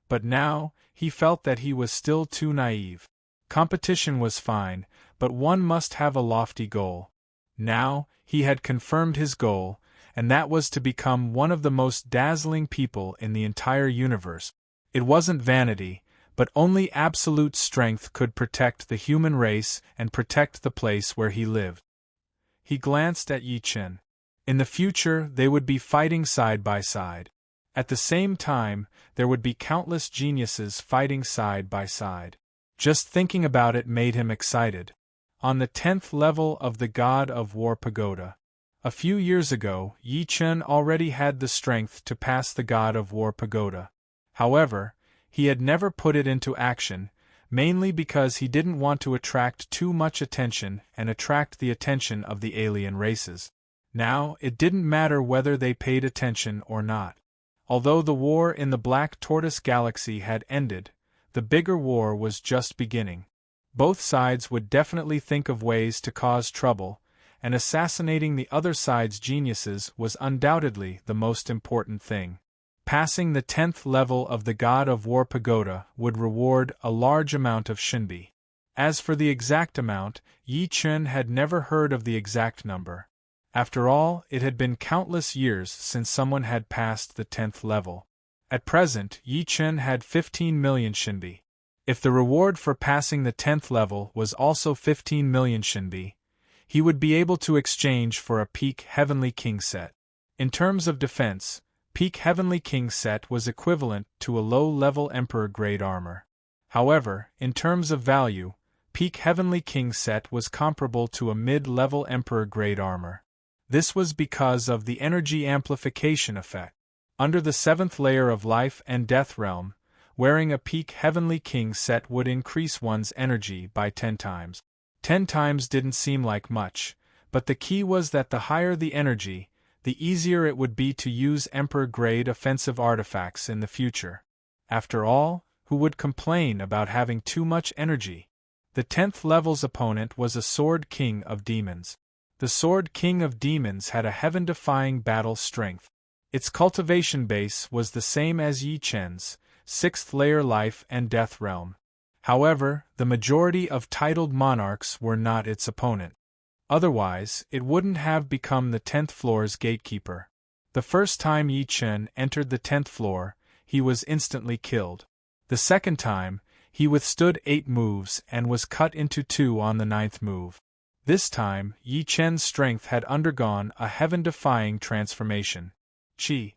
But now, he felt that he was still too naive. Competition was fine, but one must have a lofty goal. Now, he had confirmed his goal, and that was to become one of the most dazzling people in the entire universe. It wasn't vanity, but only absolute strength could protect the human race and protect the place where he lived. He glanced at Yi Chun. In the future, they would be fighting side by side. At the same time, there would be countless geniuses fighting side by side. Just thinking about it made him excited. On the 10th level of the God of War Pagoda. A few years ago, Yi Chun already had the strength to pass the God of War Pagoda. However, he had never put it into action, mainly because he didn't want to attract too much attention and attract the attention of the alien races. Now, it didn't matter whether they paid attention or not. Although the war in the Black Tortoise Galaxy had ended, the bigger war was just beginning. Both sides would definitely think of ways to cause trouble, and assassinating the other side's geniuses was undoubtedly the most important thing. Passing the 10th level of the God of War Pagoda would reward a large amount of Shinbi. As for the exact amount, Yi Chun had never heard of the exact number. After all, it had been countless years since someone had passed the 10th level. At present, Yi Chun had 15 million Shinbi. If the reward for passing the 10th level was also 15 million Shinbi, he would be able to exchange for a Peak Heavenly King set. In terms of defense, Peak Heavenly King set was equivalent to a low-level Emperor-grade armor. However, in terms of value, Peak Heavenly King set was comparable to a mid-level Emperor-grade armor. This was because of the energy amplification effect. Under the 7th layer of Life and Death Realm, wearing a Peak Heavenly King set would increase one's energy by 10 times. 10 times didn't seem like much, but the key was that the higher the energy, the easier it would be to use Emperor-grade offensive artifacts in the future. After all, who would complain about having too much energy? The 10th level's opponent was a Sword King of Demons. The Sword King of Demons had a heaven-defying battle strength. Its cultivation base was the same as Yi Chun's, 6th layer Life and Death Realm. However, the majority of titled monarchs were not its opponent. Otherwise, it wouldn't have become the 10th floor's gatekeeper. The first time Yi Chun entered the 10th floor, he was instantly killed. The second time, he withstood 8 moves and was cut into 2 on the 9th move. This time, Yi Chun's strength had undergone a heaven-defying transformation. Chi.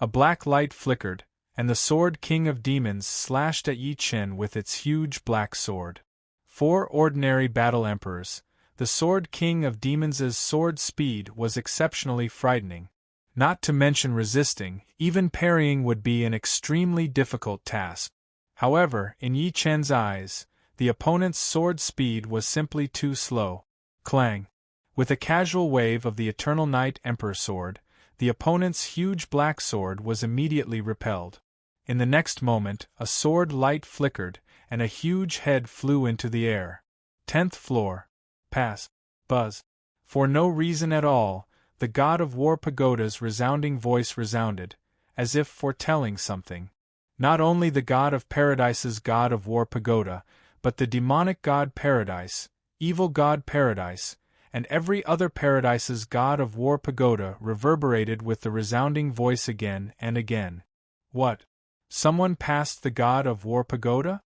A black light flickered, and the Sword King of Demons slashed at Yi Chun with its huge black sword. 4 ordinary battle emperors, the Sword King of Demons' sword speed was exceptionally frightening. Not to mention resisting, even parrying would be an extremely difficult task. However, in Yi Chun's eyes, the opponent's sword speed was simply too slow. Clang! With a casual wave of the Eternal Night Emperor sword, the opponent's huge black sword was immediately repelled. In the next moment, a sword light flickered, and a huge head flew into the air. 10th floor. Pass. buzz. For no reason at all, the god of war pagoda's resounding voice resounded, as if foretelling something. Not only the god of Paradise's god of war pagoda, but the demonic god Paradise, evil god Paradise, and every other Paradise's god of war pagoda reverberated with the resounding voice again and again. What? Someone passed the god of war pagoda?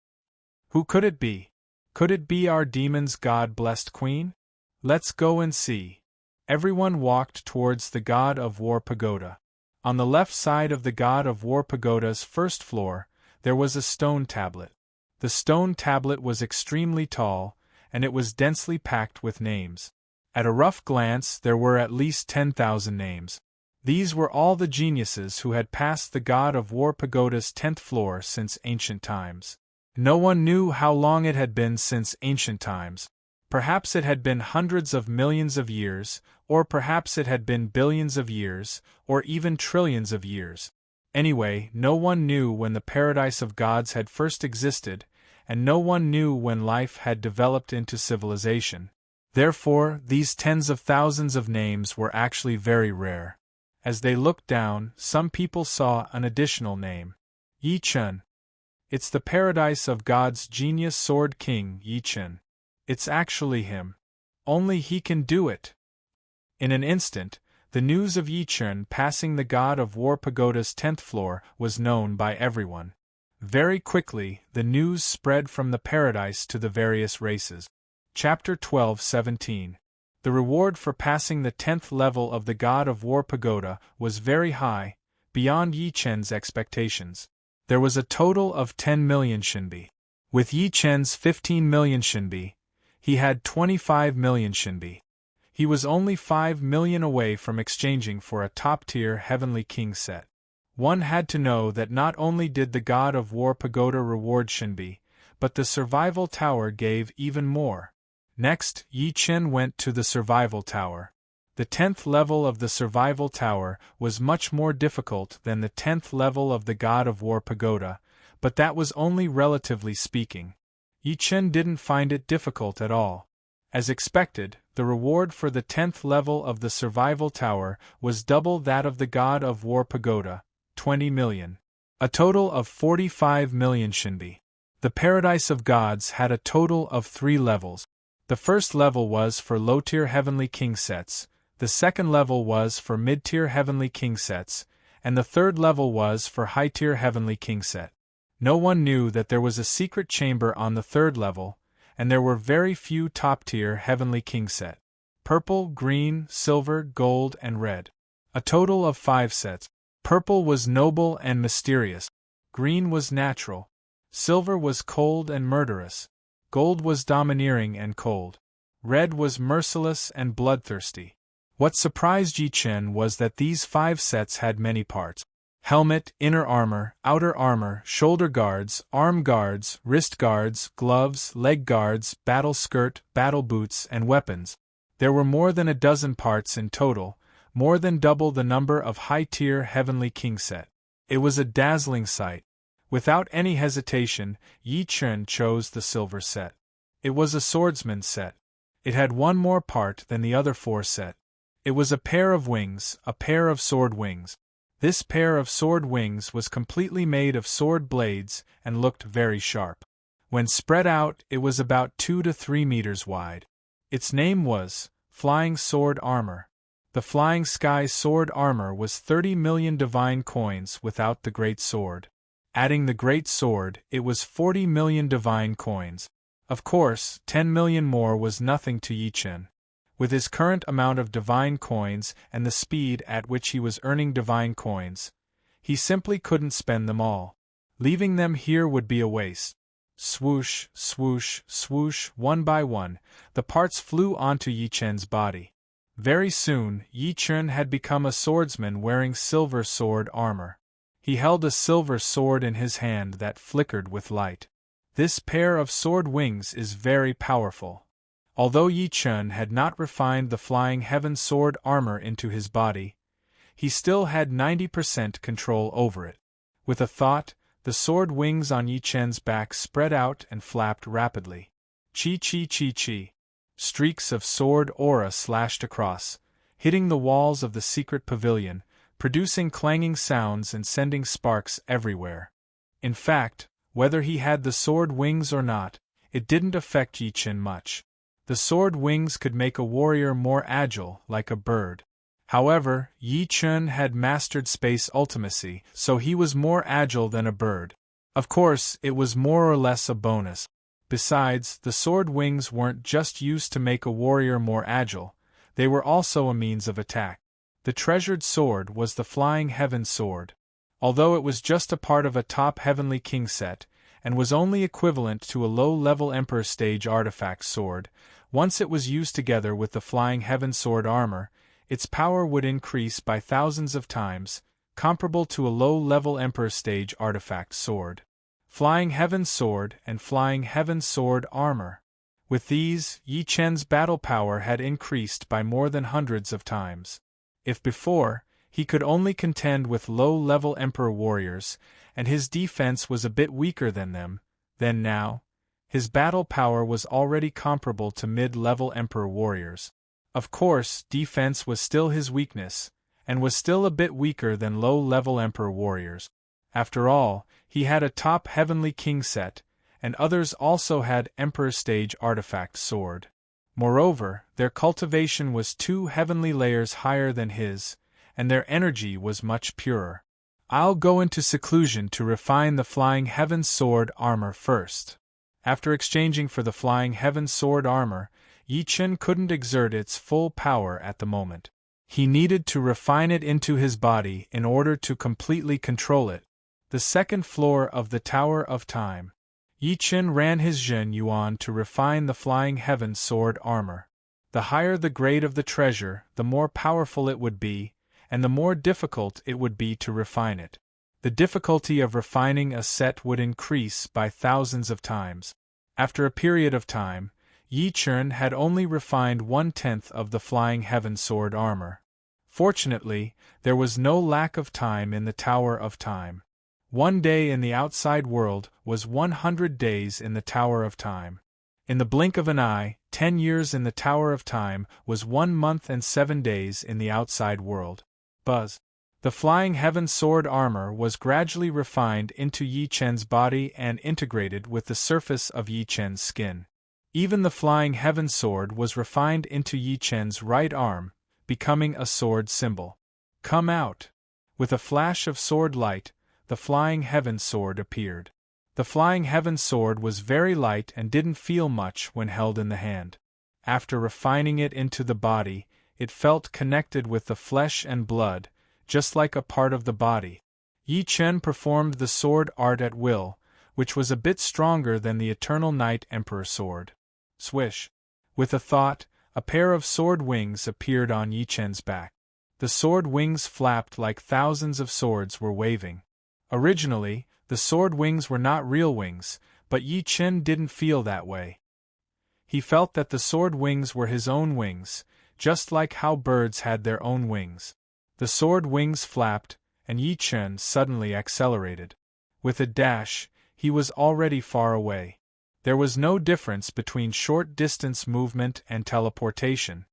Who could it be? Could it be our demon's god-blessed queen? Let's go and see. Everyone walked towards the god of war pagoda. On the left side of the god of war pagoda's first floor, there was a stone tablet. The stone tablet was extremely tall, and it was densely packed with names. At a rough glance, there were at least 10,000 names. These were all the geniuses who had passed the god of war pagoda's 10th floor since ancient times. No one knew how long it had been since ancient times. Perhaps it had been hundreds of millions of years, or perhaps it had been billions of years, or even trillions of years. Anyway, no one knew when the paradise of gods had first existed, and no one knew when life had developed into civilization. Therefore, these tens of thousands of names were actually very rare. As they looked down, some people saw an additional name. Yi Chun. It's the paradise of God's genius sword king, Yi Chun. It's actually him. Only he can do it. In an instant, the news of Yi Chun passing the god of war pagoda's 10th floor was known by everyone. Very quickly, the news spread from the paradise to the various races. Chapter 12:17. The reward for passing the 10th level of the god of war pagoda was very high, beyond Yi Chun's expectations. There was a total of 10 million shinbi. With Yi Chun's 15 million shinbi, he had 25 million shinbi. He was only 5 million away from exchanging for a top-tier Heavenly King set. One had to know that not only did the god of war pagoda reward shinbi, but the survival tower gave even more. Next, Yi Chun went to the survival tower. The 10th level of the survival tower was much more difficult than the 10th level of the god of war pagoda, but that was only relatively speaking. Yi Chun didn't find it difficult at all. As expected, the reward for the 10th level of the survival tower was double that of the god of war pagoda, 20 million. A total of 45 million shinbi. The Paradise of Gods had a total of 3 levels. The first level was for low-tier Heavenly King sets, the second level was for mid-tier Heavenly King sets, and the third level was for high-tier Heavenly King set. No one knew that there was a secret chamber on the third level, and there were very few top-tier Heavenly King set. Purple, green, silver, gold, and red. A total of 5 sets. Purple was noble and mysterious. Green was natural. Silver was cold and murderous. Gold was domineering and cold. Red was merciless and bloodthirsty. What surprised Yi Chun was that these 5 sets had many parts. Helmet, inner armor, outer armor, shoulder guards, arm guards, wrist guards, gloves, leg guards, battle skirt, battle boots, and weapons. There were more than a dozen parts in total, more than double the number of high-tier Heavenly King set. It was a dazzling sight. Without any hesitation, Yi Chun chose the silver set. It was a swordsman's set. It had one more part than the other 4 set. It was a pair of wings, a pair of sword wings. This pair of sword wings was completely made of sword blades and looked very sharp. When spread out, it was about 2 to 3 meters wide. Its name was Flying Sword Armor. The Flying Sky Sword Armor was 30 million divine coins without the Great Sword. Adding the Great Sword, it was 40 million divine coins. Of course, 10 million more was nothing to Yi Chun. With his current amount of divine coins and the speed at which he was earning divine coins, he simply couldn't spend them all. Leaving them here would be a waste. Swoosh, swoosh, swoosh, one by one, the parts flew onto Yi Chun's body. Very soon, Yi Chun had become a swordsman wearing silver sword armor. He held a silver sword in his hand that flickered with light. This pair of sword wings is very powerful. Although Yi Chun had not refined the flying heaven sword armor into his body, he still had 90% control over it. With a thought, the sword wings on Yi Chun's back spread out and flapped rapidly. Chi chi chi chi. streaks of sword aura slashed across, hitting the walls of the secret pavilion, producing clanging sounds and sending sparks everywhere. In fact, whether he had the sword wings or not, it didn't affect Yi Chen much. The sword wings could make a warrior more agile, like a bird. However, Yi Chen had mastered space ultimacy, so he was more agile than a bird. Of course, it was more or less a bonus. Besides, the sword wings weren't just used to make a warrior more agile, they were also a means of attack. The treasured sword was the Flying Heaven Sword. Although it was just a part of a top Heavenly King set, and was only equivalent to a low-level Emperor Stage artifact sword, once it was used together with the Flying Heaven Sword armor, its power would increase by thousands of times, comparable to a low-level Emperor Stage artifact sword. Flying Heaven Sword and Flying Heaven Sword armor. With these, Yi Chen's battle power had increased by more than hundreds of times. If before, he could only contend with low-level Emperor warriors, and his defense was a bit weaker than them, then now, his battle power was already comparable to mid-level Emperor warriors. Of course, defense was still his weakness, and was still a bit weaker than low-level Emperor warriors. After all, he had a top Heavenly King set, and others also had Emperor Stage artifact sword. Moreover, their cultivation was 2 heavenly layers higher than his, and their energy was much purer. I'll go into seclusion to refine the Flying Heaven Sword armor first. After exchanging for the Flying Heaven Sword armor, Yi Chen couldn't exert its full power at the moment. He needed to refine it into his body in order to completely control it. The second floor of the Tower of Time. Yi Chen ran his Zhen Yuan to refine the Flying Heaven Sword armor. The higher the grade of the treasure, the more powerful it would be, and the more difficult it would be to refine it. The difficulty of refining a set would increase by thousands of times. After a period of time, Yi Chen had only refined 1/10 of the Flying Heaven Sword armor. Fortunately, there was no lack of time in the Tower of Time. 1 day in the outside world was 100 days in the Tower of Time. In the blink of an eye, 10 years in the Tower of Time was 1 month and 7 days in the outside world. Buzz. The Flying Heaven Sword armor was gradually refined into Yi Chen's body and integrated with the surface of Yi Chen's skin. Even the Flying Heaven Sword was refined into Yi Chen's right arm, becoming a sword symbol. Come out! With a flash of sword light, the Flying Heaven Sword appeared. The Flying Heaven Sword was very light and didn't feel much when held in the hand. After refining it into the body, it felt connected with the flesh and blood, just like a part of the body. Yi Chen performed the sword art at will, which was a bit stronger than the Eternal Night Emperor sword. Swish! With a thought, a pair of sword wings appeared on Yi Chen's back. The sword wings flapped like thousands of swords were waving. Originally, the sword wings were not real wings, but Yi Chen didn't feel that way. He felt that the sword wings were his own wings, just like how birds had their own wings. The sword wings flapped, and Yi Chen suddenly accelerated. With a dash, he was already far away. There was no difference between short-distance movement and teleportation.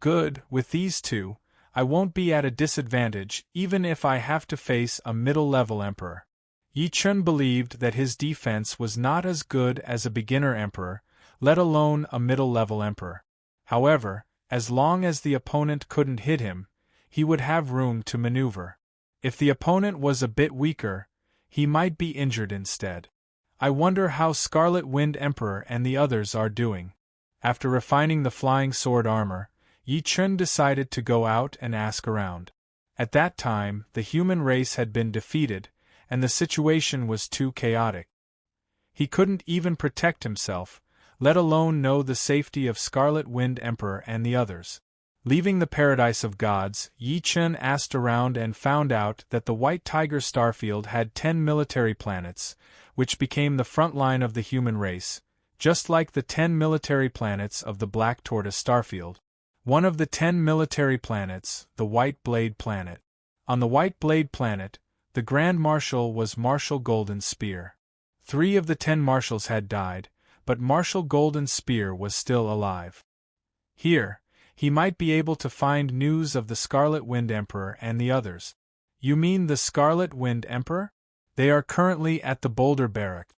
Good, with these two, I won't be at a disadvantage even if I have to face a middle-level emperor. Yi Chen believed that his defense was not as good as a beginner emperor, let alone a middle-level emperor. However, as long as the opponent couldn't hit him, he would have room to maneuver. If the opponent was a bit weaker, he might be injured instead. I wonder how Scarlet Wind Emperor and the others are doing. After refining the flying sword armor, Yi Chen decided to go out and ask around. At that time, the human race had been defeated, and the situation was too chaotic. He couldn't even protect himself, let alone know the safety of Scarlet Wind Emperor and the others. Leaving the Paradise of Gods, Yi Chen asked around and found out that the White Tiger Starfield had 10 military planets, which became the front line of the human race, just like the 10 military planets of the Black Tortoise Starfield. One of the 10 military planets, the White Blade Planet. On the White Blade Planet, the Grand Marshal was Marshal Golden Spear. 3 of the 10 marshals had died, but Marshal Golden Spear was still alive. Here, he might be able to find news of the Scarlet Wind Emperor and the others. You mean the Scarlet Wind Emperor? They are currently at the Boulder Barrack.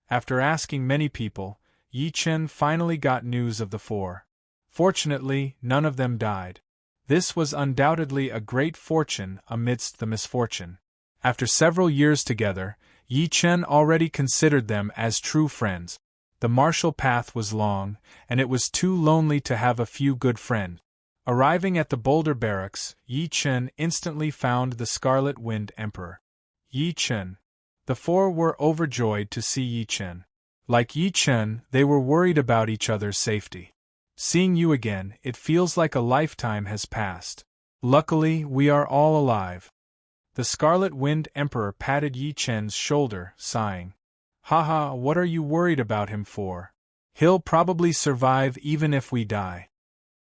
After asking many people, Yi Chen finally got news of the four. Fortunately, none of them died. This was undoubtedly a great fortune amidst the misfortune. After several years together, Yi Chen already considered them as true friends. The martial path was long, and it was too lonely to have a few good friends. Arriving at the Boulder Barracks, Yi Chen instantly found the Scarlet Wind Emperor. Yi Chen. The four were overjoyed to see Yi Chen. Like Yi Chen, they were worried about each other's safety. Seeing you again, it feels like a lifetime has passed. Luckily, we are all alive. The Scarlet Wind Emperor patted Yi Chen's shoulder, sighing. Haha, what are you worried about him for? He'll probably survive even if we die.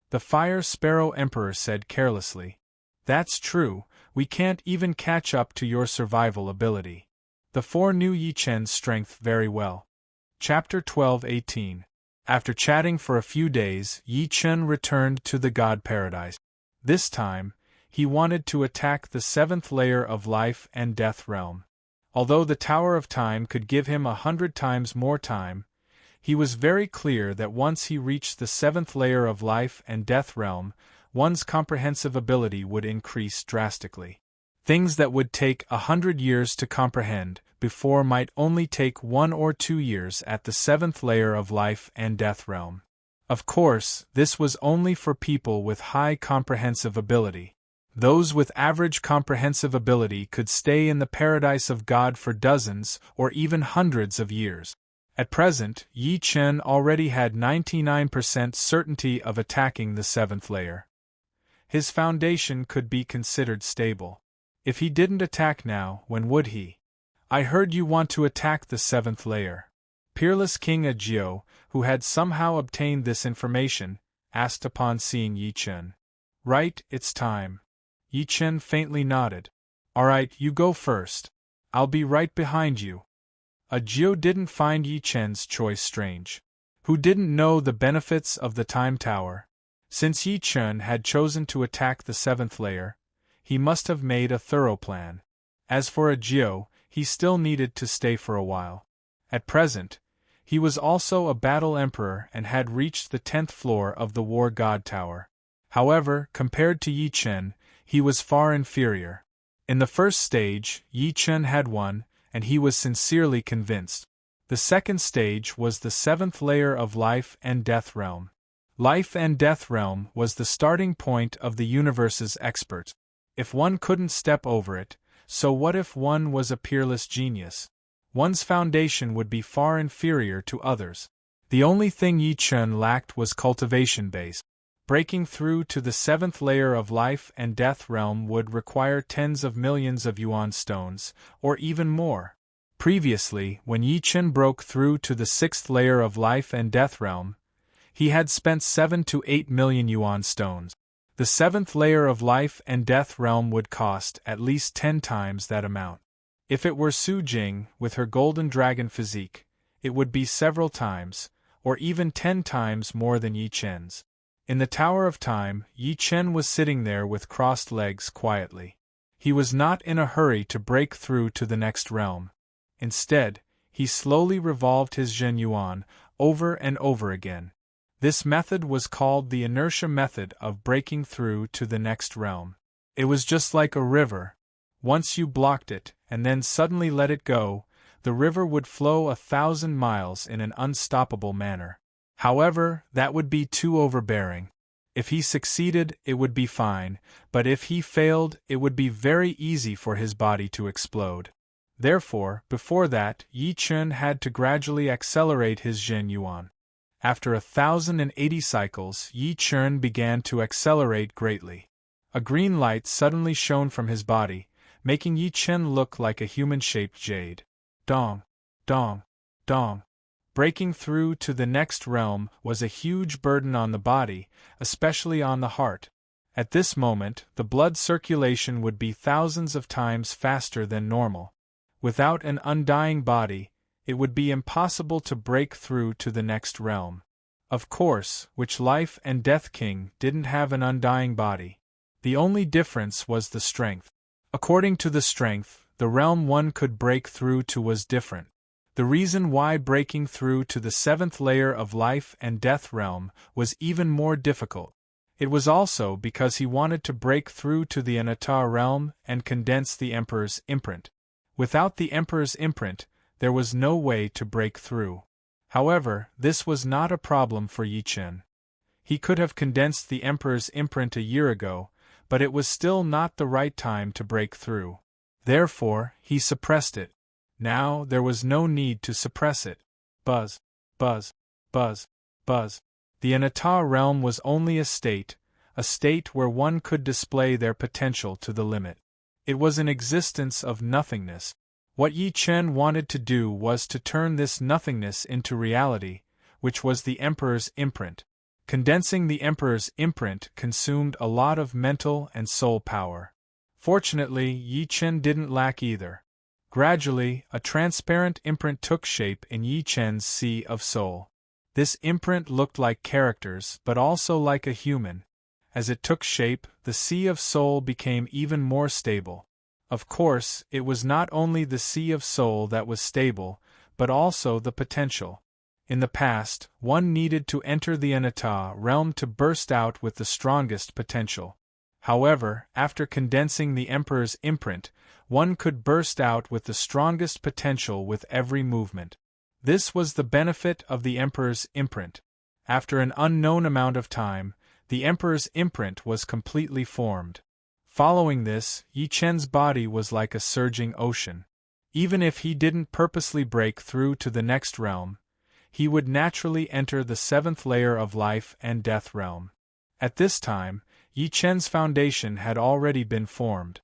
The Fire Sparrow Emperor said carelessly. That's true, we can't even catch up to your survival ability. The four knew Yi Chen's strength very well. Chapter 12-18. After chatting for a few days, Yi Chen returned to the God Paradise. This time, he wanted to attack the 7th layer of Life and Death realm. Although the Tower of Time could give him 100 times more time, he was very clear that once he reached the 7th layer of Life and Death realm, one's comprehensive ability would increase drastically. Things that would take 100 years to comprehend before might only take 1 or 2 years at the 7th layer of Life and Death realm. Of course, this was only for people with high comprehensive ability. Those with average comprehensive ability could stay in the paradise of God for dozens or even hundreds of years. At present, Yi Chen already had 99% certainty of attacking the 7th layer. His foundation could be considered stable. If he didn't attack now, when would he? I heard you want to attack the 7th layer. Peerless King Ajio, who had somehow obtained this information, asked upon seeing Yi Chen. Right, it's time. Yi Chen faintly nodded. Alright, you go first. I'll be right behind you. Ajio didn't find Yi Chen's choice strange. Who didn't know the benefits of the Time Tower? Since Yi Chen had chosen to attack the 7th layer, he must have made a thorough plan. As for Ajio, he still needed to stay for a while. At present, he was also a battle emperor and had reached the 10th floor of the War God Tower. However, compared to Yi Chen, he was far inferior. In the first stage, Yi Chen had won, and he was sincerely convinced. The second stage was the 7th layer of Life and Death realm. Life and Death realm was the starting point of the universe's expert. If one couldn't step over it, so what if one was a peerless genius? One's foundation would be far inferior to others. The only thing Yi Chen lacked was cultivation base. Breaking through to the 7th layer of Life and Death realm would require tens of millions of yuan stones, or even more. Previously, when Yi Chen broke through to the 6th layer of Life and Death realm, he had spent 7 to 8 million yuan stones. The 7th layer of Life and Death realm would cost at least 10 times that amount. If it were Su Jing, with her golden dragon physique, it would be several times, or even 10 times more than Yi Chen's. In the Tower of Time, Yi Chen was sitting there with crossed legs quietly. He was not in a hurry to break through to the next realm. Instead, he slowly revolved his Zhen Yuan over and over again. This method was called the inertia method of breaking through to the next realm. It was just like a river. Once you blocked it, and then suddenly let it go, the river would flow 1,000 miles in an unstoppable manner. However, that would be too overbearing. If he succeeded, it would be fine, but if he failed, it would be very easy for his body to explode. Therefore, before that, Yi Chen had to gradually accelerate his Zhen Yuan. After 1,080 cycles, Yi Chen began to accelerate greatly. A green light suddenly shone from his body, making Yi Chen look like a human-shaped jade. Dong! Dong! Dong! Breaking through to the next realm was a huge burden on the body, especially on the heart. At this moment, the blood circulation would be thousands of times faster than normal. Without an undying body, it would be impossible to break through to the next realm. Of course, which Life and Death King didn't have an undying body. The only difference was the strength. According to the strength, the realm one could break through to was different. The reason why breaking through to the 7th layer of Life and Death realm was even more difficult. It was also because he wanted to break through to the Anatar realm and condense the Emperor's imprint. Without the Emperor's imprint, there was no way to break through. However, this was not a problem for Yi Chen. He could have condensed the Emperor's imprint a year ago, but it was still not the right time to break through. Therefore, he suppressed it. Now there was no need to suppress it. Buzz, buzz, buzz, buzz. The Anatar realm was only a state where one could display their potential to the limit. It was an existence of nothingness. What Yi Chen wanted to do was to turn this nothingness into reality, which was the Emperor's imprint. Condensing the Emperor's imprint consumed a lot of mental and soul power. Fortunately, Yi Chen didn't lack either. Gradually, a transparent imprint took shape in Yi Chen's sea of soul. This imprint looked like characters, but also like a human. As it took shape, the sea of soul became even more stable. Of course, it was not only the sea of soul that was stable, but also the potential. In the past, one needed to enter the Anatar realm to burst out with the strongest potential. However, after condensing the Emperor's imprint, one could burst out with the strongest potential with every movement. This was the benefit of the Emperor's imprint. After an unknown amount of time, the Emperor's imprint was completely formed. Following this, Yi Chen's body was like a surging ocean. Even if he didn't purposely break through to the next realm, he would naturally enter the 7th layer of Life and Death realm. At this time, Yi Chen's foundation had already been formed.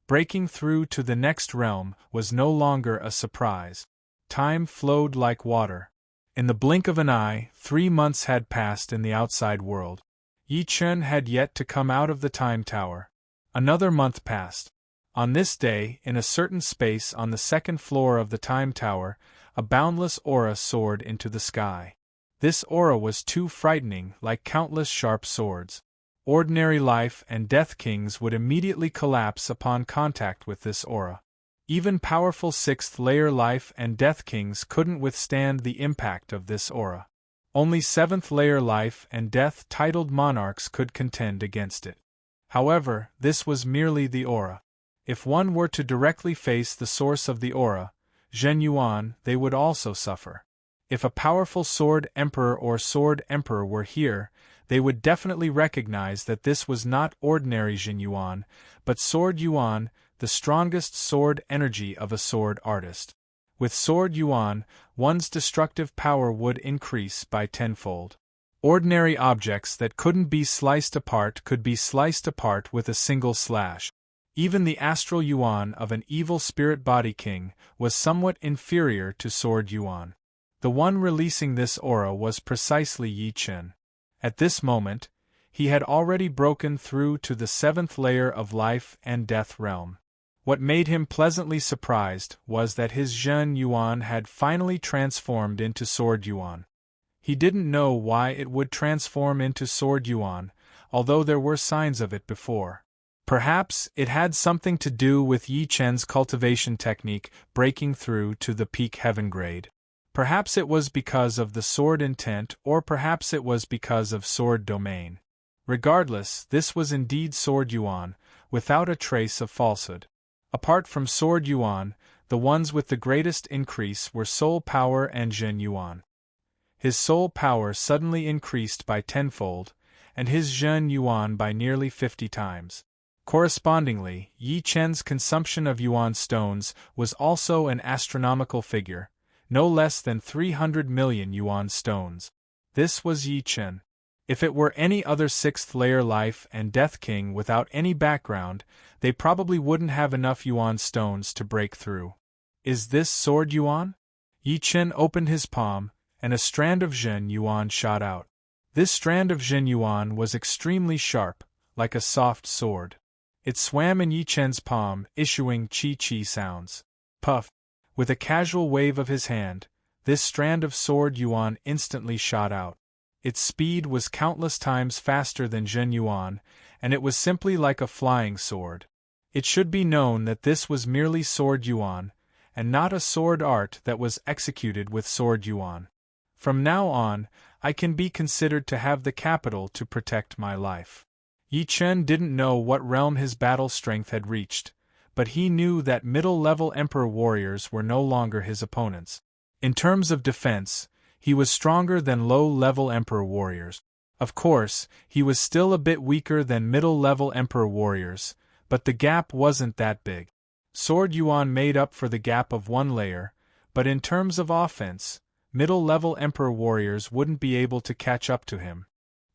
Breaking through to the next realm was no longer a surprise. Time flowed like water. In the blink of an eye, 3 months had passed in the outside world. Yi Chen had yet to come out of the Time Tower. Another month passed. On this day, in a certain space on the 2nd floor of the Time Tower, a boundless aura soared into the sky. This aura was too frightening, like countless sharp swords. Ordinary Life and Death Kings would immediately collapse upon contact with this aura. Even powerful 6th layer Life and Death Kings couldn't withstand the impact of this aura. Only 7th layer Life and Death titled monarchs could contend against it. However, this was merely the aura. If one were to directly face the source of the aura, Zhen Yuan, they would also suffer. If a powerful Sword Emperor or Sword Emperor were here, they would definitely recognize that this was not ordinary Zhen Yuan, but Sword Yuan, the strongest sword energy of a sword artist. With Sword Yuan, one's destructive power would increase by tenfold. Ordinary objects that couldn't be sliced apart could be sliced apart with a single slash. Even the astral Yuan of an evil spirit body king was somewhat inferior to Sword Yuan. The one releasing this aura was precisely Yi Chen. At this moment, he had already broken through to the 7th layer of Life and Death realm. What made him pleasantly surprised was that his Zhen Yuan had finally transformed into Sword Yuan. He didn't know why it would transform into Sword Yuan, although there were signs of it before. Perhaps it had something to do with Yi Chen's cultivation technique breaking through to the peak heaven grade. Perhaps it was because of the sword intent, or perhaps it was because of sword domain. Regardless, this was indeed Sword Yuan, without a trace of falsehood. Apart from Sword Yuan, the ones with the greatest increase were Soul Power and Zhen Yuan. His soul power suddenly increased by tenfold, and his Zhen Yuan by nearly 50 times. Correspondingly, Yi Chen's consumption of Yuan stones was also an astronomical figure, no less than 300 million Yuan stones. This was Yi Chen. If it were any other 6th layer Life and Death King without any background, they probably wouldn't have enough Yuan stones to break through. Is this Sword Yuan? Yi Chen opened his palm, and a strand of Zhen Yuan shot out. This strand of Zhen Yuan was extremely sharp, like a soft sword. It swam in Yi Chen's palm, issuing chi-chi sounds. Puff! With a casual wave of his hand, this strand of Sword Yuan instantly shot out. Its speed was countless times faster than Zhen Yuan, and it was simply like a flying sword. It should be known that this was merely sword yuan, and not a sword art that was executed with sword yuan. From now on, I can be considered to have the capital to protect my life. Yi Chen didn't know what realm his battle strength had reached, but he knew that middle-level Emperor warriors were no longer his opponents. In terms of defense, he was stronger than low-level Emperor warriors. Of course, he was still a bit weaker than middle-level Emperor warriors, but the gap wasn't that big. Sword Yuan made up for the gap of one layer, but in terms of offense, middle-level Emperor warriors wouldn't be able to catch up to him.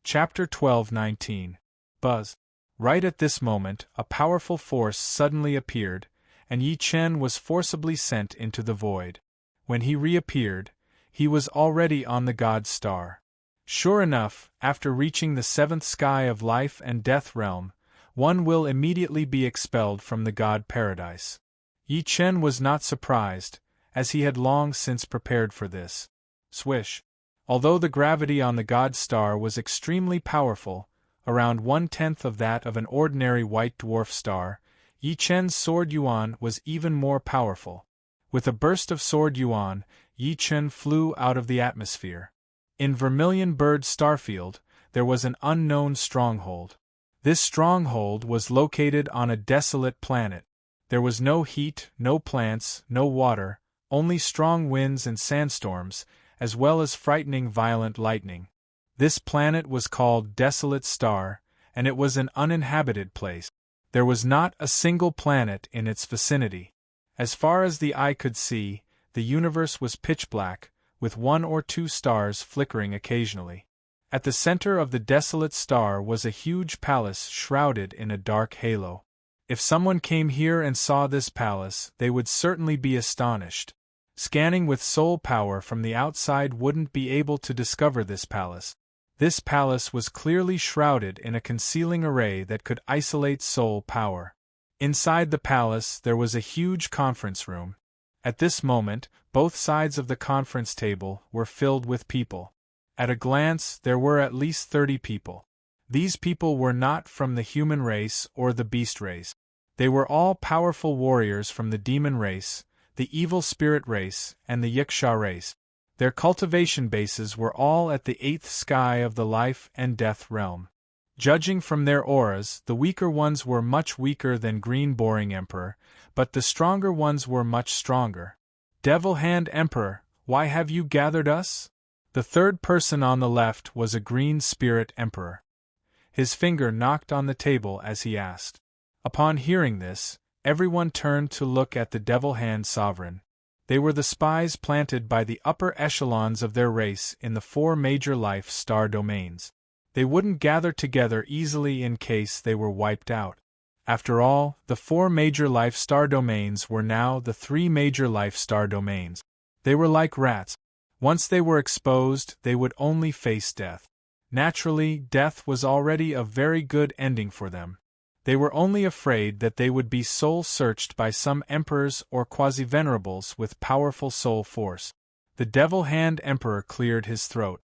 Chapter 12-19. Buzz. Right at this moment, a powerful force suddenly appeared, and Yi Chen was forcibly sent into the void. When he reappeared, he was already on the God Star. Sure enough, after reaching the seventh sky of life and death realm, one will immediately be expelled from the God Paradise. Yi Chen was not surprised, as he had long since prepared for this. Swish. Although the gravity on the God Star was extremely powerful, around 1/10 of that of an ordinary white dwarf star, Yi Chen's sword yuan was even more powerful. With a burst of sword yuan, Yi Chen flew out of the atmosphere. In Vermilion Bird Starfield, there was an unknown stronghold. This stronghold was located on a desolate planet. There was no heat, no plants, no water, only strong winds and sandstorms, as well as frightening violent lightning. This planet was called Desolate Star, and it was an uninhabited place. There was not a single planet in its vicinity. As far as the eye could see, the universe was pitch black, with one or two stars flickering occasionally. At the center of the desolate star was a huge palace shrouded in a dark halo. If someone came here and saw this palace, they would certainly be astonished. Scanning with soul power from the outside wouldn't be able to discover this palace. This palace was clearly shrouded in a concealing array that could isolate soul power. Inside the palace there was a huge conference room. At this moment, both sides of the conference table were filled with people. At a glance, there were at least 30 people. These people were not from the human race or the beast race. They were all powerful warriors from the demon race, the evil spirit race, and the Yiksha race. Their cultivation bases were all at the 8th sky of the life and death realm. Judging from their auras, the weaker ones were much weaker than Green Boring Emperor, but the stronger ones were much stronger. Devil Hand Emperor, why have you gathered us? The third person on the left was a Green Spirit Emperor. His finger knocked on the table as he asked. Upon hearing this, everyone turned to look at the Devil Hand Sovereign. They were the spies planted by the upper echelons of their race in the 4 major life star domains. They wouldn't gather together easily in case they were wiped out. After all, the 4 major life star domains were now the 3 major life star domains. They were like rats. Once they were exposed, they would only face death. Naturally, death was already a very good ending for them. They were only afraid that they would be soul-searched by some emperors or quasi-venerables with powerful soul force. The Devil Hand Emperor cleared his throat.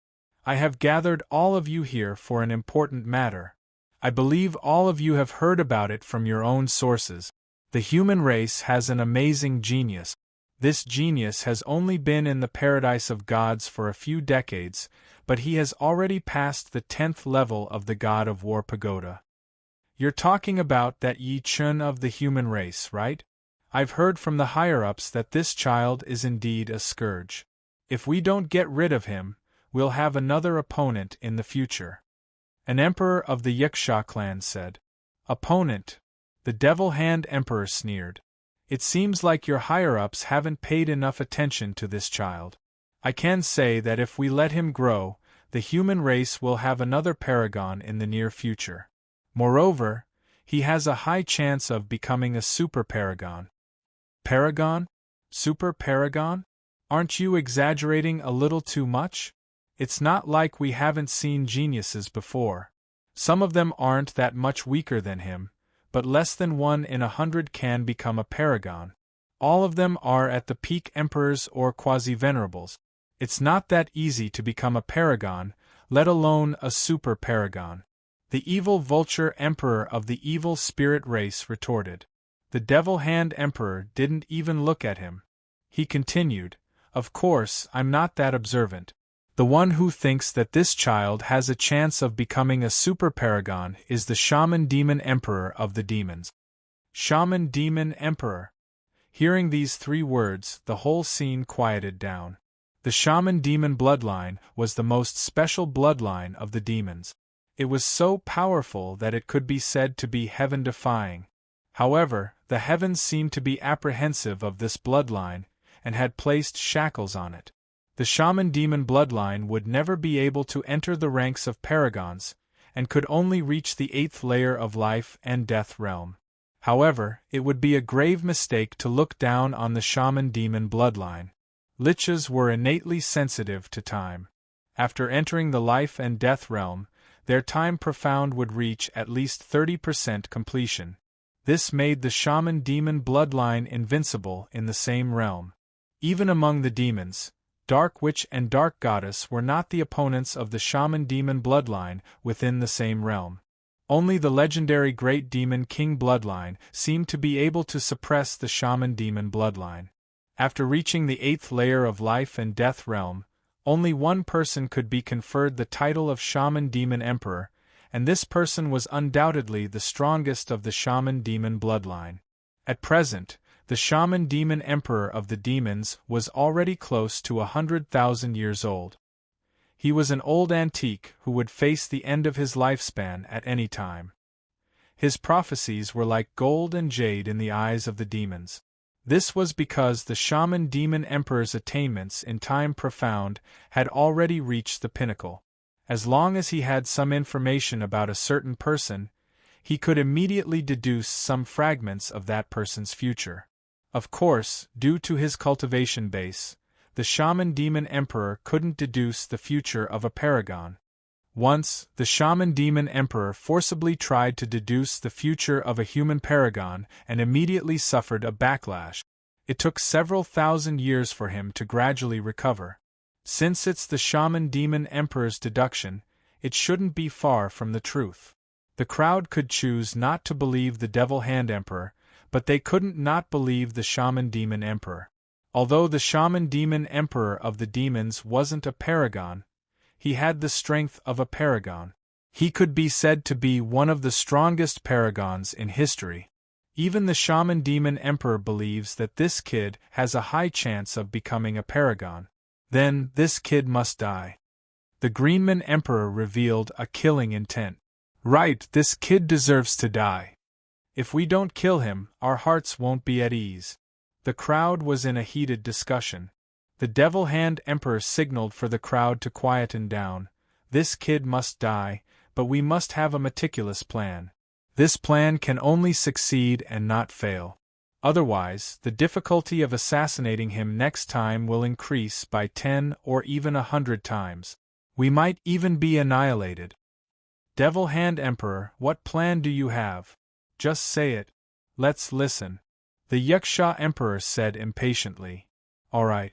I have gathered all of you here for an important matter. I believe all of you have heard about it from your own sources. The human race has an amazing genius. This genius has only been in the paradise of gods for a few decades, but he has already passed the 10th level of the God of War Pagoda. You're talking about that Yi Chen of the human race, right? I've heard from the higher-ups that this child is indeed a scourge. If we don't get rid of him, we'll have another opponent in the future. An emperor of the Yiksha clan said. Opponent? The Devil Hand Emperor sneered. It seems like your higher-ups haven't paid enough attention to this child. I can say that if we let him grow, the human race will have another paragon in the near future. Moreover, he has a high chance of becoming a super paragon. Paragon? Super paragon? Aren't you exaggerating a little too much? It's not like we haven't seen geniuses before. Some of them aren't that much weaker than him, but less than 1 in 100 can become a paragon. All of them are at the peak emperors or quasi-venerables. It's not that easy to become a paragon, let alone a super paragon. The evil vulture emperor of the evil spirit race retorted. The devil hand emperor didn't even look at him. He continued, "Of course, I'm not that observant. The one who thinks that this child has a chance of becoming a super paragon is the shaman demon emperor of the demons." Shaman demon emperor. Hearing these 3 words, the whole scene quieted down. The shaman demon bloodline was the most special bloodline of the demons. It was so powerful that it could be said to be heaven-defying. However, the heavens seemed to be apprehensive of this bloodline, and had placed shackles on it. The shaman demon bloodline would never be able to enter the ranks of paragons, and could only reach the 8th layer of life and death realm. However, it would be a grave mistake to look down on the shaman demon bloodline. Liches were innately sensitive to time. After entering the life and death realm, their time profound would reach at least 30% completion. This made the shaman demon bloodline invincible in the same realm. Even among the demons, Dark Witch and Dark Goddess were not the opponents of the shaman demon bloodline within the same realm. Only the legendary Great Demon King bloodline seemed to be able to suppress the shaman demon bloodline. After reaching the 8th layer of life and death realm, only one person could be conferred the title of shaman demon emperor, and this person was undoubtedly the strongest of the shaman demon bloodline. At present, the shaman demon emperor of the demons was already close to 100,000 years old. He was an old antique who would face the end of his lifespan at any time. His prophecies were like gold and jade in the eyes of the demons. This was because the shaman demon emperor's attainments in time profound had already reached the pinnacle. As long as he had some information about a certain person, he could immediately deduce some fragments of that person's future. Of course, due to his cultivation base, the shaman demon emperor couldn't deduce the future of a paragon. Once, the shaman demon emperor forcibly tried to deduce the future of a human paragon and immediately suffered a backlash. It took several thousand years for him to gradually recover. Since it's the shaman demon emperor's deduction, it shouldn't be far from the truth. The crowd could choose not to believe the devil hand emperor, but they couldn't not believe the shaman demon emperor. Although the shaman demon emperor of the demons wasn't a paragon, he had the strength of a paragon. He could be said to be one of the strongest paragons in history. Even the shaman demon emperor believes that this kid has a high chance of becoming a paragon. Then, this kid must die. The Greenman emperor revealed a killing intent. Right, this kid deserves to die. If we don't kill him, our hearts won't be at ease. The crowd was in a heated discussion. The Devil Hand Emperor signaled for the crowd to quieten down. This kid must die, but we must have a meticulous plan. This plan can only succeed and not fail. Otherwise, the difficulty of assassinating him next time will increase by 10 or even 100 times. We might even be annihilated. Devil Hand Emperor, what plan do you have? Just say it. Let's listen. The Yaksha Emperor said impatiently. All right.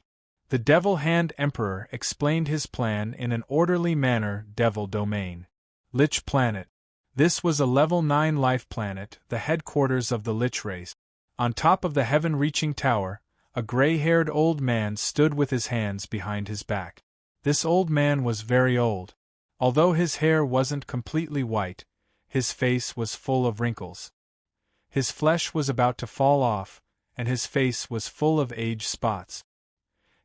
The Devil Hand Emperor explained his plan in an orderly manner. Devil Domain. Lich Planet. This was a level 9 life planet, the headquarters of the Lich race. On top of the heaven-reaching tower, a gray-haired old man stood with his hands behind his back. This old man was very old. Although his hair wasn't completely white, his face was full of wrinkles. His flesh was about to fall off, and his face was full of age spots.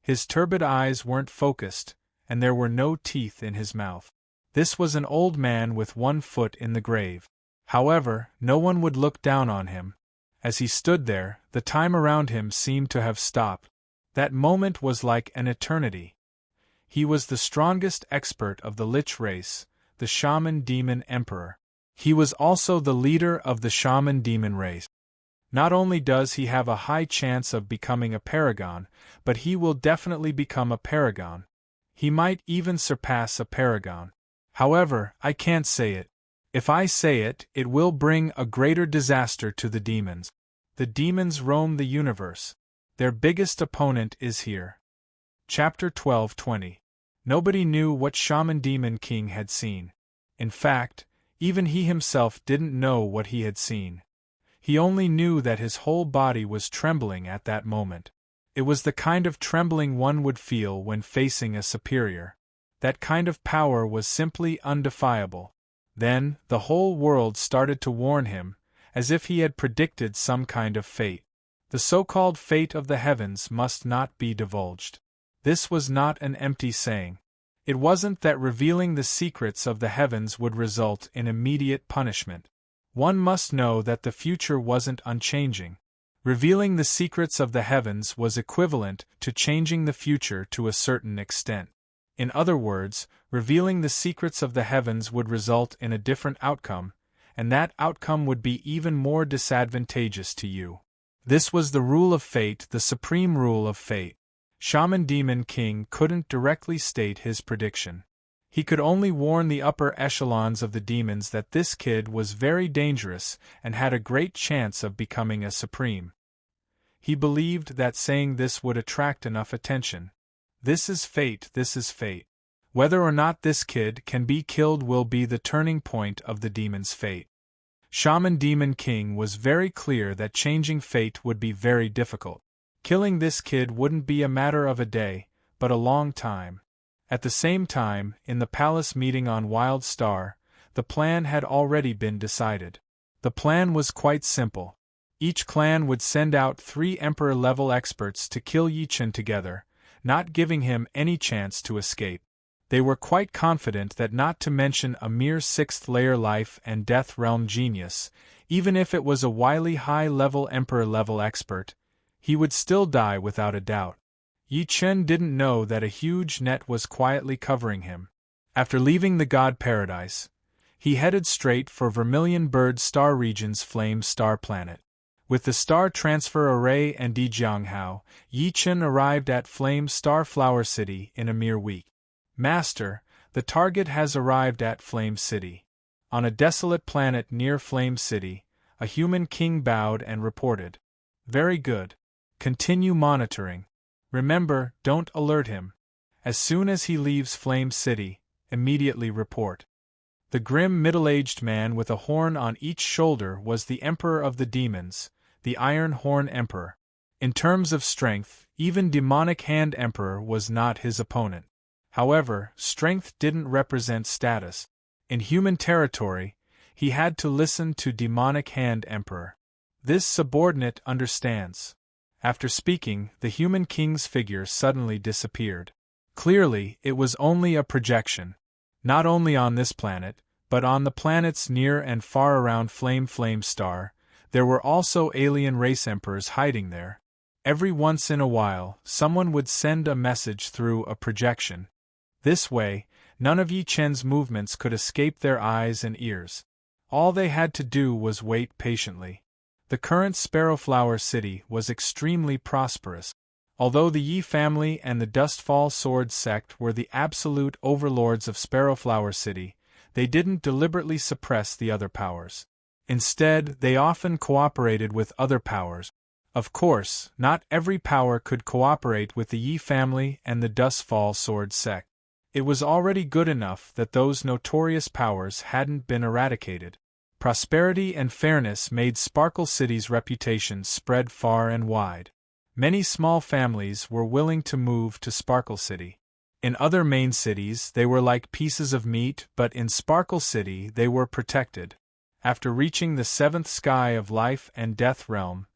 His turbid eyes weren't focused, and there were no teeth in his mouth. This was an old man with one foot in the grave. However, no one would look down on him. As he stood there, the time around him seemed to have stopped. That moment was like an eternity. He was the strongest expert of the Lich race, the Shaman Demon Emperor. He was also the leader of the Shaman Demon race. Not only does he have a high chance of becoming a paragon, but he will definitely become a paragon. He might even surpass a paragon. However, I can't say it. If I say it, it will bring a greater disaster to the demons. The demons roam the universe. Their biggest opponent is here. Chapter 12:20. Nobody knew what Shaman Demon King had seen. In fact, even he himself didn't know what he had seen. He only knew that his whole body was trembling at that moment. It was the kind of trembling one would feel when facing a superior. That kind of power was simply undefiable. Then, the whole world started to warn him, as if he had predicted some kind of fate. The so-called fate of the heavens must not be divulged. This was not an empty saying. It wasn't that revealing the secrets of the heavens would result in immediate punishment. One must know that the future wasn't unchanging. Revealing the secrets of the heavens was equivalent to changing the future to a certain extent. In other words, revealing the secrets of the heavens would result in a different outcome, and that outcome would be even more disadvantageous to you. This was the rule of fate, the supreme rule of fate. Shaman Demon King couldn't directly state his prediction. He could only warn the upper echelons of the demons that this kid was very dangerous and had a great chance of becoming a supreme. He believed that saying this would attract enough attention. This is fate, this is fate. Whether or not this kid can be killed will be the turning point of the demon's fate. Shaman Demon King was very clear that changing fate would be very difficult. Killing this kid wouldn't be a matter of a day, but a long time. At the same time, in the palace meeting on Wild Star, the plan had already been decided. The plan was quite simple. Each clan would send out 3 Emperor-level experts to kill Yi Chen together, not giving him any chance to escape. They were quite confident that not to mention a mere 6th-layer life and death realm genius, even if it was a wily high-level Emperor-level expert, he would still die without a doubt. Yi Chen didn't know that a huge net was quietly covering him. After leaving the God Paradise, he headed straight for Vermilion Bird Star Region's Flame Star Planet. With the Star Transfer Array and Dijianghao, Yi Chen arrived at Flame Star Flower City in a mere week. Master, the target has arrived at Flame City. On a desolate planet near Flame City, a human king bowed and reported. Very good. Continue monitoring. Remember, don't alert him. As soon as he leaves Flame City, immediately report. The grim middle-aged man with a horn on each shoulder was the Emperor of the Demons, the Iron Horn Emperor. In terms of strength, even Demonic Hand Emperor was not his opponent. However, strength didn't represent status. In human territory, he had to listen to Demonic Hand Emperor. This subordinate understands. After speaking, the human king's figure suddenly disappeared. Clearly, it was only a projection. Not only on this planet, but on the planets near and far around Flame Star, there were also alien race emperors hiding there. Every once in a while, someone would send a message through a projection. This way, none of Yi Chen's movements could escape their eyes and ears. All they had to do was wait patiently. The current Sparrowflower City was extremely prosperous. Although the Yi family and the Dustfall Sword sect were the absolute overlords of Sparrowflower City, they didn't deliberately suppress the other powers. Instead, they often cooperated with other powers. Of course, not every power could cooperate with the Yi family and the Dustfall Sword sect. It was already good enough that those notorious powers hadn't been eradicated. Prosperity and fairness made Sparkle City's reputation spread far and wide. Many small families were willing to move to Sparkle City. In other main cities they were like pieces of meat, but in Sparkle City they were protected. After reaching the 7th sky of life and death realm,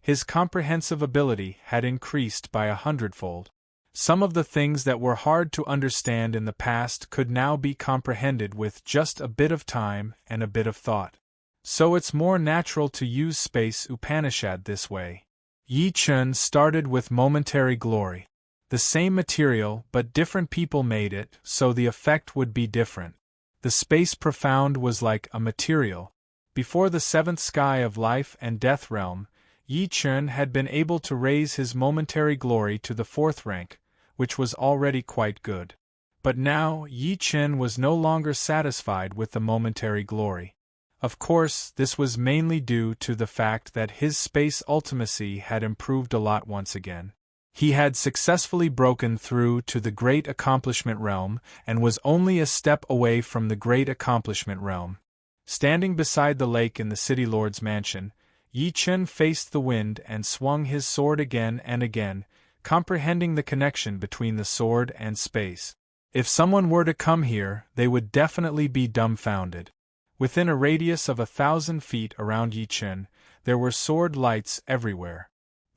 his comprehensive ability had increased by 100-fold. Some of the things that were hard to understand in the past could now be comprehended with just a bit of time and a bit of thought. So it's more natural to use Space Upanishad this way. Yi Chen started with momentary glory. The same material but different people made it, so the effect would be different. The Space Profound was like a material. Before the 7th sky of life and death realm, Yi Chen had been able to raise his momentary glory to the 4th rank, which was already quite good. But now, Yi Chen was no longer satisfied with the momentary glory. Of course, this was mainly due to the fact that his space ultimacy had improved a lot once again. He had successfully broken through to the Great Accomplishment Realm and was only a step away from the Great Accomplishment Realm. Standing beside the lake in the City Lord's mansion, Yi Chen faced the wind and swung his sword again and again, comprehending the connection between the sword and space. If someone were to come here, they would definitely be dumbfounded. Within a radius of 1,000 feet around Yi Chen, there were sword lights everywhere.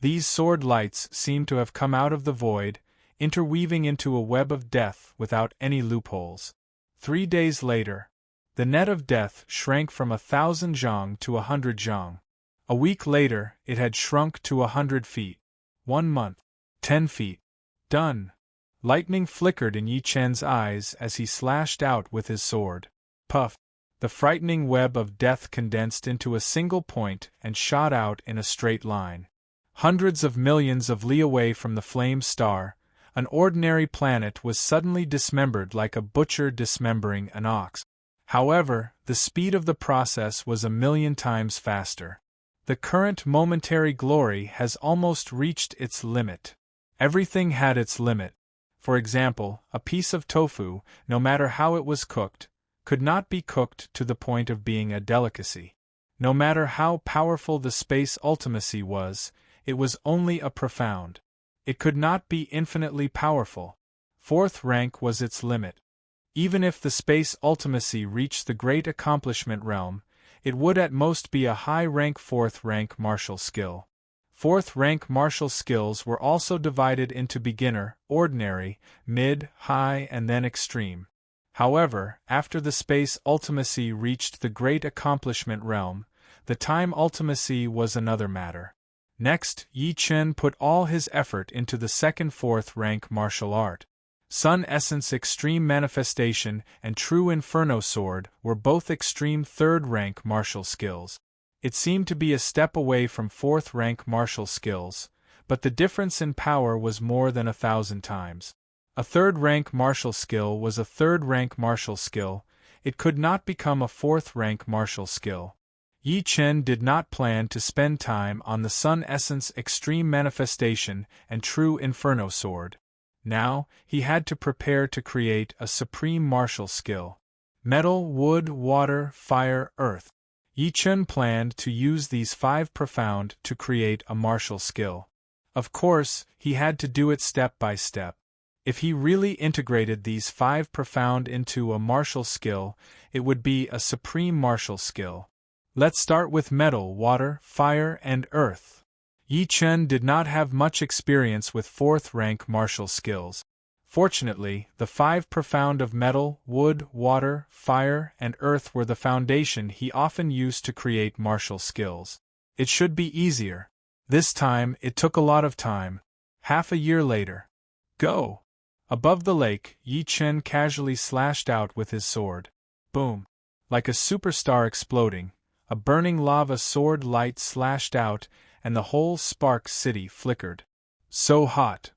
These sword lights seemed to have come out of the void, interweaving into a web of death without any loopholes. 3 days later, the net of death shrank from 1,000 zhang to 100 zhang. A week later, it had shrunk to 100 feet. 1 month. 10 feet. Done. Lightning flickered in Yi Chen's eyes as he slashed out with his sword. Puff! The frightening web of death condensed into a single point and shot out in a straight line. Hundreds of millions of li away from the flame star, an ordinary planet was suddenly dismembered like a butcher dismembering an ox. However, the speed of the process was 1,000,000 times faster. The current momentary glory has almost reached its limit. Everything had its limit. For example, a piece of tofu, no matter how it was cooked, could not be cooked to the point of being a delicacy. No matter how powerful the space ultimacy was, it was only a profound. It could not be infinitely powerful. 4th rank was its limit. Even if the space ultimacy reached the Great Accomplishment Realm, it would at most be a high-rank 4th rank martial skill. 4th rank martial skills were also divided into beginner, ordinary, mid, high and then extreme. However, after the space ultimacy reached the Great Accomplishment Realm, the time ultimacy was another matter. Next, Yi Chen put all his effort into the second 4th rank martial art. Sun Essence Extreme Manifestation and True Inferno Sword were both extreme 3rd rank martial skills. It seemed to be a step away from 4th rank martial skills, but the difference in power was more than 1,000 times. A 3rd rank martial skill was a 3rd rank martial skill, it could not become a 4th rank martial skill. Yi Chen did not plan to spend time on the Sun Essence Extreme Manifestation and True Inferno Sword. Now, he had to prepare to create a supreme martial skill. Metal, wood, water, fire, earth. Yi Chen planned to use these 5 profound to create a martial skill. Of course, he had to do it step by step. If he really integrated these 5 profound into a martial skill, it would be a supreme martial skill. Let's start with metal, water, fire, and earth. Yi Chen did not have much experience with 4th rank martial skills. Fortunately, the 5 profound of metal, wood, water, fire, and earth were the foundation he often used to create martial skills. It should be easier. This time, it took a lot of time. Half a year later. Go! Above the lake, Yi Chen casually slashed out with his sword. Boom! Like a superstar exploding, a burning lava sword light slashed out, and the whole Spark City flickered. So hot!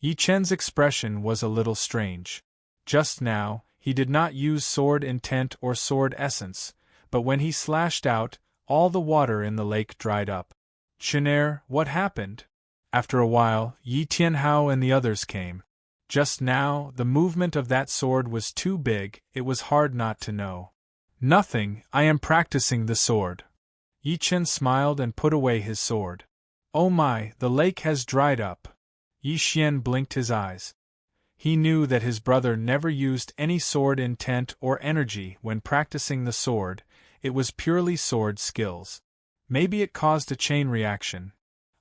Yi Chen's expression was a little strange. Just now, he did not use sword intent or sword essence, but when he slashed out, all the water in the lake dried up. Chenair, what happened? After a while, Yi Tianhao and the others came. Just now, the movement of that sword was too big, it was hard not to know. Nothing, I am practicing the sword. Yi Chen smiled and put away his sword. Oh my, the lake has dried up. Yi Xian blinked his eyes. He knew that his brother never used any sword intent or energy when practicing the sword, it was purely sword skills. Maybe it caused a chain reaction.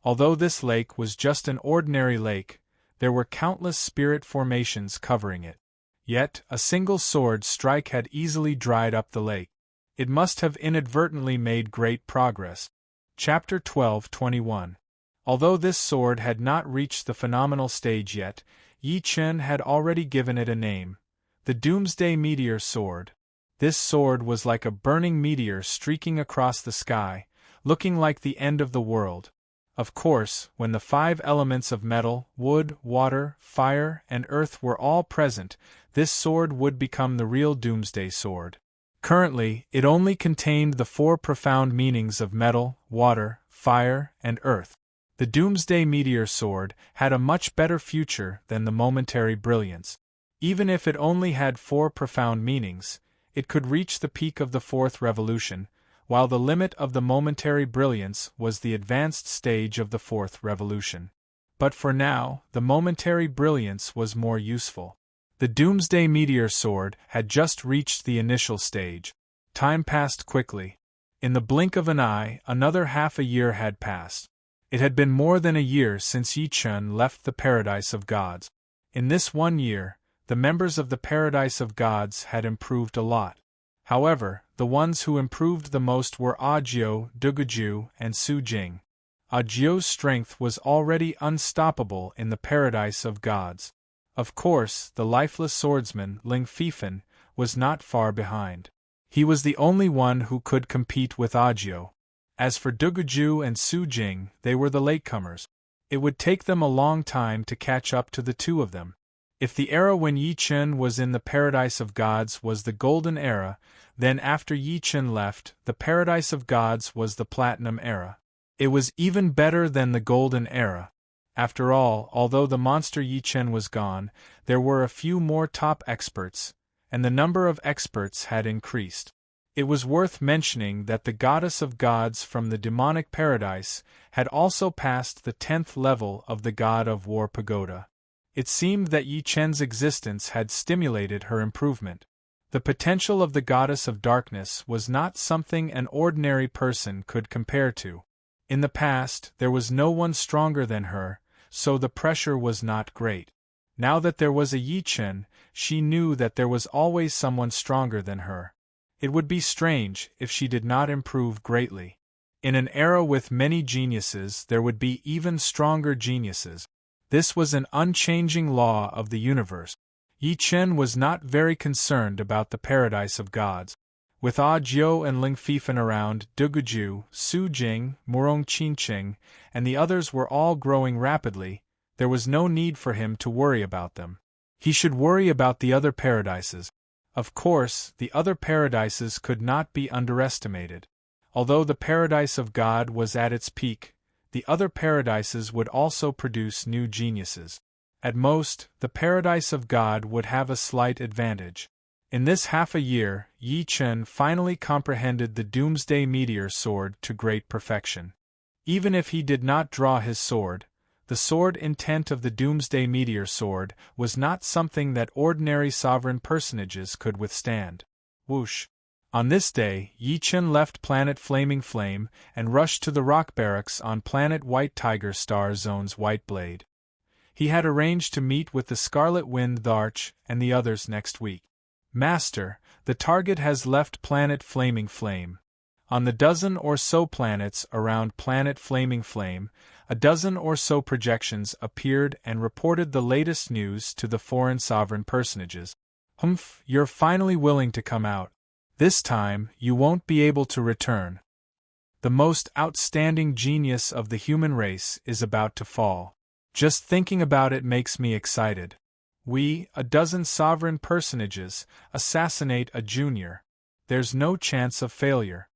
Although this lake was just an ordinary lake, there were countless spirit formations covering it. Yet, a single sword strike had easily dried up the lake. It must have inadvertently made great progress. Chapter 12:21. Although this sword had not reached the phenomenal stage yet, Yi Chen had already given it a name. The Doomsday Meteor Sword. This sword was like a burning meteor streaking across the sky, looking like the end of the world. Of course, when the 5 elements of metal, wood, water, fire, and earth were all present, this sword would become the real Doomsday Sword. Currently, it only contained the 4 profound meanings of metal, water, fire, and earth. The Doomsday Meteor Sword had a much better future than the momentary brilliance. Even if it only had 4 profound meanings, it could reach the peak of the 4th revolution, while the limit of the momentary brilliance was the advanced stage of the 4th revolution. But for now, the momentary brilliance was more useful. The Doomsday Meteor Sword had just reached the initial stage. Time passed quickly. In the blink of an eye, another half a year had passed. It had been more than a year since Yi Chun left the Paradise of Gods. In this 1 year, the members of the Paradise of Gods had improved a lot. However, the ones who improved the most were Ajiu, Duguju, and Su Jing. Ajiu's strength was already unstoppable in the Paradise of Gods. Of course, the lifeless swordsman, Ling Fifan, was not far behind. He was the only one who could compete with Ajiu. As for Duguju and Su Jing, they were the latecomers. It would take them a long time to catch up to the two of them. If the era when Yi Chun was in the Paradise of Gods was the Golden Era, then after Yi Chun left, the Paradise of Gods was the Platinum Era. It was even better than the Golden Era. After all, although the monster Yi Chun was gone, there were a few more top experts, and the number of experts had increased. It was worth mentioning that the Goddess of Gods from the demonic paradise had also passed the 10th level of the God of War Pagoda. It seemed that Yi Chun's existence had stimulated her improvement. The potential of the Goddess of Darkness was not something an ordinary person could compare to. In the past, there was no one stronger than her, so the pressure was not great. Now that there was a Yi Chun, she knew that there was always someone stronger than her. It would be strange if she did not improve greatly. In an era with many geniuses, there would be even stronger geniuses. This was an unchanging law of the universe. Yi Chun was not very concerned about the Paradise of Gods. With Ajiu and Ling Fifan around, Duguju, Su Jing, Murong Qinqing, and the others were all growing rapidly, there was no need for him to worry about them. He should worry about the other paradises. Of course, the other paradises could not be underestimated. Although the Paradise of God was at its peak, the other paradises would also produce new geniuses. At most, the Paradise of God would have a slight advantage. In this half a year, Yi Chun finally comprehended the Doomsday Meteor Sword to great perfection. Even if he did not draw his sword, the sword intent of the Doomsday Meteor Sword was not something that ordinary sovereign personages could withstand. Whoosh! On this day, Yi Chun left planet Flaming Flame and rushed to the rock barracks on planet White Tiger Star Zone's White Blade. He had arranged to meet with the Scarlet Wind the Arch and the others next week. Master, the target has left planet Flaming Flame. On the dozen or so planets around planet Flaming Flame, a dozen or so projections appeared and reported the latest news to the foreign sovereign personages. Humph, you're finally willing to come out. This time, you won't be able to return. The most outstanding genius of the human race is about to fall. Just thinking about it makes me excited. We, a dozen sovereign personages, assassinate a junior. There's no chance of failure.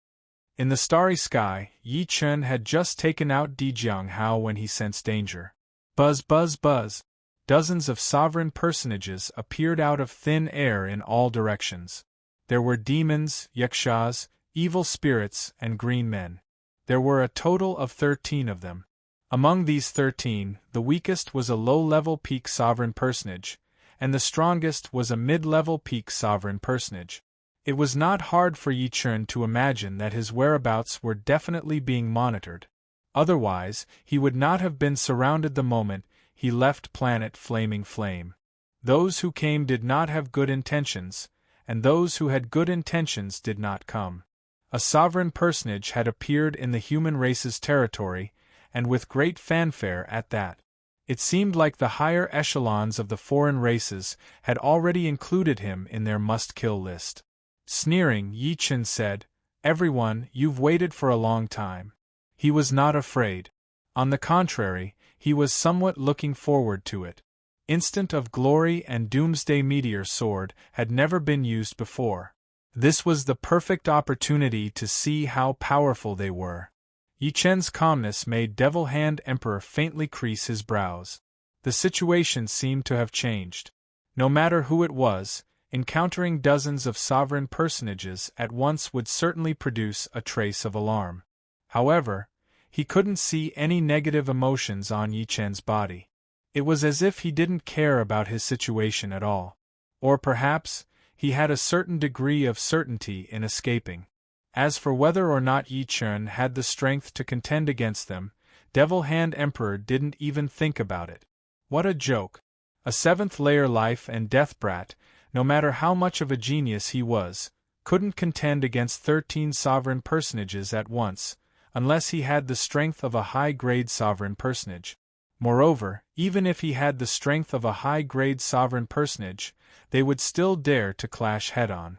In the starry sky, Yi Chun had just taken out Di Jianghao when he sensed danger. Buzz, buzz, buzz. Dozens of sovereign personages appeared out of thin air in all directions. There were demons, yakshas, evil spirits, and green men. There were a total of 13 of them. Among these 13, the weakest was a low-level peak sovereign personage, and the strongest was a mid-level peak sovereign personage. It was not hard for Yi Chun to imagine that his whereabouts were definitely being monitored. Otherwise, he would not have been surrounded the moment he left planet Flaming Flame. Those who came did not have good intentions, and those who had good intentions did not come. A sovereign personage had appeared in the human race's territory, and with great fanfare at that. It seemed like the higher echelons of the foreign races had already included him in their must-kill list. Sneering, Yi Chun said, "Everyone, you've waited for a long time." He was not afraid. On the contrary, he was somewhat looking forward to it. Instant of Glory and Doomsday Meteor Sword had never been used before. This was the perfect opportunity to see how powerful they were. Yi Chen's calmness made Devil Hand Emperor faintly crease his brows. The situation seemed to have changed. No matter who it was, encountering dozens of sovereign personages at once would certainly produce a trace of alarm. However, he couldn't see any negative emotions on Yi Chen's body. It was as if he didn't care about his situation at all. Or perhaps, he had a certain degree of certainty in escaping. As for whether or not Yi Chen had the strength to contend against them, Devil Hand Emperor didn't even think about it. What a joke! A seventh-layer life and death brat, no matter how much of a genius he was, couldn't contend against 13 sovereign personages at once, unless he had the strength of a high-grade sovereign personage. Moreover, even if he had the strength of a high-grade sovereign personage, they would still dare to clash head-on.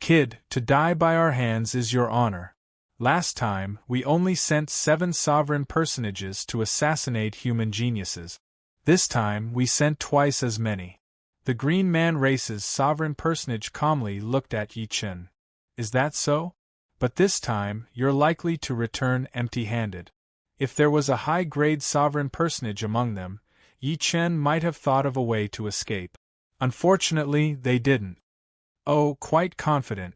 Kid, to die by our hands is your honor. Last time, we only sent 7 sovereign personages to assassinate human geniuses. This time, we sent twice as many. The Green Man Race's sovereign personage calmly looked at Yi Chen. Is that so? But this time, you're likely to return empty-handed. If there was a high-grade sovereign personage among them, Yi Chen might have thought of a way to escape. Unfortunately, they didn't. Oh, quite confident.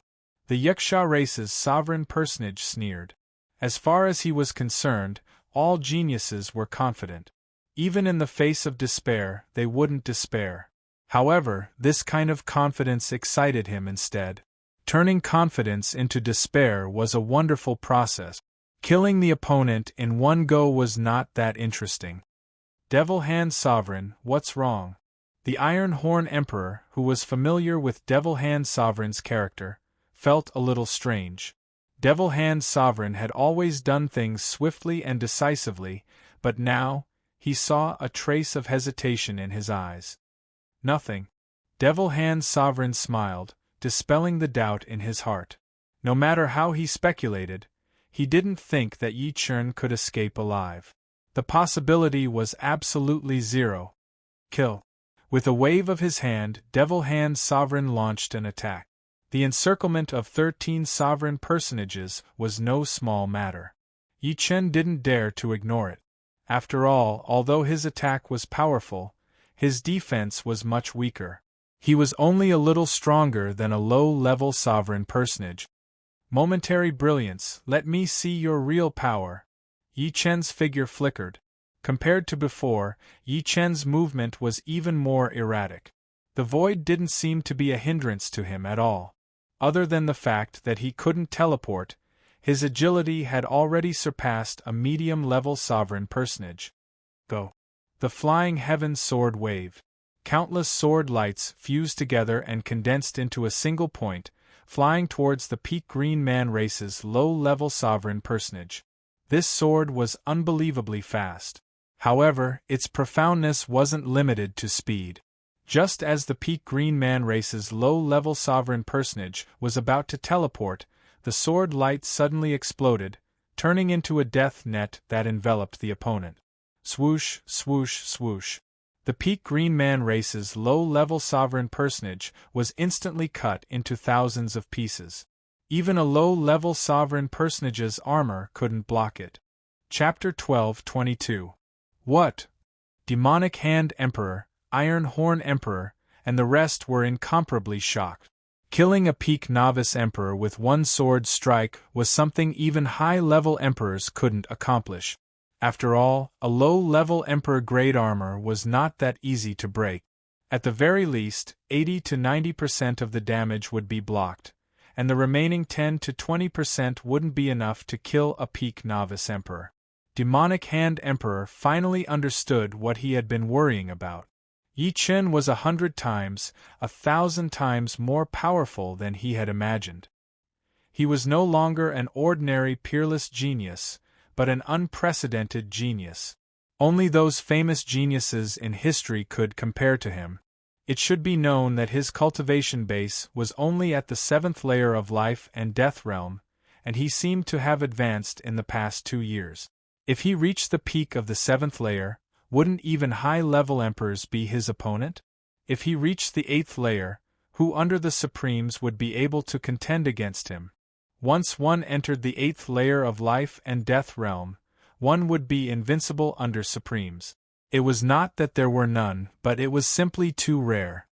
The Yaksha Race's sovereign personage sneered. As far as he was concerned, all geniuses were confident. Even in the face of despair, they wouldn't despair. However, this kind of confidence excited him instead. Turning confidence into despair was a wonderful process. Killing the opponent in one go was not that interesting. Devil Hand Sovereign, what's wrong? The Iron Horn Emperor, who was familiar with Devil Hand Sovereign's character, felt a little strange. Devil Hand Sovereign had always done things swiftly and decisively, but now, he saw a trace of hesitation in his eyes. Nothing. Devil Hand Sovereign smiled, dispelling the doubt in his heart. No matter how he speculated, he didn't think that Yi Chen could escape alive. The possibility was absolutely zero. Kill. With a wave of his hand, Devil Hand Sovereign launched an attack. The encirclement of 13 sovereign personages was no small matter. Yi Chen didn't dare to ignore it. After all, although his attack was powerful, his defense was much weaker. He was only a little stronger than a low-level sovereign personage. Momentary brilliance, let me see your real power. Yi Chen's figure flickered. Compared to before, Yi Chen's movement was even more erratic. The void didn't seem to be a hindrance to him at all. Other than the fact that he couldn't teleport, his agility had already surpassed a medium-level sovereign personage. Go. The Flying Heaven Sword waved. Countless sword lights fused together and condensed into a single point, flying towards the Peak Green Man Race's low-level sovereign personage. This sword was unbelievably fast. However, its profoundness wasn't limited to speed. Just as the Peak Green Man Race's low-level sovereign personage was about to teleport, the sword light suddenly exploded, turning into a death net that enveloped the opponent. Swoosh, swoosh, swoosh. The Peak Green Man Race's low-level sovereign personage was instantly cut into thousands of pieces. Even a low-level sovereign personage's armor couldn't block it. Chapter 12:22. What? Demonic Hand Emperor, Iron Horn Emperor, and the rest were incomparably shocked. Killing a Peak Novice Emperor with one sword strike was something even high-level emperors couldn't accomplish. After all, a low-level Emperor-grade armor was not that easy to break. At the very least, 80 to 90% of the damage would be blocked, and the remaining 10 to 20% wouldn't be enough to kill a Peak Novice Emperor. Demonic Hand Emperor finally understood what he had been worrying about. Yi Chen was 100 times, 1,000 times more powerful than he had imagined. He was no longer an ordinary peerless genius, but an unprecedented genius. Only those famous geniuses in history could compare to him. It should be known that his cultivation base was only at the 7th layer of life and death realm, and he seemed to have advanced in the past 2 years. If he reached the peak of the 7th layer, wouldn't even high-level emperors be his opponent? If he reached the 8th layer, who under the Supremes would be able to contend against him? Once one entered the 8th layer of life and death realm, one would be invincible under Supremes. It was not that there were none, but it was simply too rare.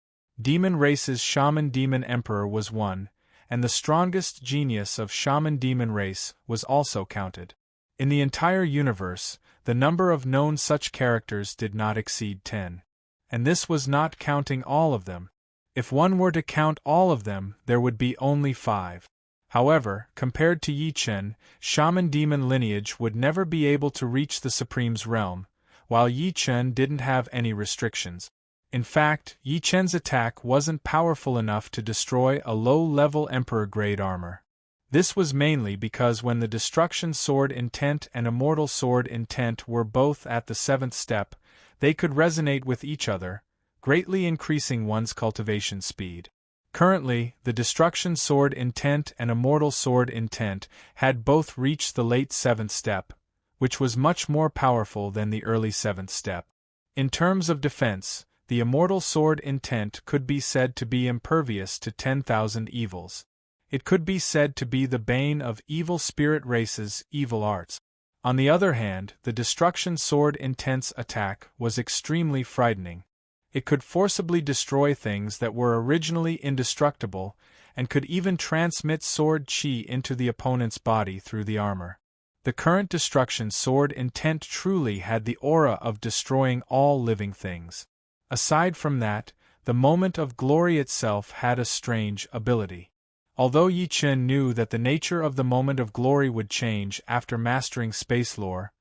Demon race's Shaman Demon Emperor was one, and the strongest genius of Shaman Demon race was also counted. In the entire universe, the number of known such characters did not exceed 10. And this was not counting all of them. If one were to count all of them, there would be only 5. However, compared to Yi Chen, Shaman Demon lineage would never be able to reach the Supreme's realm, while Yi Chen didn't have any restrictions. In fact, Yi Chen's attack wasn't powerful enough to destroy a low-level Emperor-grade armor. This was mainly because when the Destruction Sword Intent and Immortal Sword Intent were both at the 7th step, they could resonate with each other, greatly increasing one's cultivation speed. Currently, the Destruction Sword Intent and Immortal Sword Intent had both reached the late 7th step, which was much more powerful than the early 7th step. In terms of defense, the Immortal Sword Intent could be said to be impervious to 10,000 evils. It could be said to be the bane of evil spirit races' evil arts. On the other hand, the Destruction Sword Intent's attack was extremely frightening. It could forcibly destroy things that were originally indestructible, and could even transmit sword chi into the opponent's body through the armor. The current Destruction Sword Intent truly had the aura of destroying all living things. Aside from that, the Moment of Glory itself had a strange ability. Although Yi Chen knew that the nature of the Moment of Glory would change after mastering space lore,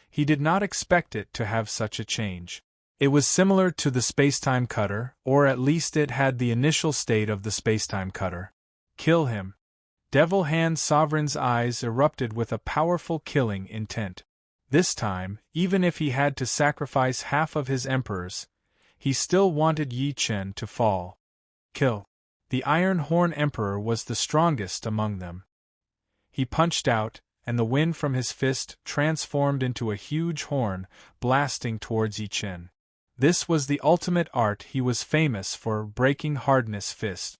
he did not expect it to have such a change. It was similar to the spacetime cutter, or at least it had the initial state of the spacetime cutter. Kill him. Devil Hand Sovereign's eyes erupted with a powerful killing intent. This time, even if he had to sacrifice half of his emperors, he still wanted Yi Chen to fall. Kill. The Iron Horn Emperor was the strongest among them. He punched out, and the wind from his fist transformed into a huge horn, blasting towards Yi Chen. This was the ultimate art he was famous for, breaking hardness fist.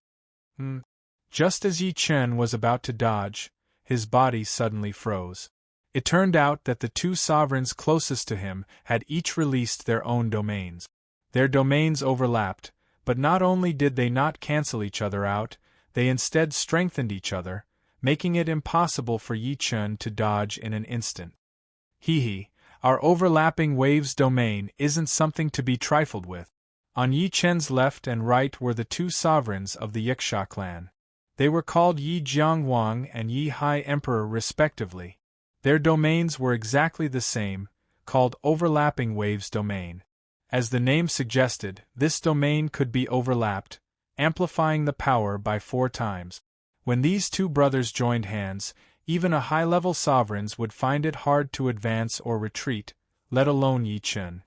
Just as Yi Chen was about to dodge, his body suddenly froze. It turned out that the 2 sovereigns closest to him had each released their own domains. Their domains overlapped, but not only did they not cancel each other out, they instead strengthened each other, making it impossible for Yi Chen to dodge in an instant. Our overlapping waves domain isn't something to be trifled with. On Yi Chen's left and right were the 2 sovereigns of the Yiksha clan. They were called Yi Jiangwang and Yi Hai Emperor respectively. Their domains were exactly the same, called overlapping waves domain. As the name suggested, this domain could be overlapped, amplifying the power by 4 times. When these 2 brothers joined hands, even a high-level sovereigns would find it hard to advance or retreat, let alone Yi Chen.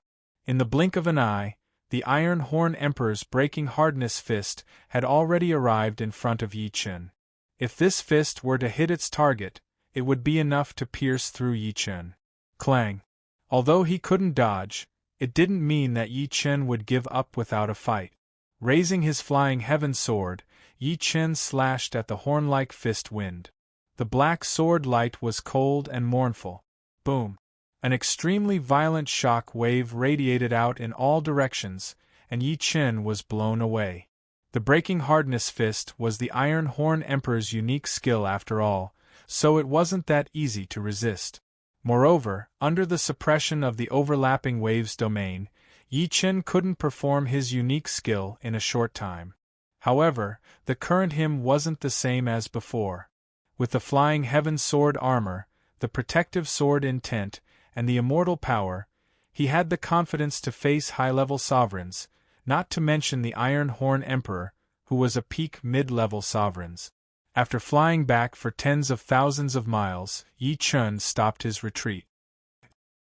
In the blink of an eye, the Iron Horn Emperor's breaking hardness fist had already arrived in front of Yi Chen. If this fist were to hit its target, it would be enough to pierce through Yi Chen. Clang! Although he couldn't dodge, it didn't mean that Yi Chen would give up without a fight. Raising his flying heaven sword, Yi Chen slashed at the horn-like fist wind. The black sword light was cold and mournful. Boom! An extremely violent shock wave radiated out in all directions, and Yi Chen was blown away. The breaking hardness fist was the Iron Horn Emperor's unique skill after all, so it wasn't that easy to resist. Moreover, under the suppression of the overlapping waves domain, Yi Chen couldn't perform his unique skill in a short time. However, the current him wasn't the same as before. With the flying heaven sword armor, the protective sword intent, and the immortal power, he had the confidence to face high-level sovereigns, not to mention the Iron Horn Emperor, who was a peak mid-level sovereigns. After flying back for tens of thousands of miles, Yi Chen stopped his retreat.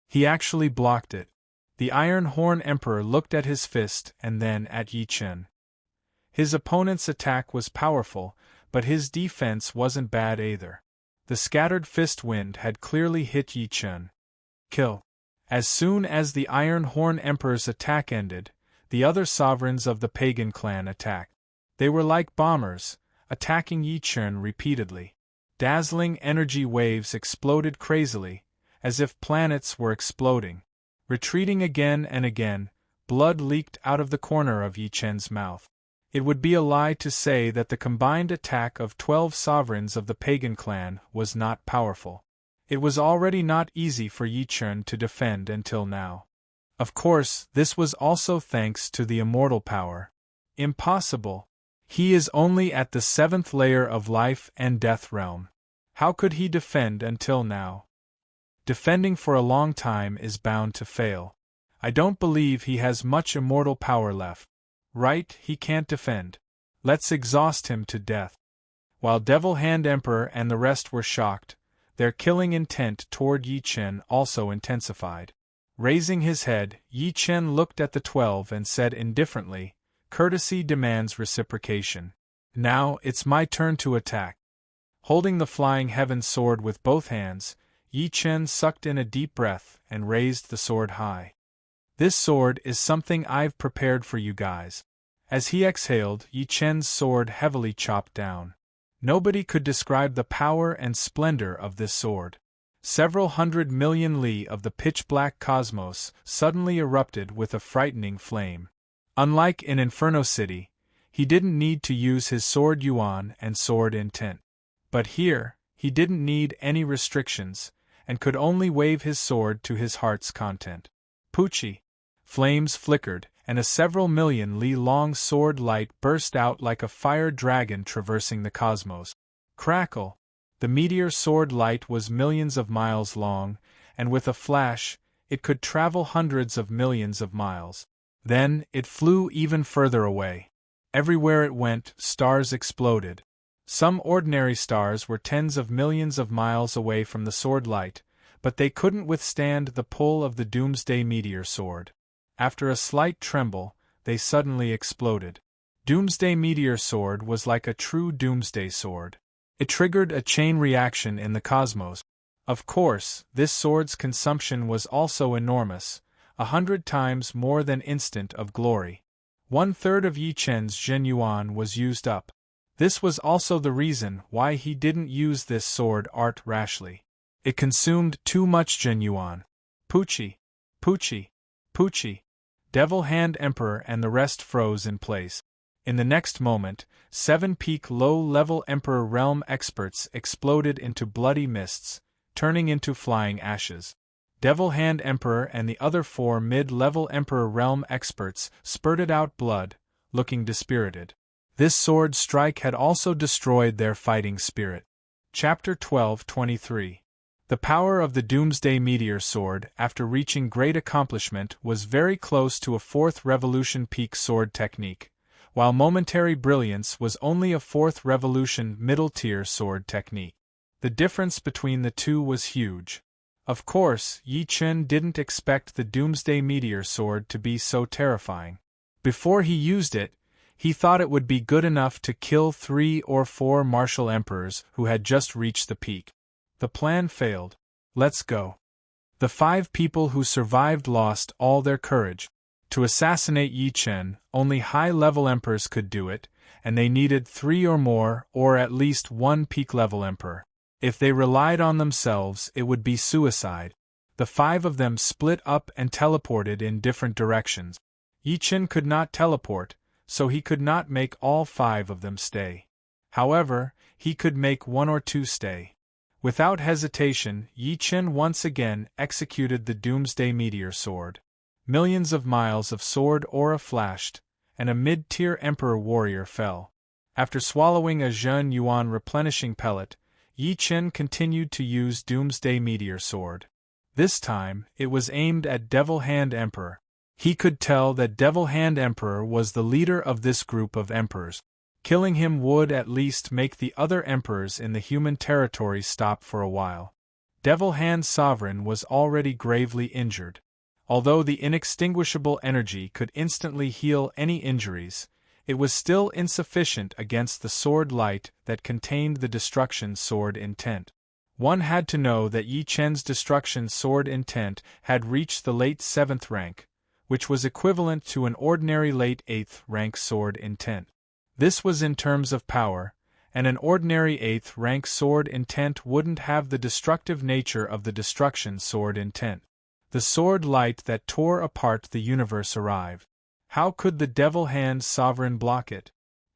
He actually blocked it. The Iron Horn Emperor looked at his fist and then at Yi Chen. His opponent's attack was powerful, but his defense wasn't bad either. The scattered fist wind had clearly hit Yi Chen. Kill. As soon as the Iron Horn Emperor's attack ended, the other sovereigns of the pagan clan attacked. They were like bombers, attacking Yi Chen repeatedly. dazzling energy waves exploded crazily, as if planets were exploding. Retreating again and again, blood leaked out of the corner of Yi Chen's mouth. It would be a lie to say that the combined attack of 12 sovereigns of the pagan clan was not powerful. It was already not easy for Yi Chen to defend until now. Of course, this was also thanks to the immortal power. Impossible. He is only at the 7th layer of life and death realm. How could he defend until now? Defending for a long time is bound to fail. I don't believe he has much immortal power left. Right, he can't defend. Let's exhaust him to death. While Devil Hand Emperor and the rest were shocked, their killing intent toward Yi Chen also intensified. Raising his head, Yi Chen looked at the 12 and said indifferently, "Courtesy demands reciprocation. Now, it's my turn to attack." Holding the flying heaven sword with both hands, Yi Chen sucked in a deep breath and raised the sword high. "This sword is something I've prepared for you guys." As he exhaled, Yi Chen's sword heavily chopped down. Nobody could describe the power and splendor of this sword. Several 100 million li of the pitch-black cosmos suddenly erupted with a frightening flame. Unlike in Inferno City, he didn't need to use his sword yuan and sword intent. But here, he didn't need any restrictions, and could only wave his sword to his heart's content. Poochie! Flames flickered, and a several million li long sword light burst out like a fire dragon traversing the cosmos. Crackle! The meteor sword light was millions of miles long, and with a flash, it could travel hundreds of millions of miles. Then, it flew even further away. Everywhere it went, stars exploded. Some ordinary stars were tens of millions of miles away from the sword light, but they couldn't withstand the pull of the Doomsday Meteor Sword. After a slight tremble, they suddenly exploded. Doomsday Meteor Sword was like a true Doomsday Sword. It triggered a chain reaction in the cosmos. Of course, this sword's consumption was also enormous, 100 times more than Instant of Glory. 1/3 of Yi Chen's Zhen Yuan was used up. This was also the reason why he didn't use this sword art rashly. It consumed too much Zhen Yuan. Poochie! Poochie! Poochie! Devil Hand Emperor and the rest froze in place. In the next moment, 7 peak low-level Emperor Realm experts exploded into bloody mists, turning into flying ashes. Devil Hand Emperor and the other 4 mid-level Emperor Realm experts spurted out blood, looking dispirited. This sword strike had also destroyed their fighting spirit. Chapter 12:23. The power of the Doomsday Meteor Sword after reaching great accomplishment was very close to a 4th Revolution peak sword technique, while momentary brilliance was only a 4th Revolution middle-tier sword technique. The difference between the two was huge. Of course, Yi Chen didn't expect the Doomsday Meteor Sword to be so terrifying. Before he used it, he thought it would be good enough to kill 3 or 4 martial emperors who had just reached the peak. The plan failed. Let's go. The 5 people who survived lost all their courage. To assassinate Yi Chen, only high-level emperors could do it, and they needed 3 or more, or at least 1 peak-level emperor. If they relied on themselves, it would be suicide. The 5 of them split up and teleported in different directions. Yi Chen could not teleport, so he could not make all 5 of them stay. However, he could make 1 or 2 stay. Without hesitation, Yi Chen once again executed the Doomsday Meteor Sword. Millions of miles of sword aura flashed, and a mid-tier Emperor warrior fell. After swallowing a Zhen Yuan replenishing pellet, Yi Chen continued to use Doomsday Meteor Sword. This time, it was aimed at Devil Hand Emperor. He could tell that Devil Hand Emperor was the leader of this group of emperors. Killing him would at least make the other emperors in the human territory stop for a while. Devil Hand Sovereign was already gravely injured. Although the inextinguishable energy could instantly heal any injuries, it was still insufficient against the sword light that contained the destruction sword intent. One had to know that Yi Chen's destruction sword intent had reached the late 7th rank, which was equivalent to an ordinary late 8th rank sword intent. This was in terms of power, and an ordinary 8th rank sword intent wouldn't have the destructive nature of the destruction sword intent. The sword light that tore apart the universe arrived. How could the devil hand sovereign block it?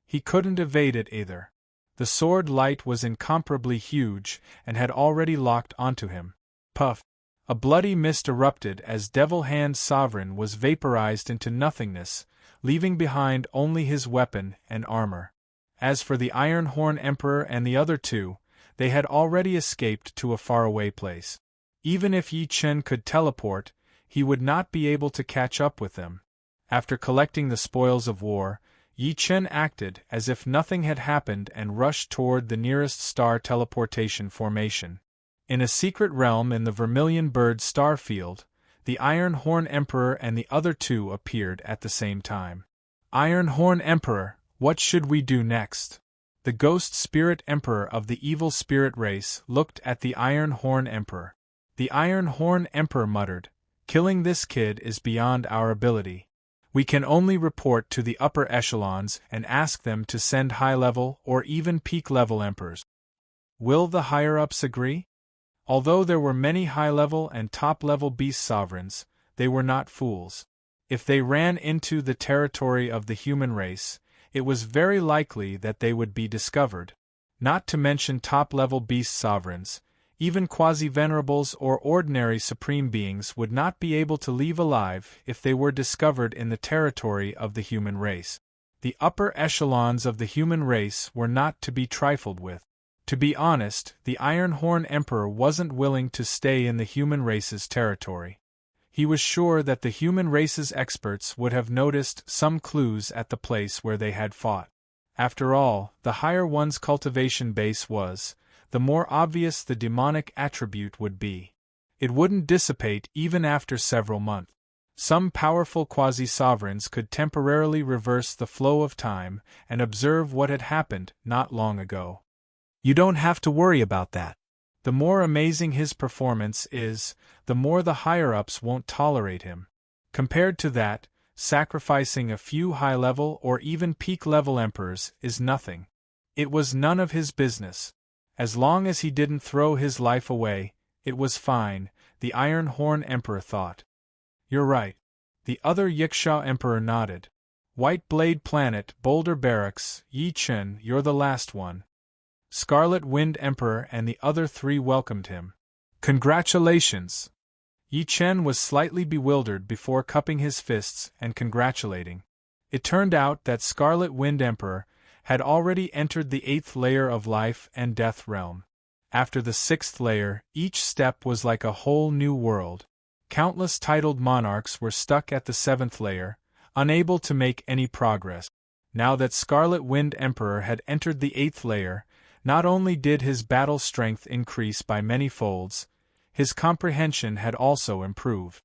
He couldn't evade it either. The sword light was incomparably huge, and had already locked onto him. Puff! A bloody mist erupted as Devil Hand Sovereign was vaporized into nothingness, leaving behind only his weapon and armor. As for the Iron Horn Emperor and the other two, they had already escaped to a faraway place. Even if Yi Chen could teleport, he would not be able to catch up with them. After collecting the spoils of war, Yi Chen acted as if nothing had happened and rushed toward the nearest star teleportation formation. In a secret realm in the Vermilion Bird star field, the Iron Horn Emperor and the other two appeared at the same time. Iron Horn Emperor, what should we do next? The Ghost Spirit Emperor of the Evil Spirit race looked at the Iron Horn Emperor. The Iron Horn Emperor muttered, "Killing this kid is beyond our ability. We can only report to the upper echelons and ask them to send high-level or even peak-level emperors. Will the higher-ups agree?" Although there were many high-level and top-level beast sovereigns, they were not fools. If they ran into the territory of the human race, it was very likely that they would be discovered. Not to mention top-level beast sovereigns, even quasi-venerables or ordinary supreme beings would not be able to leave alive if they were discovered in the territory of the human race. The upper echelons of the human race were not to be trifled with. To be honest, the Iron Horn Emperor wasn't willing to stay in the human race's territory. He was sure that the human race's experts would have noticed some clues at the place where they had fought. After all, the higher one's cultivation base was, the more obvious the demonic attribute would be. It wouldn't dissipate even after several months. Some powerful quasi-sovereigns could temporarily reverse the flow of time and observe what had happened not long ago. You don't have to worry about that. The more amazing his performance is, the more the higher-ups won't tolerate him. Compared to that, sacrificing a few high-level or even peak-level emperors is nothing. It was none of his business. As long as he didn't throw his life away, it was fine, the Iron Horn Emperor thought. You're right. The other Yiksha Emperor nodded. White Blade Planet, Boulder Barracks, Yi Chen, you're the last one. Scarlet Wind Emperor and the other three welcomed him. Congratulations! Yi Chen was slightly bewildered before cupping his fists and congratulating. It turned out that Scarlet Wind Emperor had already entered the 8th layer of life and death realm. After the 6th layer, each step was like a whole new world. Countless titled monarchs were stuck at the 7th layer, unable to make any progress. Now that Scarlet Wind Emperor had entered the 8th layer, not only did his battle strength increase by many folds, his comprehension had also improved.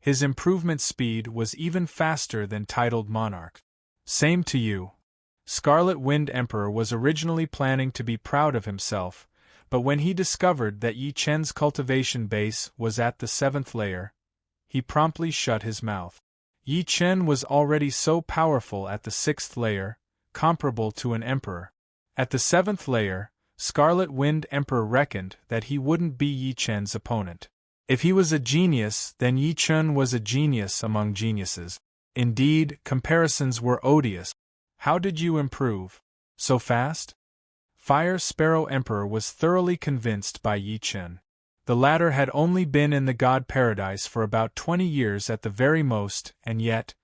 His improvement speed was even faster than titled monarch. Same to you. Scarlet Wind Emperor was originally planning to be proud of himself, but when he discovered that Yi Chen's cultivation base was at the 7th layer, he promptly shut his mouth. Yi Chen was already so powerful at the 6th layer, comparable to an emperor. At the 7th layer, Scarlet Wind Emperor reckoned that he wouldn't be Yi Chen's opponent. If he was a genius, then Yi Chen was a genius among geniuses. Indeed, comparisons were odious. How did you improve? So fast? Fire Sparrow Emperor was thoroughly convinced by Yi Chen. The latter had only been in the God Paradise for about 20 years at the very most, and yet,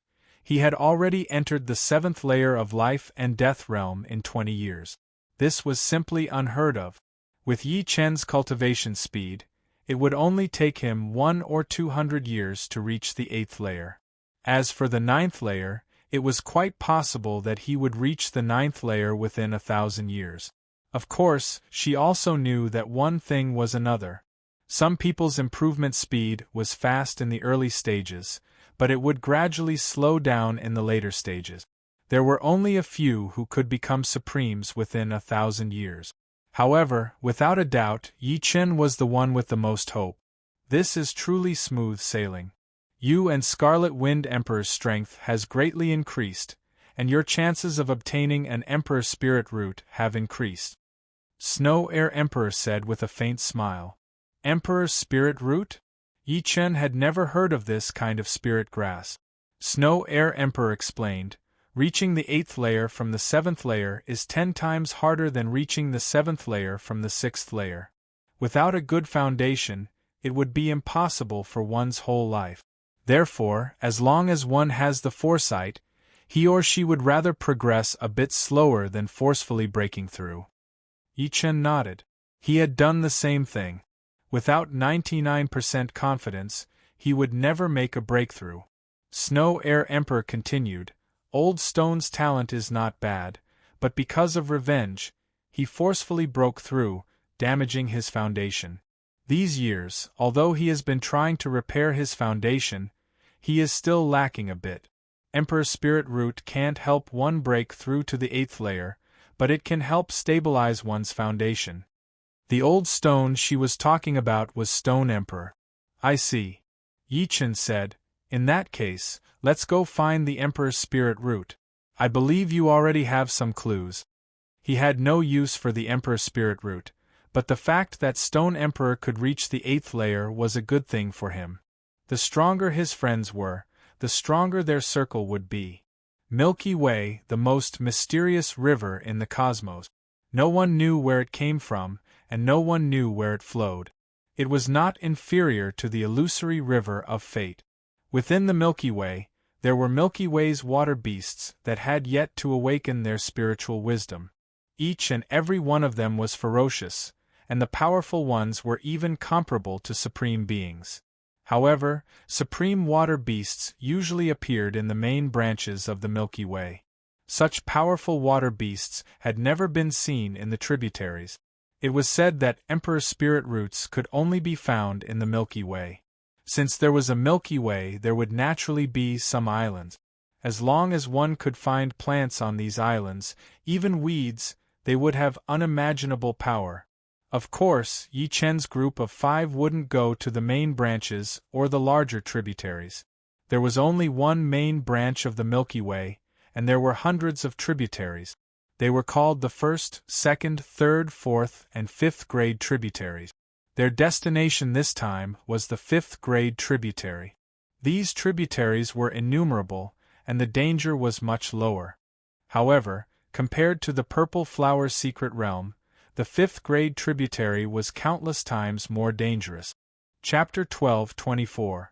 he had already entered the 7th layer of life and death realm in 20 years. This was simply unheard of. With Yi Chen's cultivation speed, it would only take him 100 or 200 years to reach the 8th layer. As for the 9th layer, it was quite possible that he would reach the 9th layer within 1,000 years. Of course, she also knew that one thing was another. Some people's improvement speed was fast in the early stages, but it would gradually slow down in the later stages. There were only a few who could become supremes within 1,000 years. However, without a doubt, Yi Chen was the one with the most hope. This is truly smooth sailing. You and Scarlet Wind Emperor's strength has greatly increased, and your chances of obtaining an Emperor Spirit Root have increased. Snow Air Emperor said with a faint smile. Emperor Spirit Root? Yi Chen had never heard of this kind of spirit grass. Snow Air Emperor explained, reaching the 8th layer from the 7th layer is 10 times harder than reaching the 7th layer from the 6th layer. Without a good foundation, it would be impossible for one's whole life. Therefore, as long as one has the foresight, he or she would rather progress a bit slower than forcefully breaking through. Yi Chen nodded. He had done the same thing. Without 99% confidence, he would never make a breakthrough. Snow Air Emperor continued, Old Stone's talent is not bad, but because of revenge, he forcefully broke through, damaging his foundation. These years, although he has been trying to repair his foundation, he is still lacking a bit. Emperor Spirit Root can't help one break through to the 8th layer, but it can help stabilize one's foundation. The old stone she was talking about was Stone Emperor. I see. Yi Chen said, in that case, let's go find the Emperor's Spirit Root. I believe you already have some clues. He had no use for the Emperor's Spirit Root, but the fact that Stone Emperor could reach the 8th layer was a good thing for him. The stronger his friends were, the stronger their circle would be. Milky Way, the most mysterious river in the cosmos. No one knew where it came from, and no one knew where it flowed. It was not inferior to the illusory river of fate. Within the Milky Way, there were Milky Way's water beasts that had yet to awaken their spiritual wisdom. Each and every one of them was ferocious, and the powerful ones were even comparable to supreme beings. However, supreme water beasts usually appeared in the main branches of the Milky Way. Such powerful water beasts had never been seen in the tributaries. It was said that Emperor Spirit Roots could only be found in the Milky Way. Since there was a Milky Way, there would naturally be some islands. As long as one could find plants on these islands, even weeds, they would have unimaginable power. Of course, Yi Chen's group of 5 wouldn't go to the main branches or the larger tributaries. There was only one main branch of the Milky Way, and there were hundreds of tributaries. They were called the 1st, 2nd, 3rd, 4th, and 5th grade tributaries. Their destination this time was the 5th grade tributary. These tributaries were innumerable, and the danger was much lower. However, compared to the Purple Flower Secret Realm, the 5th grade tributary was countless times more dangerous. Chapter 12:24.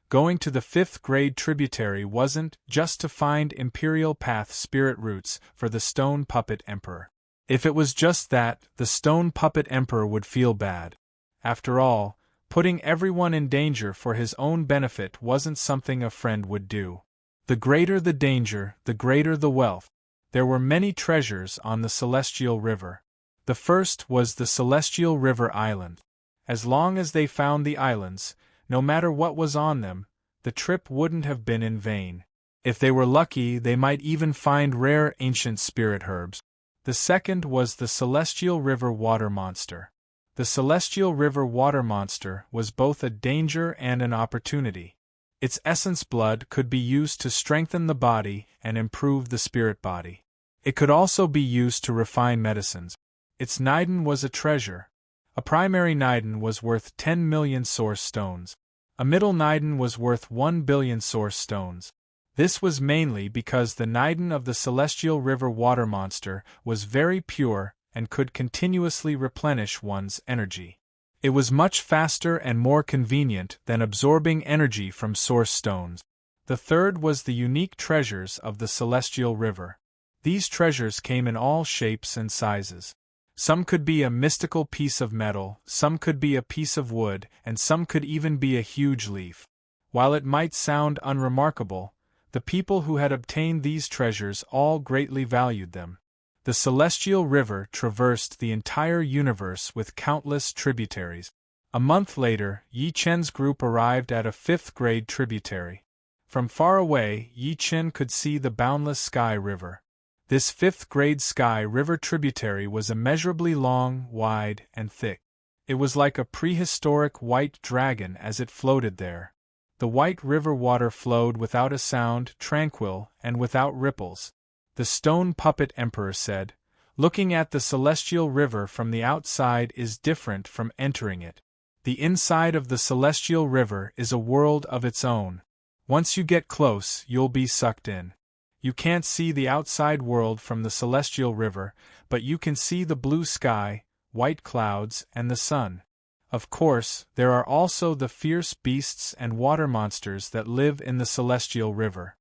Going to the 5th grade tributary wasn't just to find Imperial Path Spirit Roots for the Stone Puppet Emperor. If it was just that, the Stone Puppet Emperor would feel bad. After all, putting everyone in danger for his own benefit wasn't something a friend would do. The greater the danger, the greater the wealth. There were many treasures on the Celestial River. The first was the Celestial River Island. As long as they found the islands, no matter what was on them, the trip wouldn't have been in vain. If they were lucky, they might even find rare ancient spirit herbs. The second was the Celestial River Water Monster. The Celestial River Water Monster was both a danger and an opportunity. Its essence blood could be used to strengthen the body and improve the spirit body. It could also be used to refine medicines. Its Niden was a treasure. A primary Niden was worth 10 million source stones. A middle Niden was worth 1 billion source stones. This was mainly because the Niden of the Celestial River Water Monster was very pure and could continuously replenish one's energy. It was much faster and more convenient than absorbing energy from source stones. The third was the unique treasures of the Celestial River. These treasures came in all shapes and sizes. Some could be a mystical piece of metal, some could be a piece of wood, and some could even be a huge leaf. While it might sound unremarkable, the people who had obtained these treasures all greatly valued them. The Celestial River traversed the entire universe with countless tributaries. A month later, Yi Chen's group arrived at a 5th grade tributary. From far away, Yi Chen could see the boundless Sky River. This 5th grade Sky River tributary was immeasurably long, wide, and thick. It was like a prehistoric white dragon as it floated there. The white river water flowed without a sound, tranquil, and without ripples. the stone puppet emperor said. Looking at the celestial river from the outside is different from entering it. The inside of the celestial river is a world of its own. Once you get close, you'll be sucked in. You can't see the outside world from the celestial river, but you can see the blue sky, white clouds, and the sun. Of course, there are also the fierce beasts and water monsters that live in the celestial river.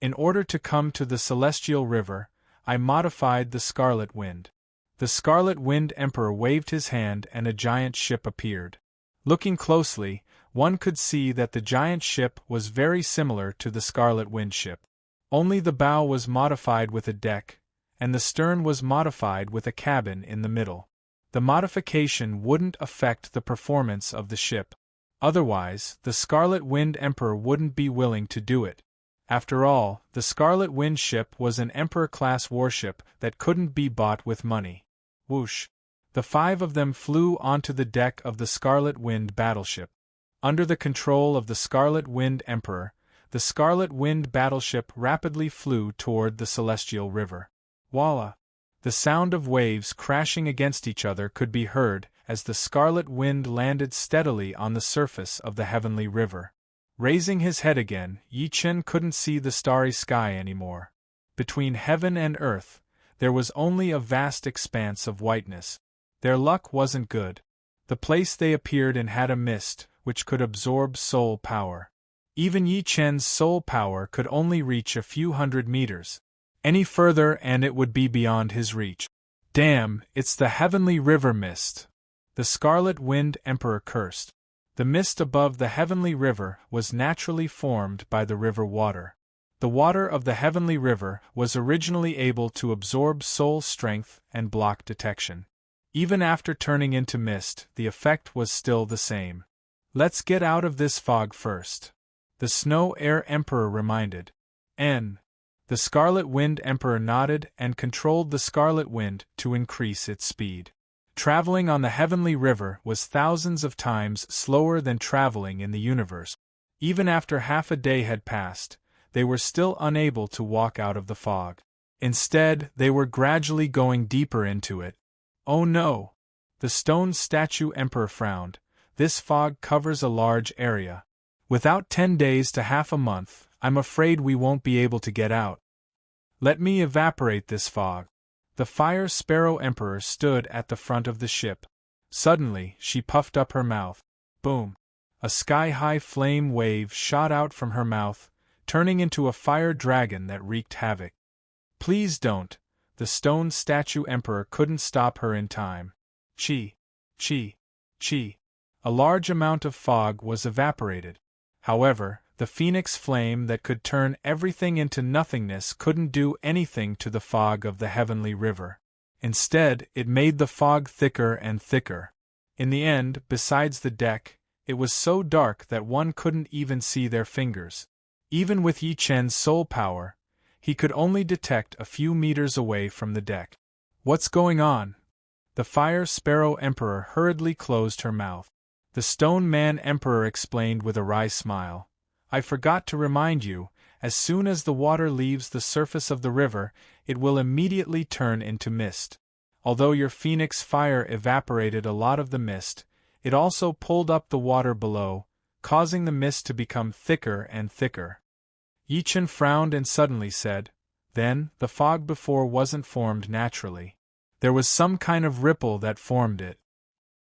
In order to come to the celestial river, I modified the Scarlet Wind. The Scarlet Wind Emperor waved his hand and a giant ship appeared. Looking closely, one could see that the giant ship was very similar to the Scarlet Wind ship. Only the bow was modified with a deck, and the stern was modified with a cabin in the middle. The modification wouldn't affect the performance of the ship. Otherwise, the Scarlet Wind Emperor wouldn't be willing to do it. After all, the Scarlet Wind ship was an Emperor-class warship that couldn't be bought with money. Whoosh! The 5 of them flew onto the deck of the Scarlet Wind battleship. Under the control of the Scarlet Wind Emperor, the Scarlet Wind battleship rapidly flew toward the celestial river. Voila! The sound of waves crashing against each other could be heard as the Scarlet Wind landed steadily on the surface of the heavenly river. Raising his head again, Yi Chen couldn't see the starry sky anymore. Between heaven and earth, there was only a vast expanse of whiteness. Their luck wasn't good. The place they appeared in had a mist, which could absorb soul power. Even Yi Chen's soul power could only reach a few hundred meters. Any further and it would be beyond his reach. Damn, it's the heavenly river mist! The Scarlet Wind Emperor cursed. The mist above the heavenly river was naturally formed by the river water. The water of the heavenly river was originally able to absorb soul strength and block detection. Even after turning into mist, the effect was still the same. Let's get out of this fog first, the Snow Air Emperor reminded. The Scarlet Wind Emperor nodded and controlled the Scarlet Wind to increase its speed. Traveling on the heavenly river was thousands of times slower than traveling in the universe. Even after half a day had passed, they were still unable to walk out of the fog. Instead, they were gradually going deeper into it. Oh no! The stone statue emperor frowned. This fog covers a large area. Without 10 days to half a month, I'm afraid we won't be able to get out. Let me evaporate this fog. The Fire Sparrow Emperor stood at the front of the ship. Suddenly, she puffed up her mouth. Boom! A sky-high flame wave shot out from her mouth, turning into a fire dragon that wreaked havoc. Please don't. The stone statue emperor couldn't stop her in time. Chi! Chi! Chi! A large amount of fog was evaporated. However, the phoenix flame that could turn everything into nothingness couldn't do anything to the fog of the heavenly river. Instead, it made the fog thicker and thicker. In the end, besides the deck, it was so dark that one couldn't even see their fingers. Even with Yi Chen's soul power, he could only detect a few meters away from the deck. What's going on? The Fire Sparrow Emperor hurriedly closed her mouth. The Stone Man Emperor explained with a wry smile. I forgot to remind you, as soon as the water leaves the surface of the river, it will immediately turn into mist. Although your phoenix fire evaporated a lot of the mist, it also pulled up the water below, causing the mist to become thicker and thicker. Yi Chen frowned and suddenly said, Then, the fog before wasn't formed naturally. There was some kind of ripple that formed it.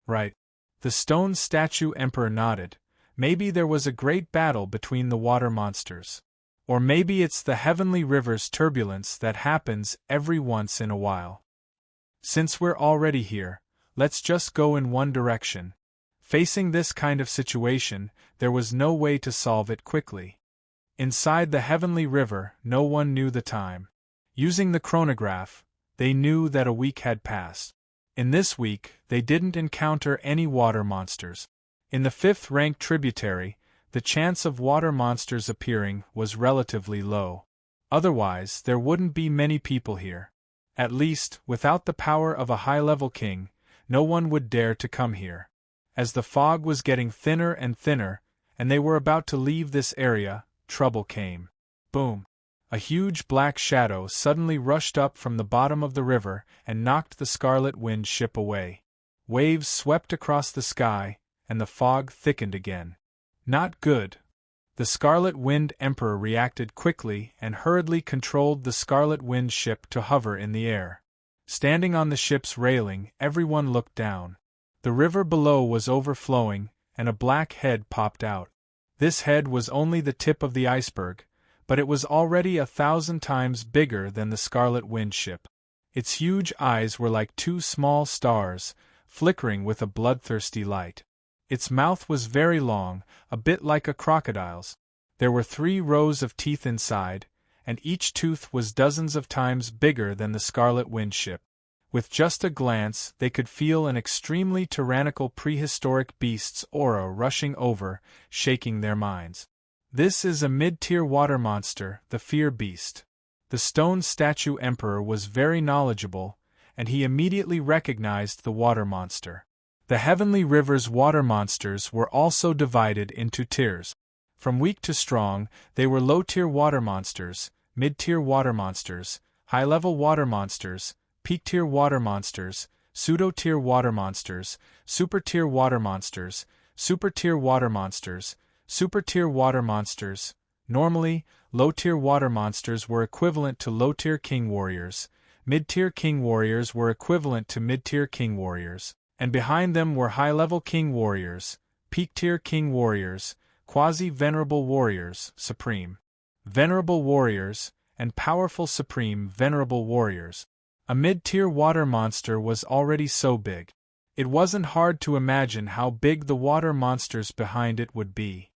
Right. The stone statue emperor nodded. Maybe there was a great battle between the water monsters. Or maybe it's the heavenly river's turbulence that happens every once in a while. Since we're already here, let's just go in one direction. Facing this kind of situation, there was no way to solve it quickly. Inside the heavenly river, no one knew the time. Using the chronograph, they knew that a week had passed. In this week, they didn't encounter any water monsters. In the 5th-ranked tributary, the chance of water monsters appearing was relatively low. Otherwise, there wouldn't be many people here. At least, without the power of a high-level king, no one would dare to come here. As the fog was getting thinner and thinner, and they were about to leave this area, trouble came. Boom! A huge black shadow suddenly rushed up from the bottom of the river and knocked the Scarlet Wind ship away. Waves swept across the sky, and the fog thickened again. Not good. The Scarlet Wind Emperor reacted quickly and hurriedly controlled the Scarlet Wind ship to hover in the air. Standing on the ship's railing, everyone looked down. The river below was overflowing, and a black head popped out. This head was only the tip of the iceberg, but it was already 1,000 times bigger than the Scarlet Wind ship. Its huge eyes were like two small stars, flickering with a bloodthirsty light. Its mouth was very long, a bit like a crocodile's. There were 3 rows of teeth inside, and each tooth was dozens of times bigger than the Scarlet Wind ship. With just a glance, they could feel an extremely tyrannical prehistoric beast's aura rushing over, shaking their minds. This is a mid-tier water monster, the Fear Beast. The stone statue emperor was very knowledgeable, and he immediately recognized the water monster. The Heavenly River's water monsters were also divided into tiers. From weak to strong, they were low-tier water monsters, mid-tier water monsters, high-level water monsters, peak-tier water monsters, pseudo-tier water monsters, super-tier water monsters, super-tier water monsters, super-tier water monsters. Normally, low-tier water monsters were equivalent to low-tier king warriors, mid-tier king warriors were equivalent to mid-tier king warriors, and behind them were high-level king warriors, peak-tier king warriors, quasi-venerable warriors, supreme venerable warriors, and powerful supreme venerable warriors. A mid-tier water monster was already so big. It wasn't hard to imagine how big the water monsters behind it would be.